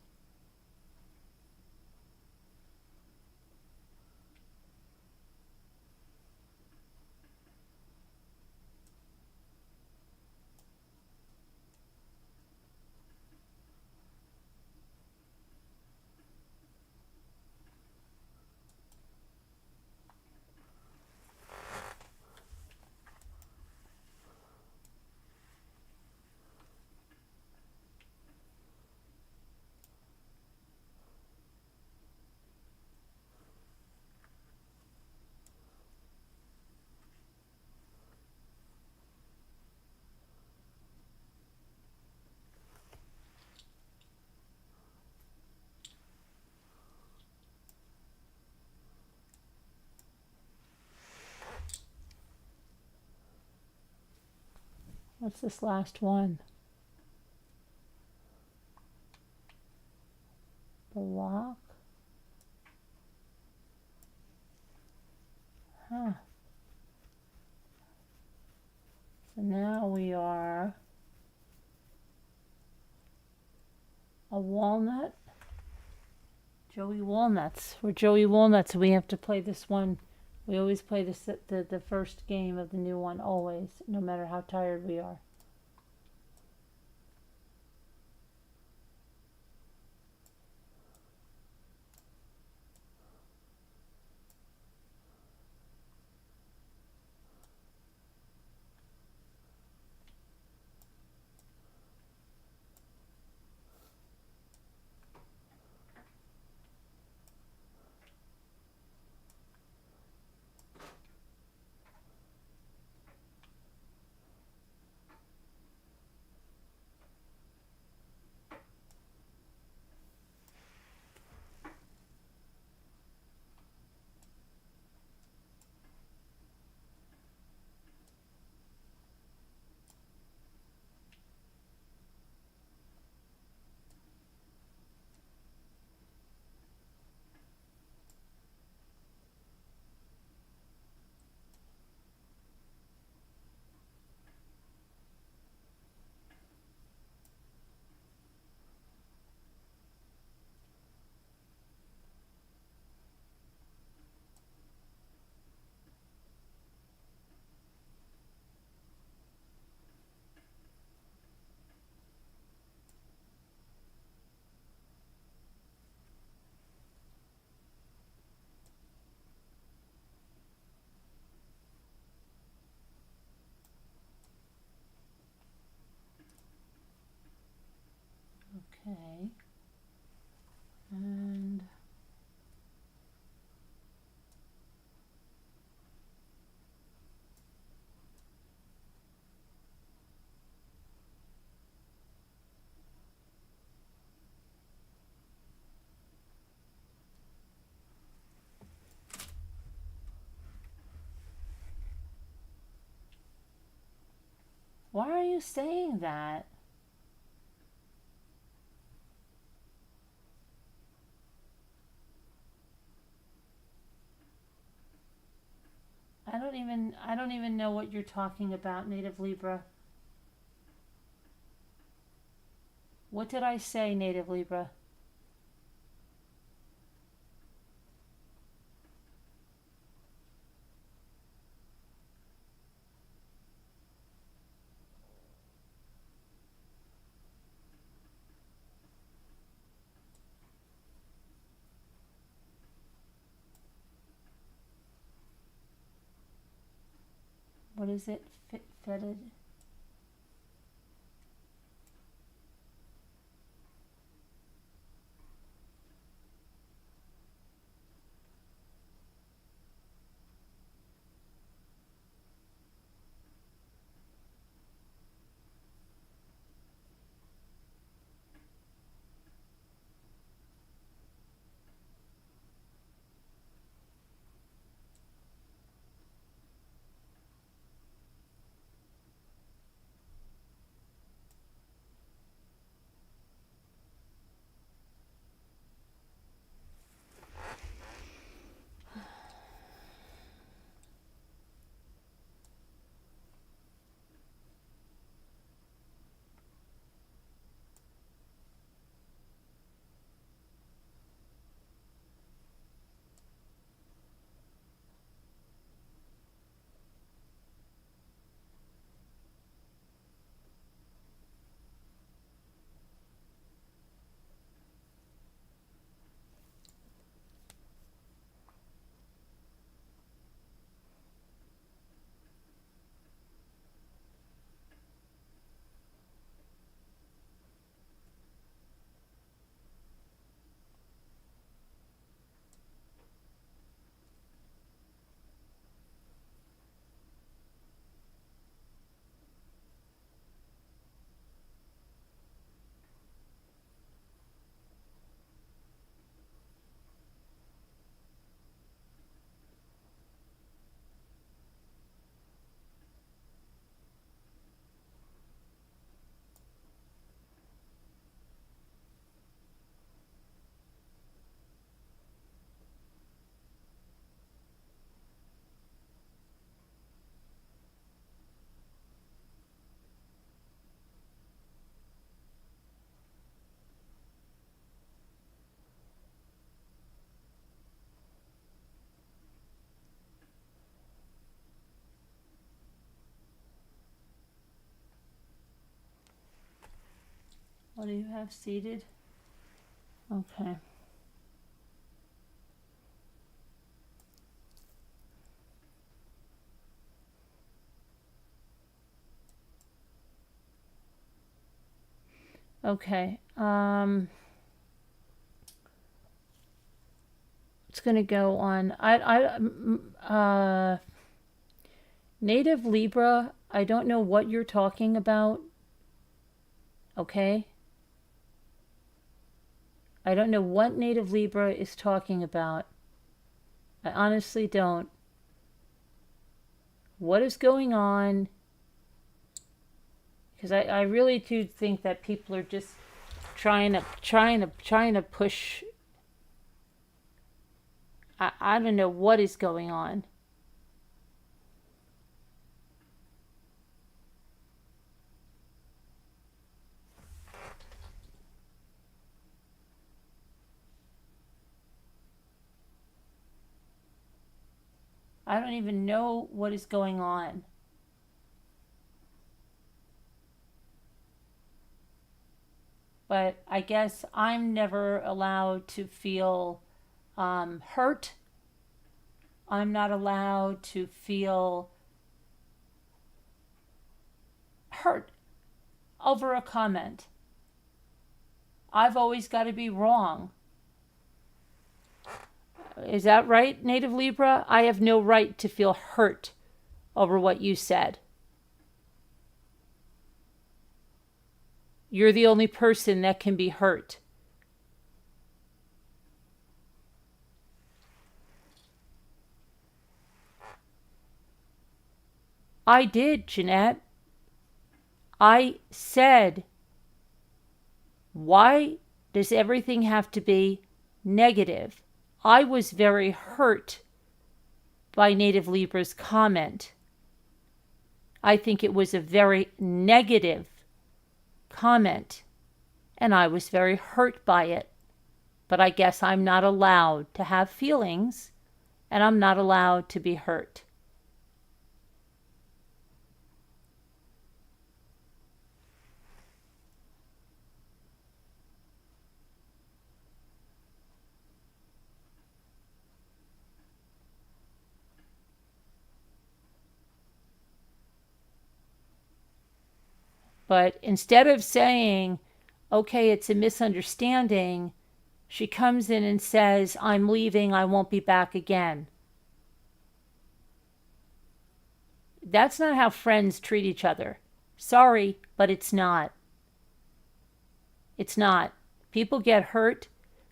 What's this last one? Block? Huh. So now we are a walnut. Joey Walnuts. We're Joey Walnuts. We have to play this one. We always play the first game of the new one, always, no matter how tired we are. Okay. And why are you saying that? I don't even know what you're talking about, Native Libra. What did I say, Native Libra? What is it? Fetid? What do you have seated? Okay. Okay. It's gonna go on. Native Libra. I don't know what you're talking about. Okay. I don't know what Native Libra is talking about. I honestly don't. What is going on? Because I really do think that people are just trying to push. I don't know what is going on. I don't even know what is going on. But I guess I'm never allowed to feel hurt. I'm not allowed to feel hurt over a comment. I've always got to be wrong. Is that right, Native Libra? I have no right to feel hurt over what you said. You're the only person that can be hurt. I did, Jeanette. I said, why does everything have to be negative? I was very hurt by Native Libra's comment. I think it was a very negative comment, and I was very hurt by it. But I guess I'm not allowed to have feelings, and I'm not allowed to be hurt. But instead of saying, okay, it's a misunderstanding, she comes in and says, I'm leaving, I won't be back again. That's not how friends treat each other. Sorry, but it's not. It's not. People get hurt.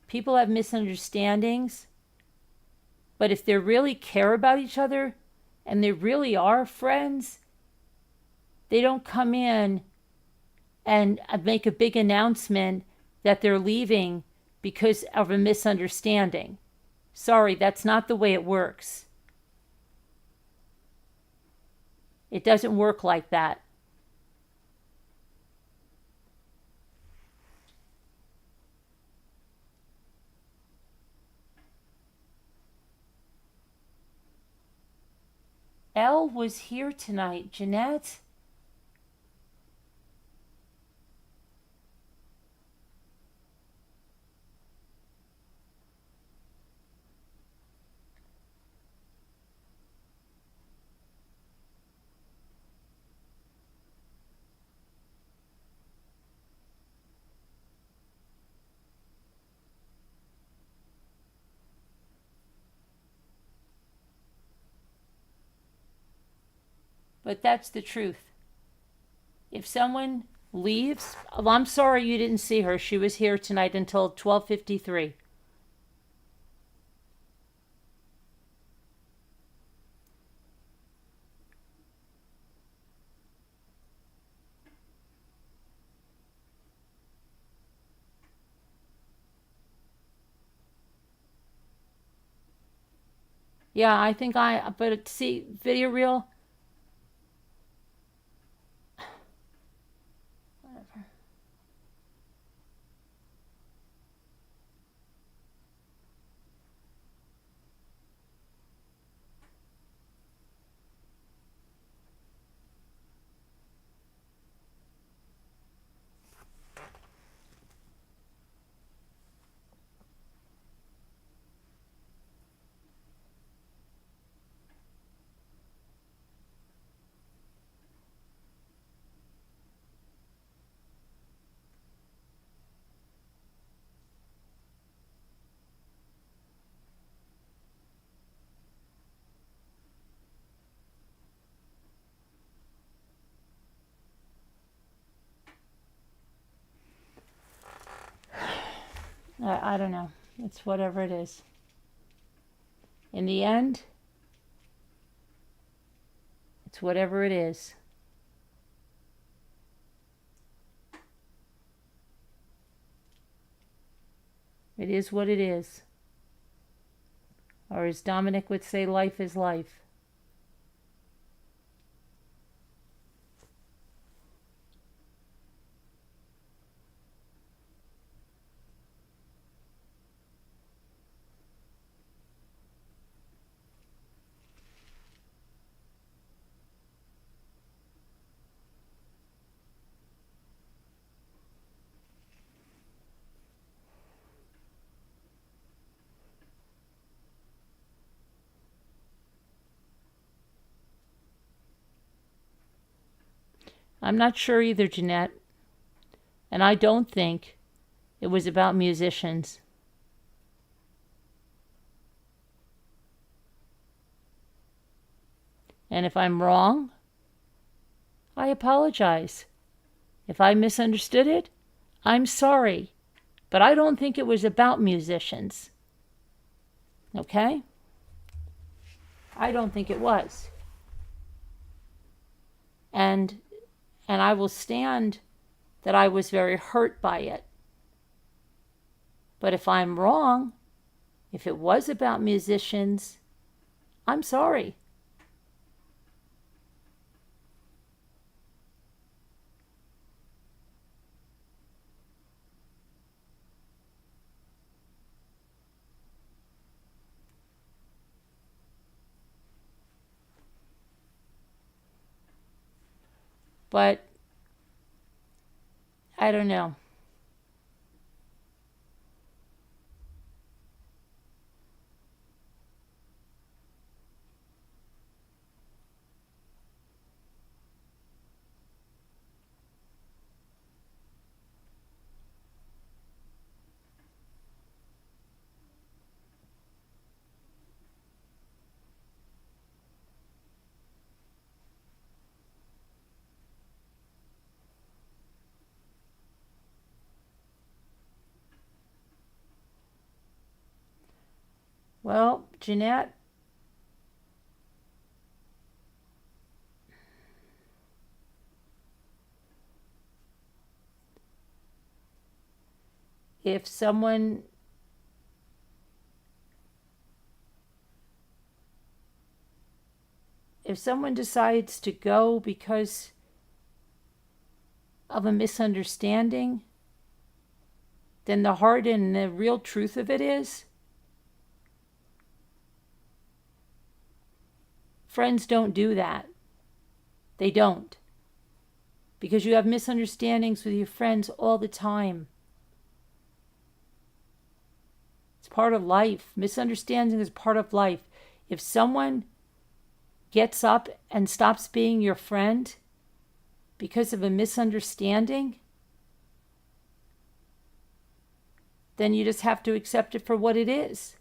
People have misunderstandings. But if they really care about each other and they really are friends, they don't come in and make a big announcement that they're leaving because of a misunderstanding. Sorry, that's not the way it works. It doesn't work like that. Elle was here tonight, Jeanette. But that's the truth. If someone leaves, well, I'm sorry you didn't see her. She was here tonight until 12:53. Yeah, I think but see, video reel. Whatever. I don't know. It's whatever it is. In the end, it's whatever it is. It is what it is. Or as Dominic would say, life is life. I'm not sure either, Jeanette. And I don't think It was about musicians. And if I'm wrong, I apologize. If I misunderstood it, I'm sorry. But I don't think it was about musicians. Okay? I don't think it was. And I will stand that I was very hurt by it. But if I'm wrong, if it was about musicians, I'm sorry. But I don't know. Well, Jeanette, if someone decides to go because of a misunderstanding, then the heart and the real truth of it is, friends don't do that. They don't. Because you have misunderstandings with your friends all the time. It's part of life. Misunderstanding is part of life. If someone gets up and stops being your friend because of a misunderstanding, then you just have to accept it for what it is.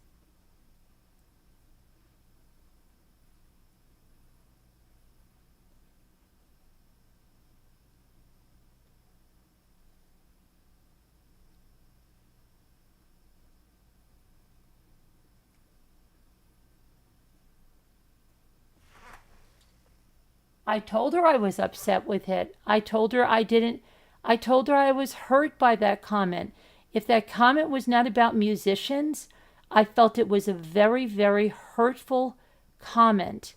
I told her I was upset with it. I told her I was hurt by that comment. If that comment was not about musicians, I felt it was a very, very hurtful comment.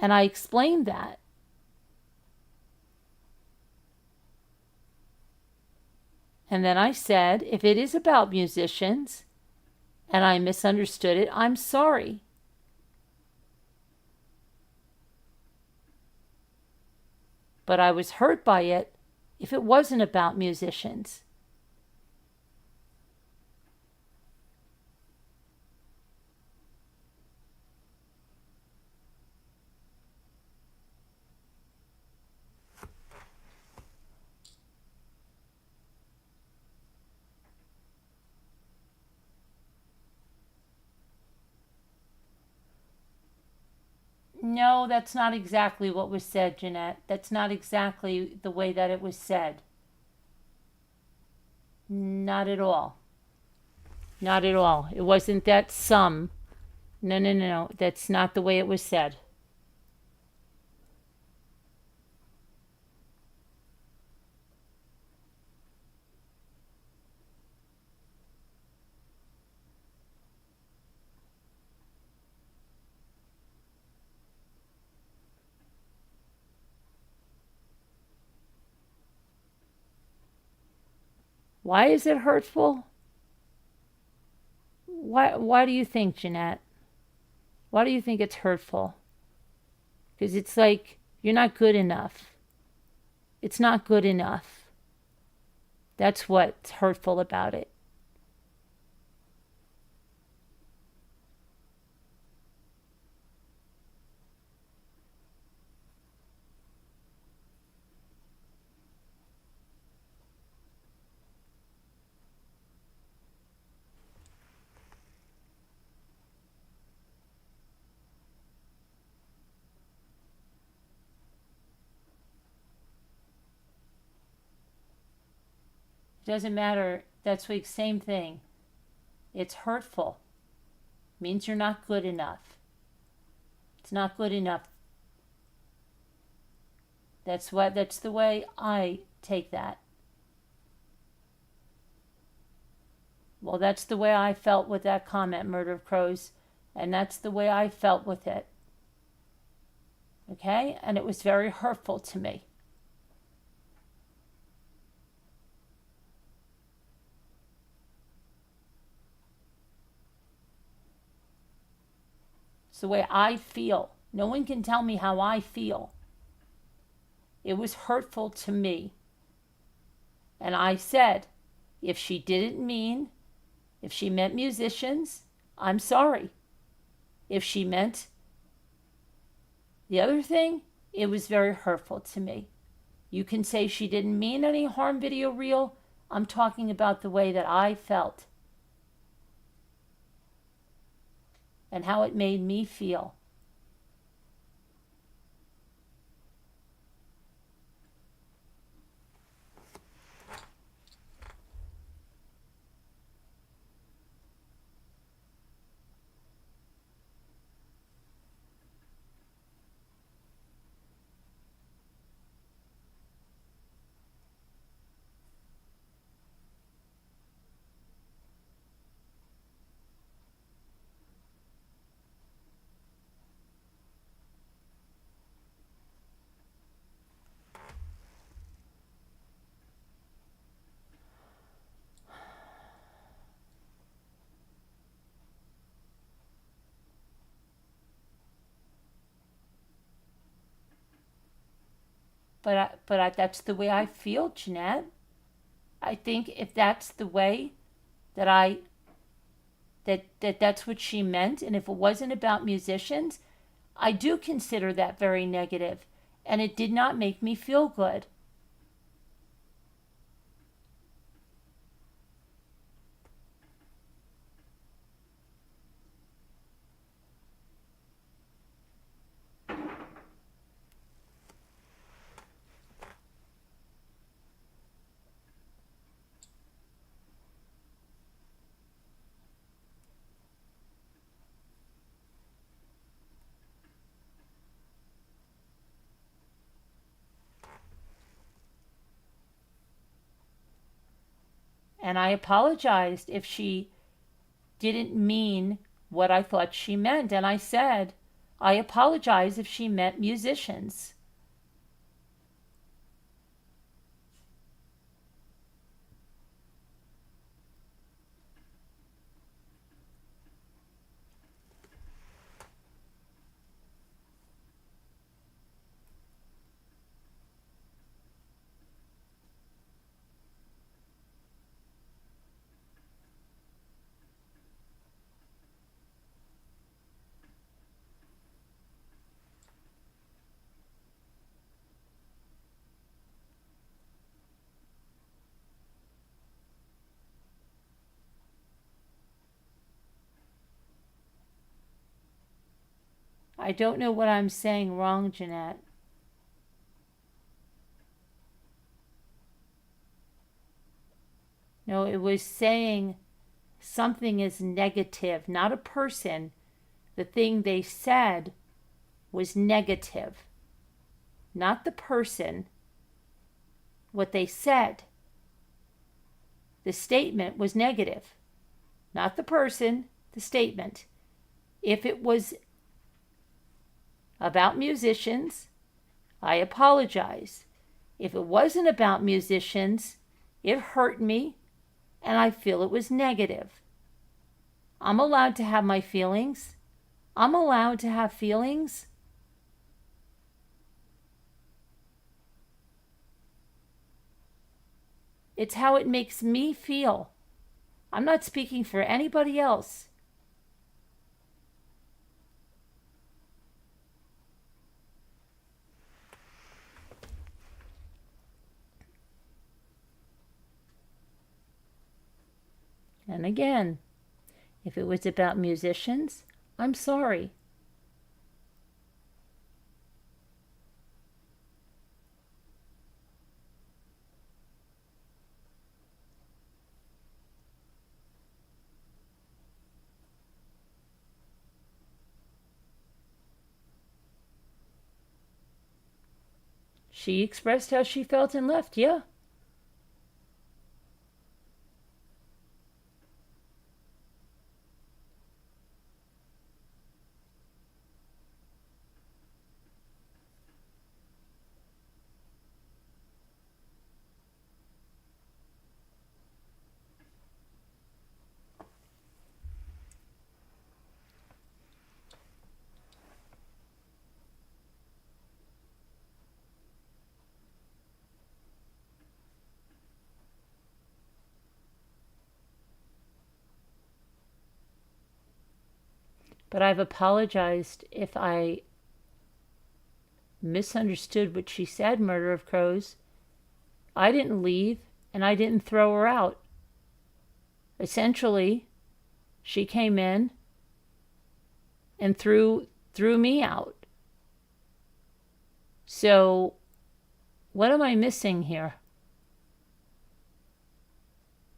And I explained that. And then I said, if it is about musicians and I misunderstood it, I'm sorry. But I was hurt by it if it wasn't about musicians. No, that's not exactly what was said, Jeanette. That's not exactly the way that it was said. Not at all. Not at all. It wasn't that some. No, no, no, no. That's not the way it was said. Why is it hurtful? Why do you think, Jeanette? Why do you think it's hurtful? Because it's like you're not good enough. It's not good enough. That's what's hurtful about it. It doesn't matter. That's the same thing. It's hurtful. It means you're not good enough. It's not good enough. That's the way I take that. Well, that's the way I felt with that comment, Murder of Crows, and that's the way I felt with it. Okay? And it was very hurtful to me. It's the way I feel. No one can tell me how I feel. It was hurtful to me. And I said, if she didn't mean, if she meant musicians, I'm sorry. If she meant the other thing, it was very hurtful to me. You can say she didn't mean any harm, video reel. I'm talking about the way that I felt and how it made me feel. But that's the way I feel, Jeanette. I think if that's the way that that's what she meant, and if it wasn't about musicians, I do consider that very negative, and it did not make me feel good. And I apologized if she didn't mean what I thought she meant. And I said, I apologize if she meant musicians. I don't know what I'm saying wrong, Jeanette. No, it was saying something is negative, not a person. The thing they said was negative, not the person. What they said, the statement was negative, not the person, the statement. If it was about musicians, I apologize. If it wasn't about musicians, it hurt me, and I feel it was negative. I'm allowed to have my feelings. I'm allowed to have feelings. It's how it makes me feel. I'm not speaking for anybody else. And again, if it was about musicians, I'm sorry. She expressed how she felt and left, yeah. But I've apologized if I misunderstood what she said, Murder of Crows. I didn't leave, and I didn't throw her out. Essentially, she came in and threw me out. So, what am I missing here?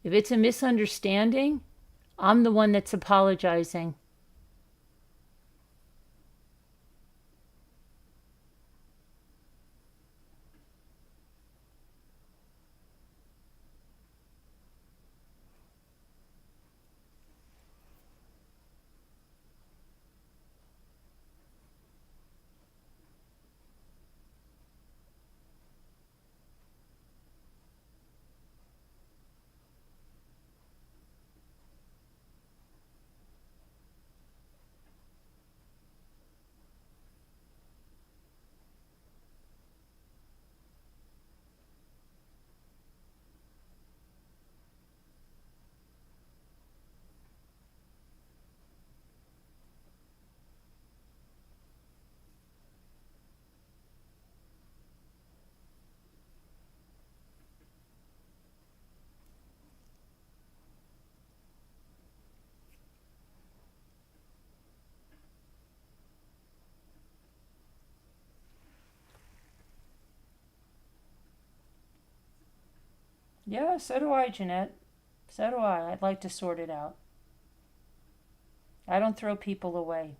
If it's a misunderstanding, I'm the one that's apologizing. Yeah, so do I, Jeanette. So do I. I'd like to sort it out. I don't throw people away.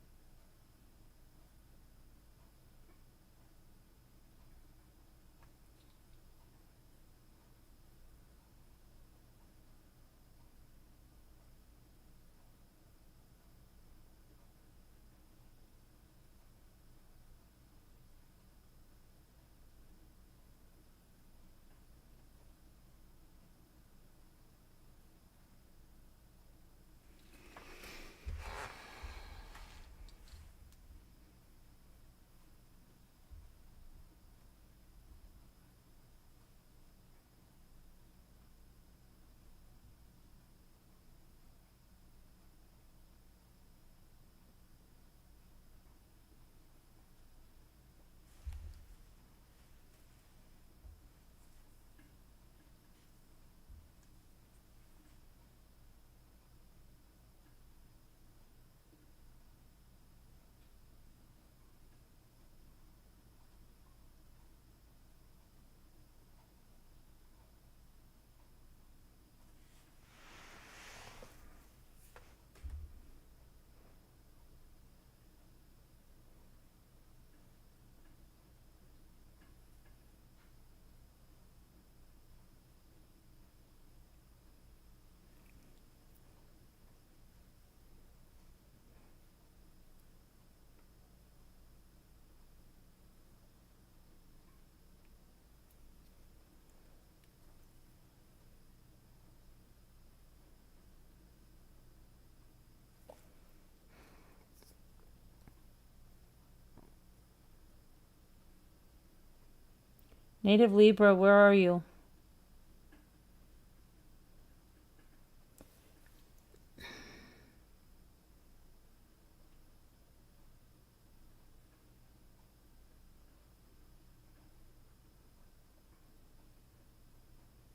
Native Libra, where are you?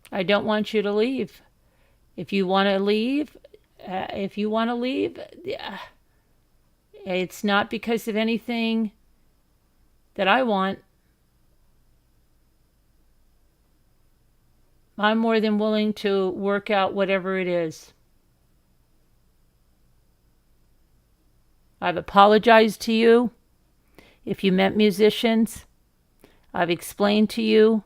I don't want you to leave. If you want to leave, it's not because of anything that I want. I'm more than willing to work out whatever it is. I've apologized to you if you met musicians. I've explained to you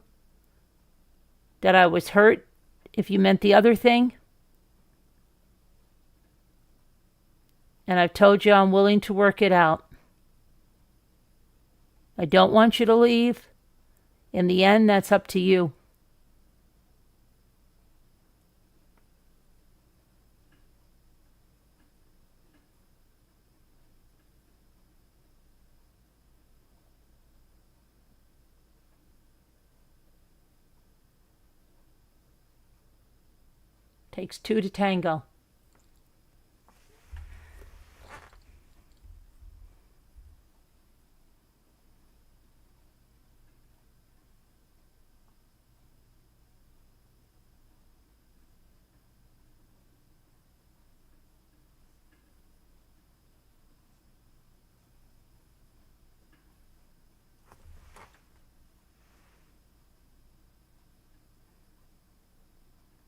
that I was hurt if you meant the other thing. And I've told you I'm willing to work it out. I don't want you to leave. In the end, that's up to you. Takes two to tango.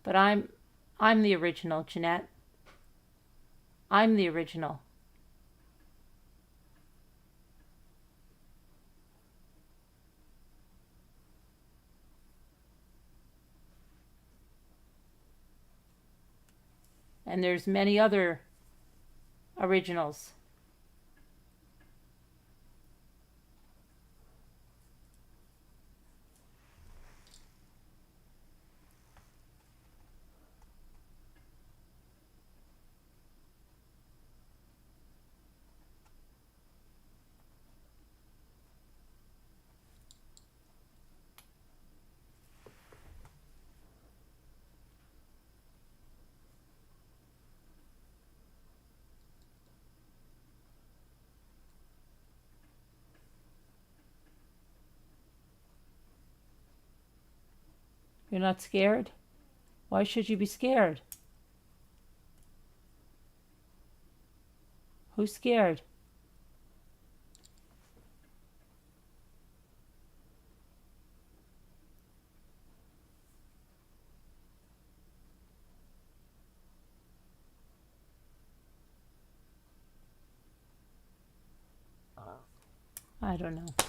But I'm the original, Jeanette. I'm the original. And there's many other originals. You're not scared? Why should you be scared? Who's scared? I don't know.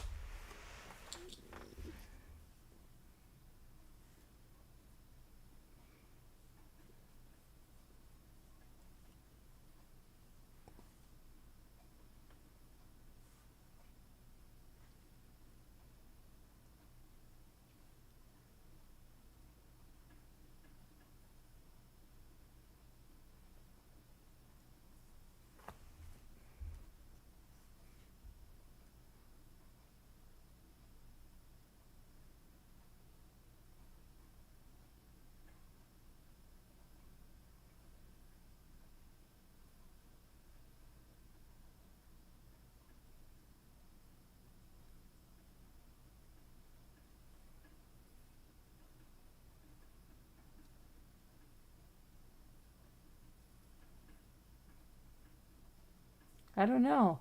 I don't know.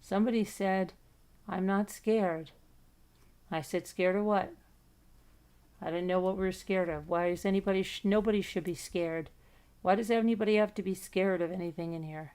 Somebody said, I'm not scared. I said, scared of what? I didn't know what we were scared of. Why is anybody, nobody should be scared. Why does anybody have to be scared of anything in here?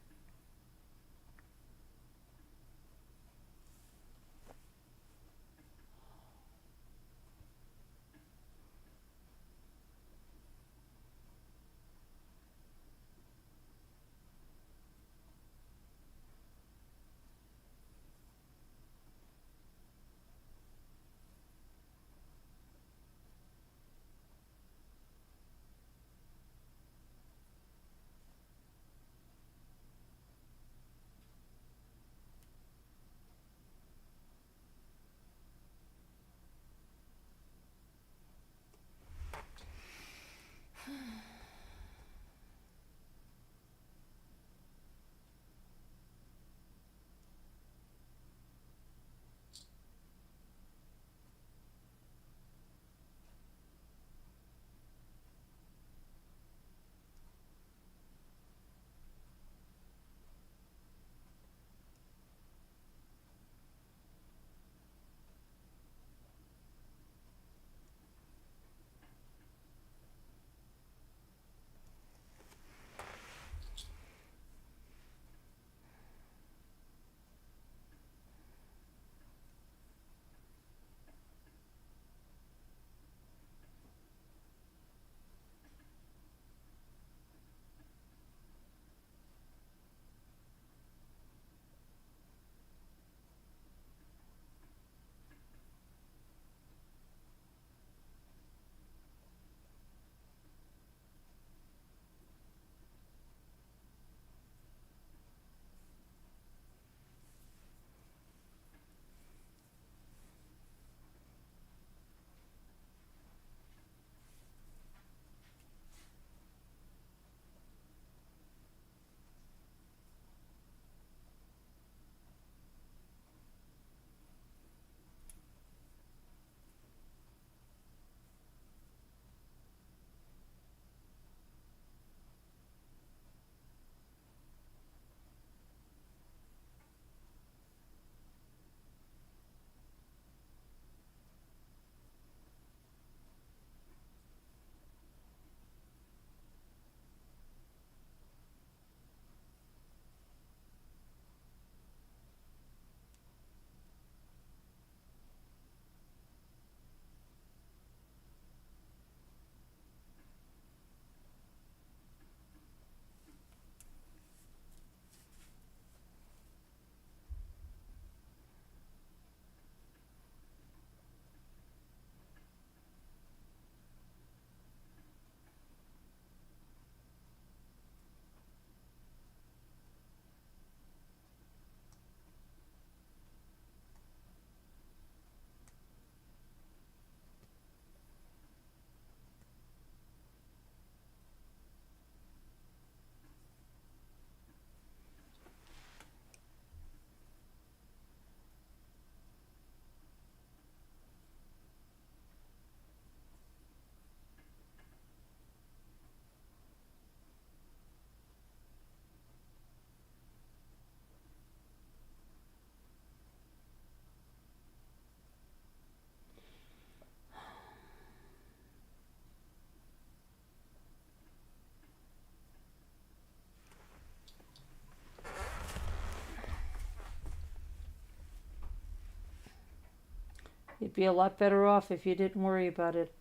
You'd be a lot better off if you didn't worry about it,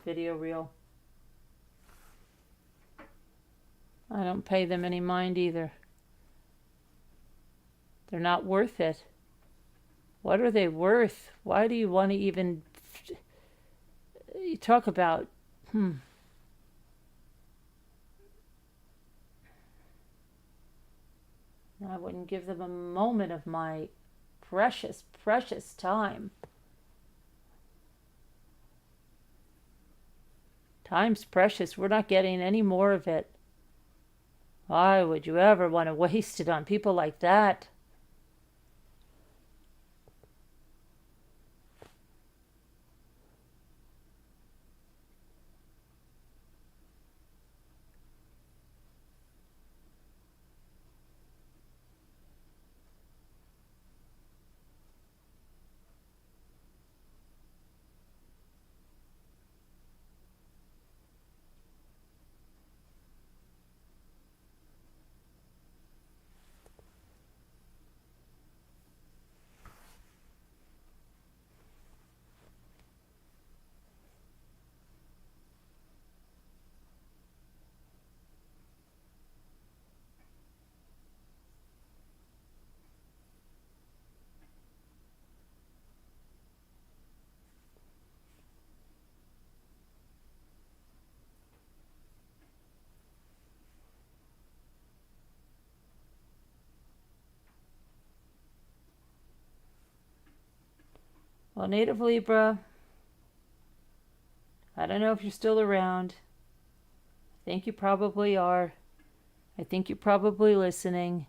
video reel. I don't pay them any mind either. They're not worth it. What are they worth? Why do you want to even... You talk about... I wouldn't give them a moment of my precious, precious time. Time's precious. We're not getting any more of it. Why would you ever want to waste it on people like that? Well, Native Libra, I don't know if you're still around. I think you probably are. I think you're probably listening.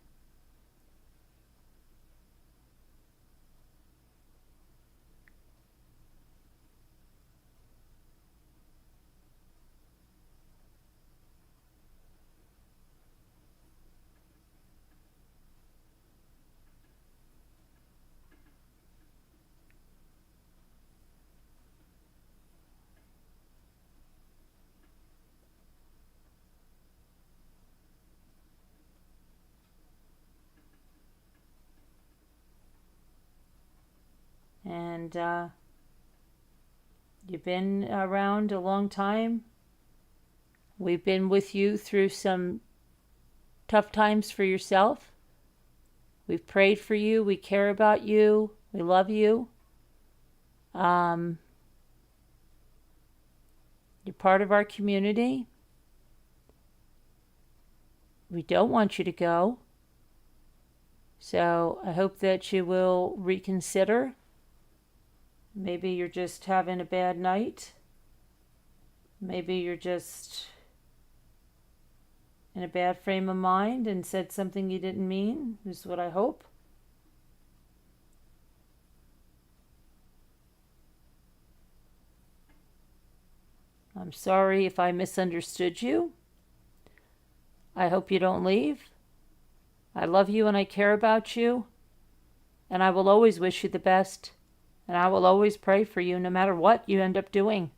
And you've been around a long time. We've been with you through some tough times for yourself. We've prayed for you. We care about you. We love you. You're part of our community. We don't want you to go. So I hope that you will reconsider. Maybe you're just having a bad night. Maybe you're just in a bad frame of mind and said something you didn't mean, is what I hope. I'm sorry if I misunderstood you. I hope you don't leave. I love you and I care about you. And I will always wish you the best. And I will always pray for you no matter what you end up doing.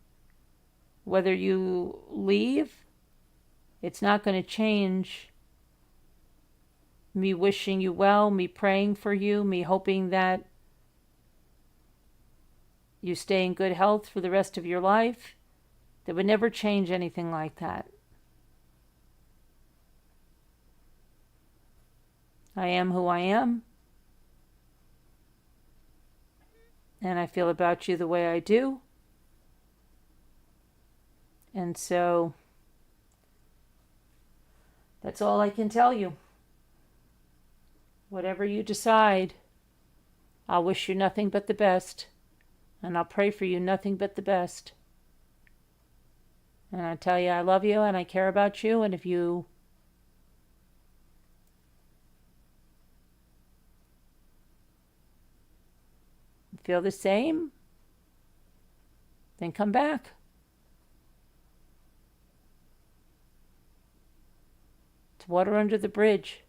Whether you leave, it's not going to change me wishing you well, me praying for you, me hoping that you stay in good health for the rest of your life. That would never change anything like that. I am who I am. And I feel about you the way I do. And so that's all I can tell you. Whatever you decide, I'll wish you nothing but the best. And I'll pray for you nothing but the best. And I tell you I love you and I care about you. And if you feel the same, then come back. It's water under the bridge.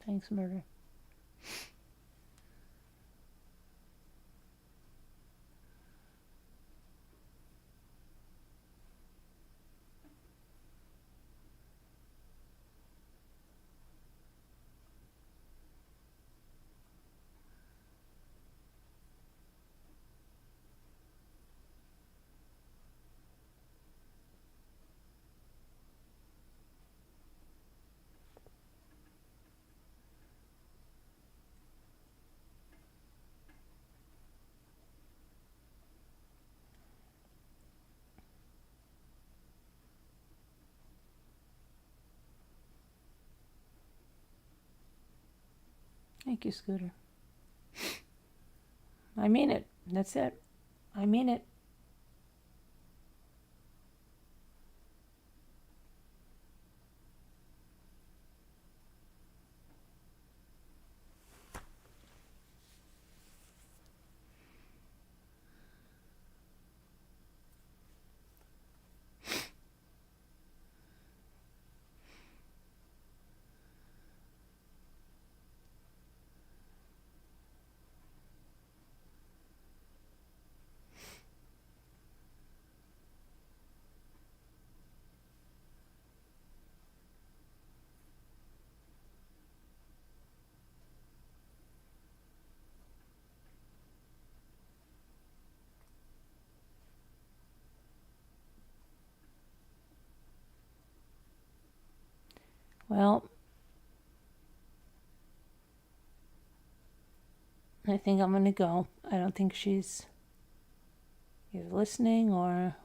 Thanks, murder. Thank you, Scooter. I mean it. That's it. I mean it. Well, I think I'm going to go. I don't think she's either listening or...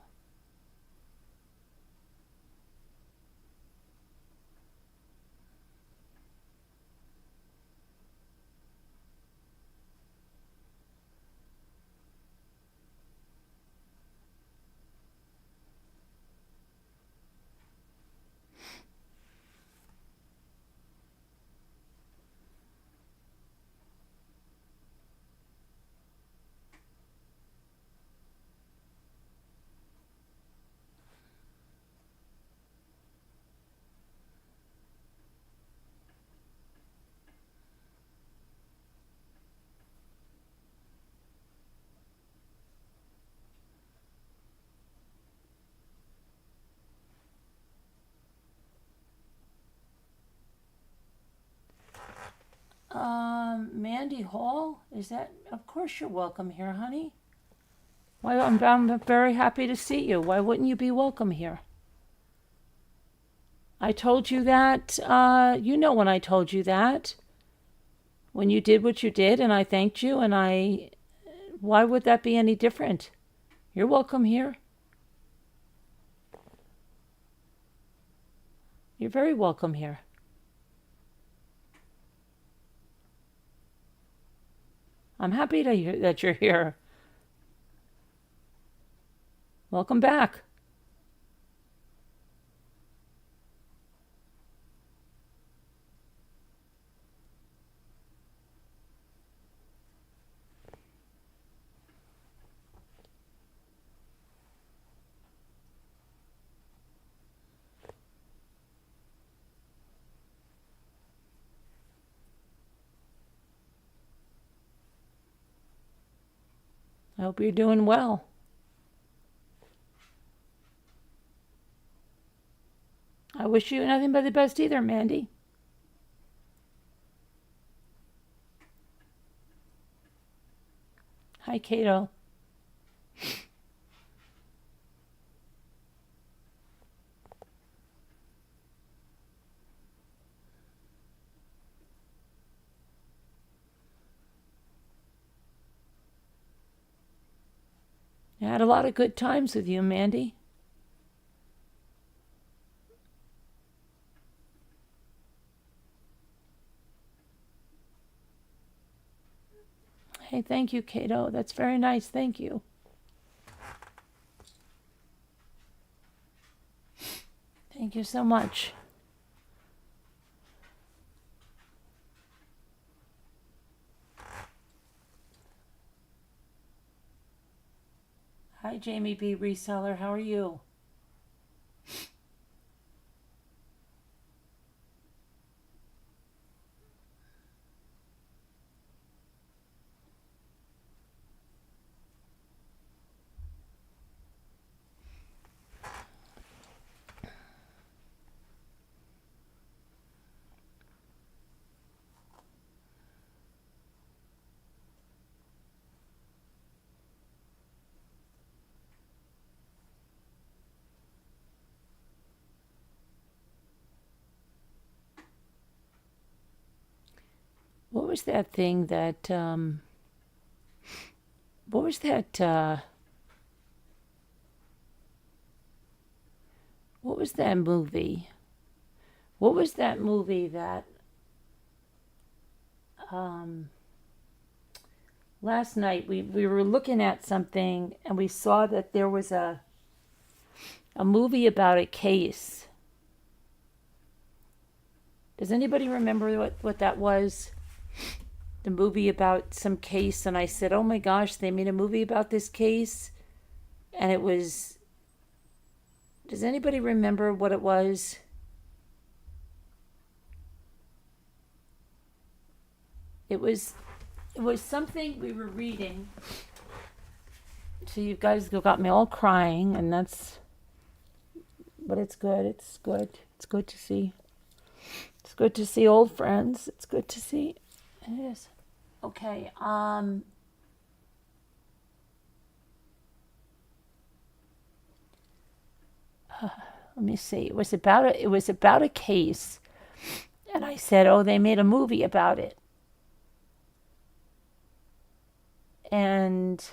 Mandy Hall? Is that... Of course you're welcome here, honey. Why, I'm very happy to see you. Why wouldn't you be welcome here? I told you that, you know when I told you that. When you did what you did and I thanked you and why would that be any different? You're welcome here. You're very welcome here. I'm happy to hear that you're here. Welcome back. I hope you're doing well. I wish you nothing but the best either, Mandy. Hi, Cato. I had a lot of good times with you, Mandy. Hey, thank you, Cato. That's very nice. Thank you. Thank you so much. Hi, Jamie B. Reseller. How are you? was that thing that, what was that, what was that movie? What was that movie that, last night we were looking at something and we saw that there was a movie about a case. Does anybody remember what that was? The movie about some case, and I said, oh my gosh, they made a movie about this case. And it was, does anybody remember what it was? It was something we were reading. So you guys got me all crying, and that's, but it's good. It's good. It's good to see. It's good to see old friends. It's good to see. It is. Okay. Let me see. It was about a case, and I said, "Oh, they made a movie about it." And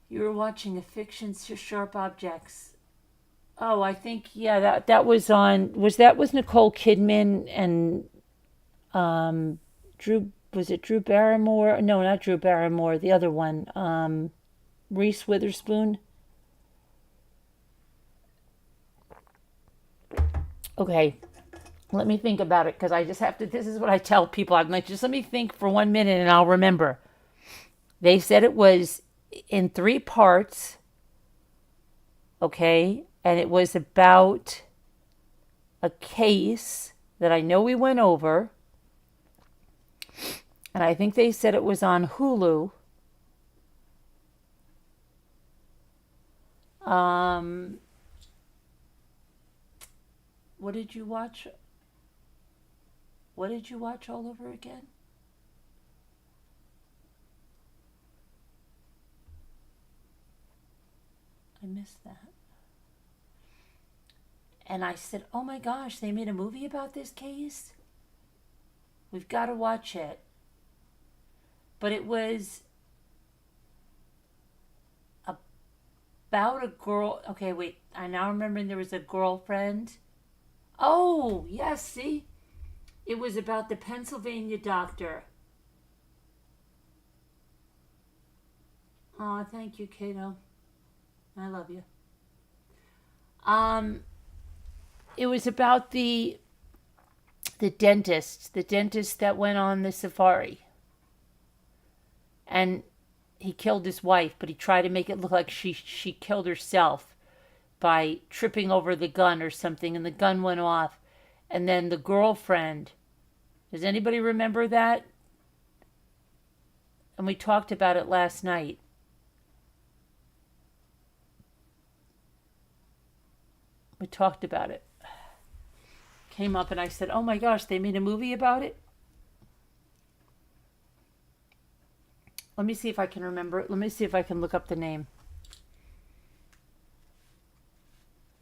you were watching a fiction, Sharp Objects. Oh, I think, yeah, that was on. That was Nicole Kidman and Drew? Was it Drew Barrymore? No, not Drew Barrymore. The other one, Reese Witherspoon. Okay, let me think about it because I just have to. This is what I tell people. I'm like, just let me think for 1 minute and I'll remember. They said it was in 3 parts. Okay, and it was about a case that I know we went over. And I think they said it was on Hulu. What did you watch? What did you watch all over again? I missed that. And I said, oh my gosh, they made a movie about this case? We've got to watch it. But it was about a girl. Okay, wait. I now remember there was a girlfriend. Oh, yes, see? It was about the Pennsylvania doctor. Oh, thank you, Kato. I love you. It was about the dentist that went on the safari. And he killed his wife, but he tried to make it look like she killed herself by tripping over the gun or something, and the gun went off. And then the girlfriend, does anybody remember that? And we talked about it last night. We talked about it. Came up and I said, oh my gosh, they made a movie about it? Let me see if I can remember it. Let me see if I can look up the name.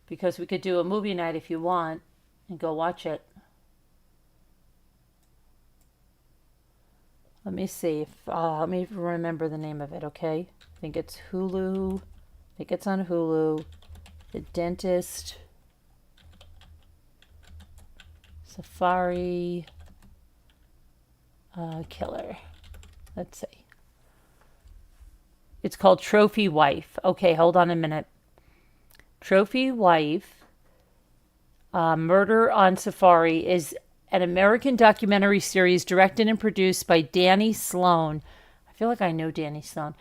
Because we could do a movie night if you want and go watch it. Let me see if let me remember the name of it, okay? I think it's Hulu. I think it's on Hulu. The Dentist. Safari. Killer. Let's see. It's called Trophy Wife. Okay, hold on a minute. Trophy Wife, Murder on Safari is an American documentary series directed and produced by Danny Sloan. I feel like I know Danny Sloan.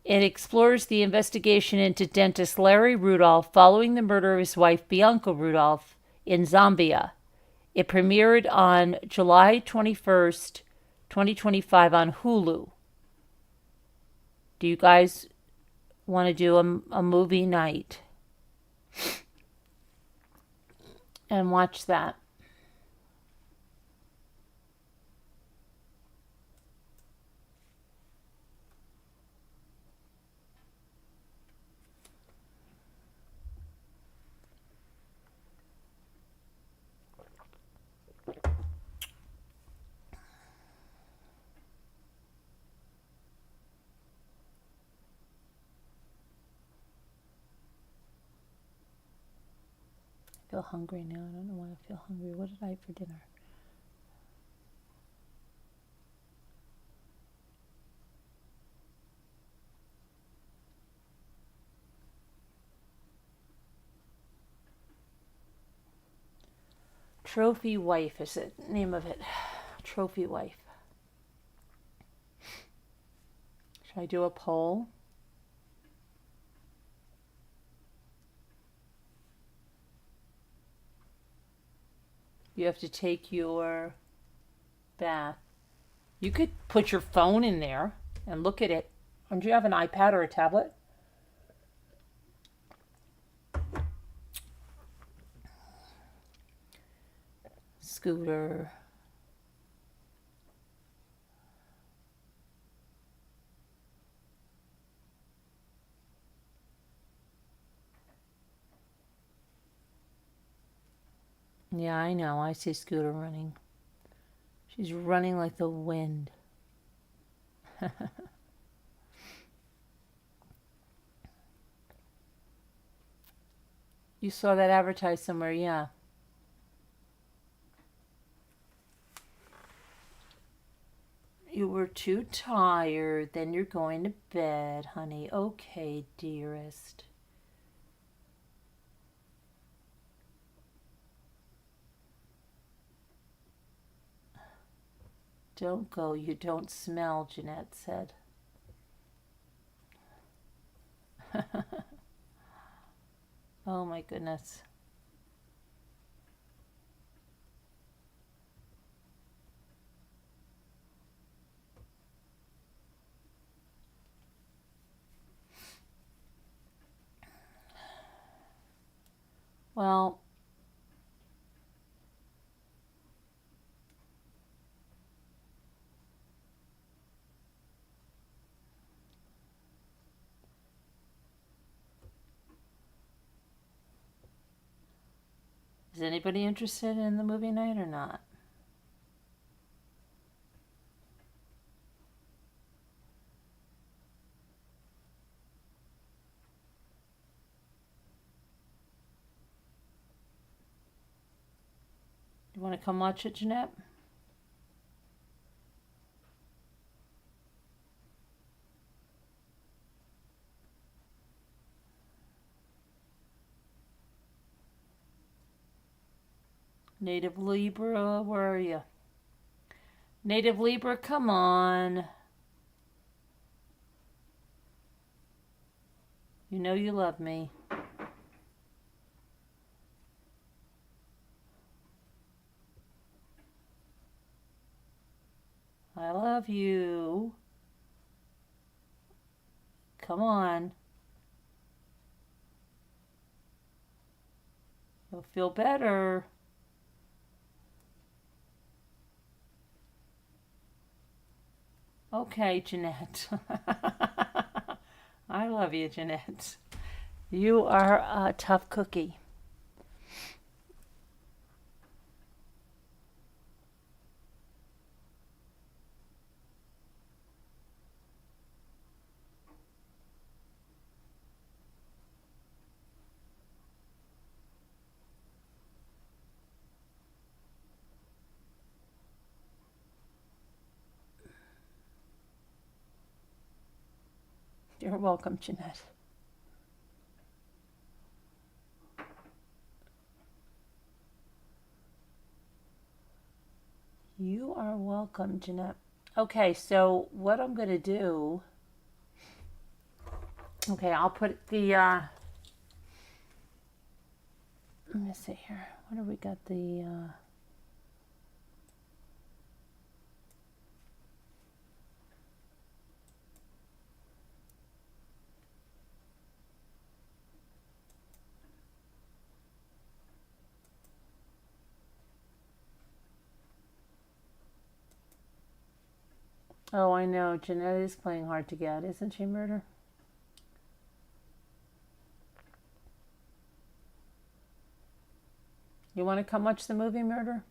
It explores the investigation into dentist Larry Rudolph following the murder of his wife Bianca Rudolph in Zambia. It premiered on July 21st, 2025 on Hulu. Do you guys want to do a movie night and watch that? feel hungry now. I don't know why I feel hungry. What did I eat for dinner? Trophy Wife is the name of it. Trophy Wife. Should I do a poll? You have to take your bath. You could put your phone in there and look at it. Don't you have an iPad or a tablet? Scooter. Yeah, I know. I see Scooter running. She's running like the wind. You saw that advertised somewhere, yeah. You were too tired. Then you're going to bed, honey. Okay, dearest. Don't go. You don't smell, Jeanette said. Oh my goodness. Well, is anybody interested in the movie night or not? You want to come watch it, Jeanette? Native Libra, where are you? Native Libra, come on. You know you love me. I love you. Come on. You'll feel better. Okay, Jeanette. I love you, Jeanette. You are a tough cookie. You're welcome, Jeanette. You are welcome, Jeanette. Okay, so what I'm going to do... Okay, I'll put the... Let me see here. What have we got? The... Oh, I know. Jeanette is playing hard to get, isn't she, Murder? You want to come watch the movie, Murder?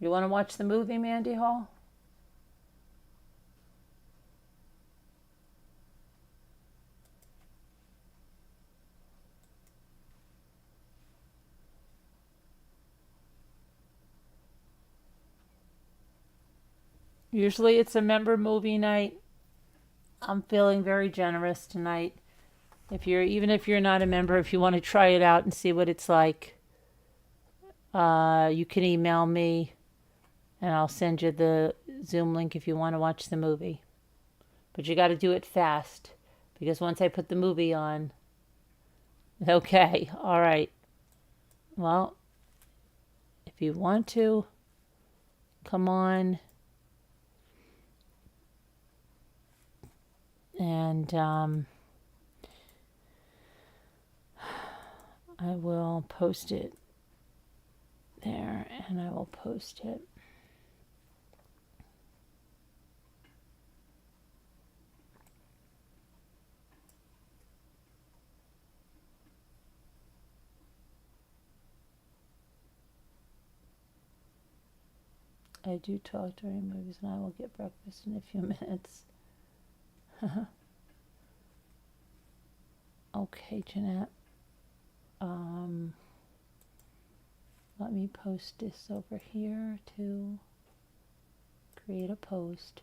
You want to watch the movie, Mandy Hall? Usually it's a member movie night. I'm feeling very generous tonight. Even if you're not a member, if you want to try it out and see what it's like, you can email me and I'll send you the Zoom link if you want to watch the movie. But you got to do it fast because once I put the movie on, okay, all right. Well, if you want to, come on. And I will post it there and I will post it. I do talk during movies and I will get breakfast in a few minutes. Okay, Jeanette. Let me post this over here to create a post.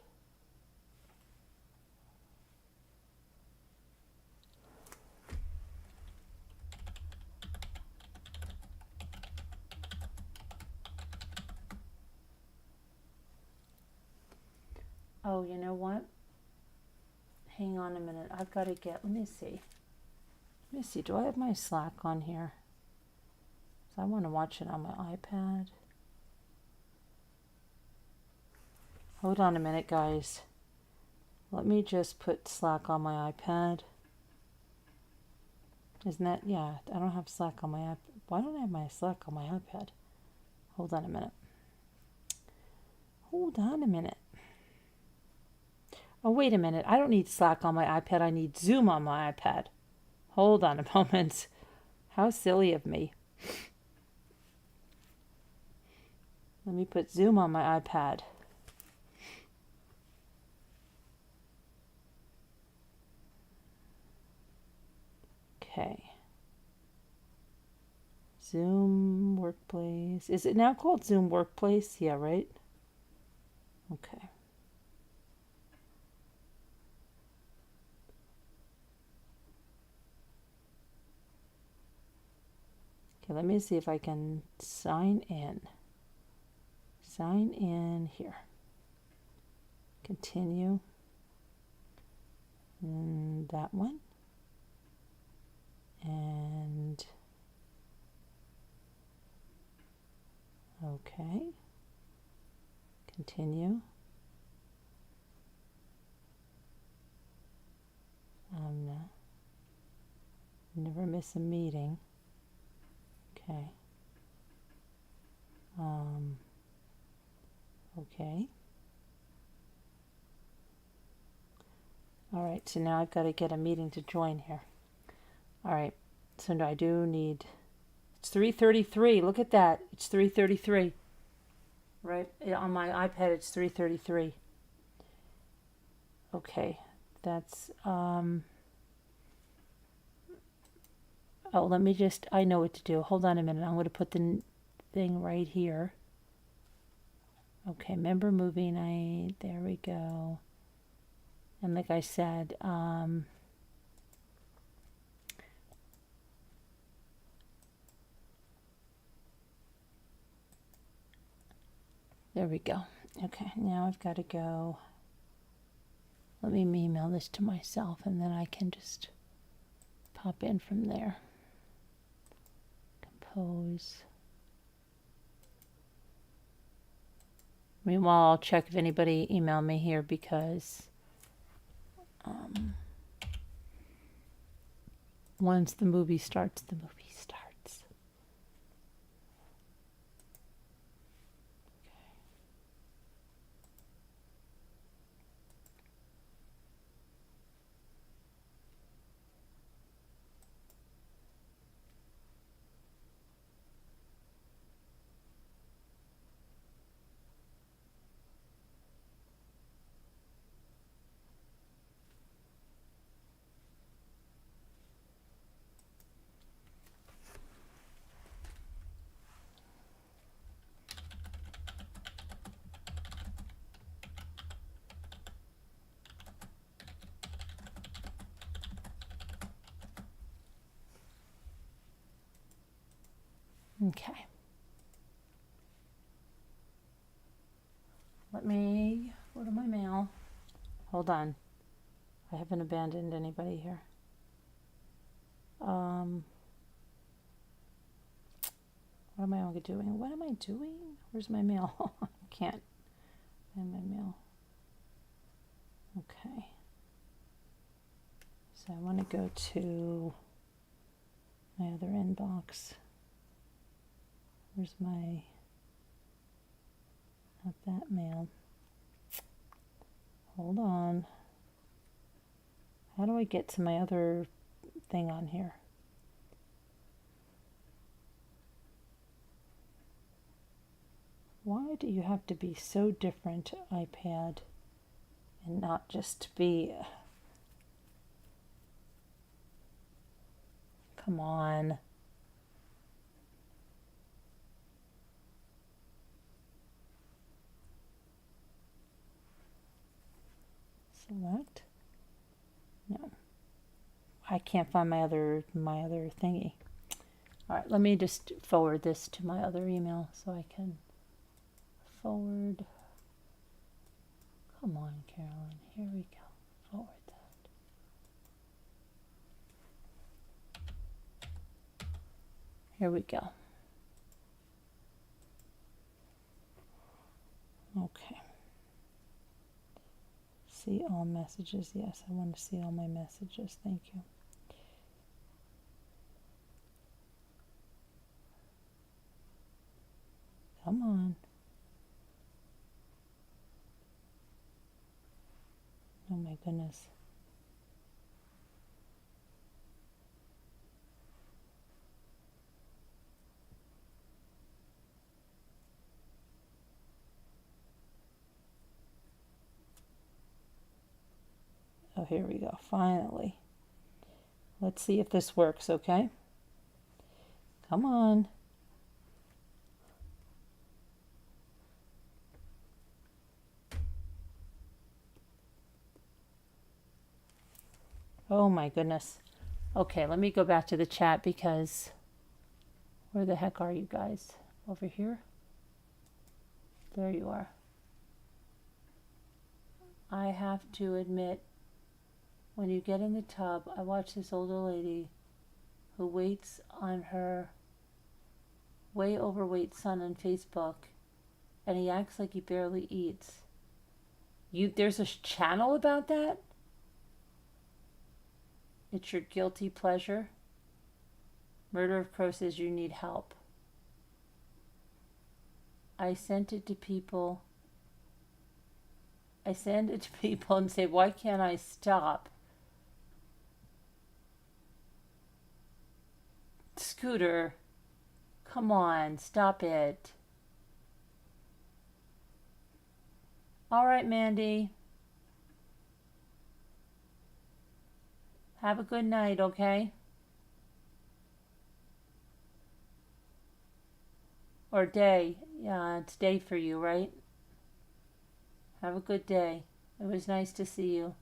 Oh, you know what? Hang on a minute. I've got to let me see. Let me see. Do I have my Slack on here? So I want to watch it on my iPad. Hold on a minute, guys. Let me just put Slack on my iPad. Isn't that, yeah, I don't have Slack on my iPad. Why don't I have my Slack on my iPad? Hold on a minute. Hold on a minute. Oh, wait a minute. I don't need Slack on my iPad. I need Zoom on my iPad. Hold on a moment. How silly of me. Let me put Zoom on my iPad. Okay. Zoom Workplace. Is it now called Zoom Workplace? Yeah, right? Okay. Okay, let me see if I can sign in. Sign in here. Continue. And that one. And okay. Continue. Never miss a meeting. Okay. Okay. All right, so now I've got to get a meeting to join here. All right, so I do need, it's 3:33. Look at that. It's 3:33. Right, on my iPad it's 3:33. Okay, that's, oh, let me just, I know what to do. Hold on a minute. I'm going to put the thing right here. Okay, member movie night. There we go. And like I said, there we go. Okay, now I've got to go. Let me email this to myself and then I can just pop in from there. Compose. Meanwhile, I'll check if anybody emailed me here because once the movie starts, the movie starts. Okay. Let me go to my mail. Hold on. I haven't abandoned anybody here. What am I doing? What am I doing? Where's my mail? I can't find my mail. Okay. So I want to go to my other inbox. Where's my, not that mail. Hold on. How do I get to my other thing on here? Why do you have to be so different, iPad, and not just be... Come on. Select. No. I can't find my other thingy. All right, let me just forward this to my other email so I can forward. Come on, Carolyn. Here we go. Forward that. Here we go. Okay. See all messages. Yes, I want to see all my messages. Thank you. Come on. Oh my goodness. Oh, here we go. Finally. Let's see if this works, okay? Come on. Oh my goodness. Okay, let me go back to the chat because where the heck are you guys? Over here? There you are. I have to admit, when you get in the tub, I watch this older lady who waits on her way overweight son on Facebook, and he acts like he barely eats. There's a channel about that? It's your guilty pleasure. Murder of Crow says you need help. I sent it to people. I send it to people and say, why can't I stop? Scooter, come on, stop it. All right, Mandy. Have a good night, okay? Or day. Yeah, it's day for you, right? Have a good day. It was nice to see you.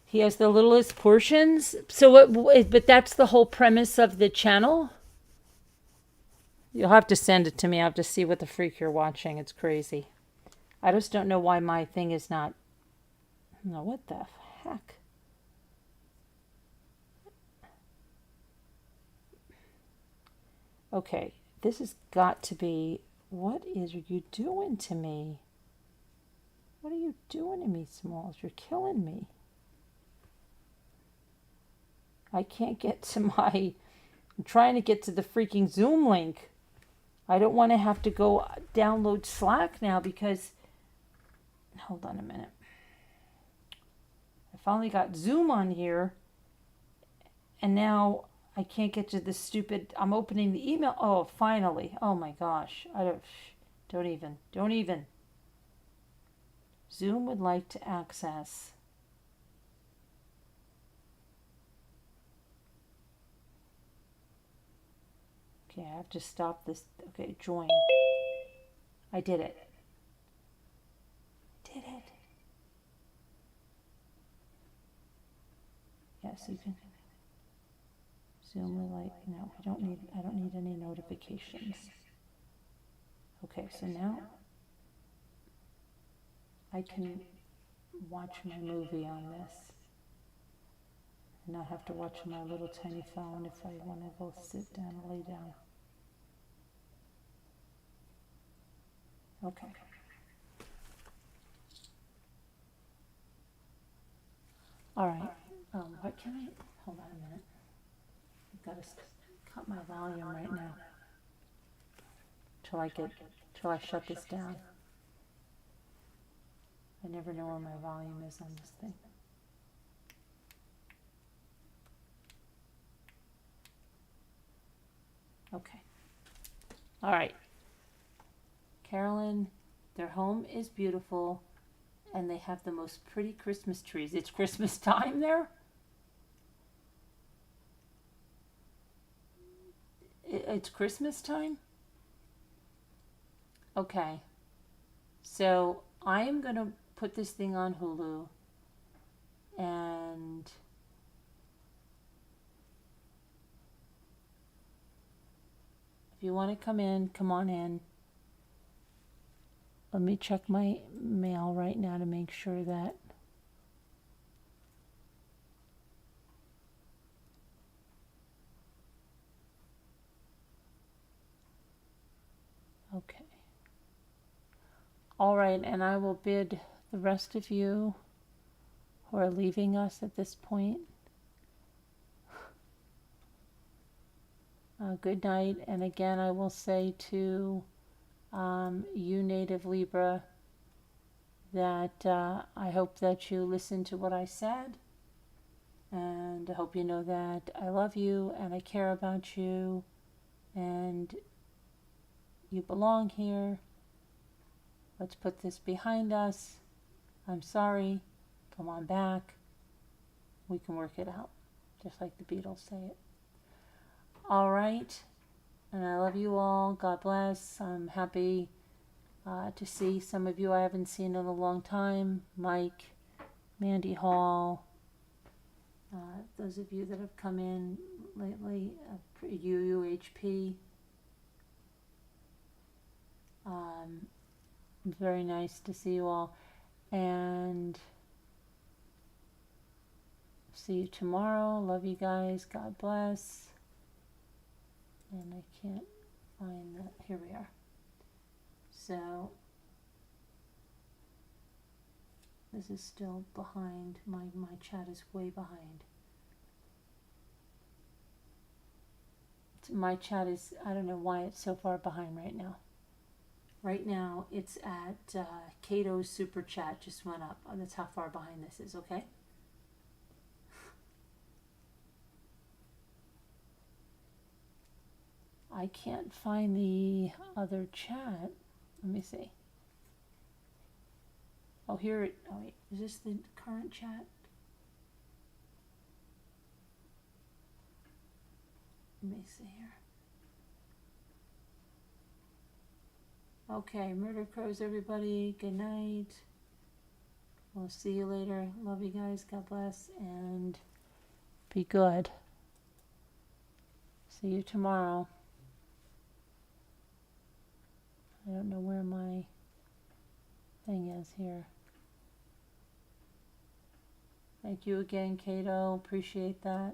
He has the littlest portions. So what? But that's the whole premise of the channel? You'll have to send it to me. I have to see what the freak you're watching. It's crazy. I just don't know why my thing is not... No, what the heck? Okay, this has got to be... What is you doing to me? What are you doing to me, Smalls? You're killing me. I can't get to my... I'm trying to get to the freaking Zoom link. I don't want to have to go download Slack now because... Hold on a minute. I finally got Zoom on here. And now I can't get to the stupid... I'm opening the email. Oh, finally. Oh my gosh. Don't even. Zoom would like to access... Okay, I have to stop this. Okay, join. I did it. Did it. Yes, you can zoom relight. No, I don't need any notifications. Okay, so now I can watch my movie on this and not have to watch my little tiny phone if I want to go sit down or lay down. Okay. All right. What can I? Hold on a minute. I've got to cut my volume right now till I shut this down. I never know where my volume is on this thing. Okay. All right. Carolyn, their home is beautiful and they have the most pretty Christmas trees. It's Christmas time there? It's Christmas time? Okay. So I am going to put this thing on Hulu and if you want to come in, come on in. Let me check my mail right now to make sure that okay. All right, and I will bid the rest of you who are leaving us at this point good night. And again, I will say to you, Native Libra, that I hope that you listened to what I said, and I hope you know that I love you and I care about you and you belong here. Let's put this behind us. I'm sorry. Come on back. We can work it out, just like the Beatles say it. All right. And I love you all. God bless. I'm happy to see some of you I haven't seen in a long time. Mike, Mandy Hall, those of you that have come in lately, UUHP. Very nice to see you all. And see you tomorrow. Love you guys. God bless. And I can't find that. Here we are. So this is still behind. My chat is way behind. My chat is, I don't know why it's so far behind right now. Right now it's at Cato's super chat just went up. Oh, that's how far behind this is, okay? I can't find the other chat. Let me see. Oh, here it, oh wait, is this the current chat? Let me see here. Okay, Murder Crows, everybody. Good night. We'll see you later. Love you guys. God bless. And be good. See you tomorrow. I don't know where my thing is here. Thank you again, Cato. Appreciate that.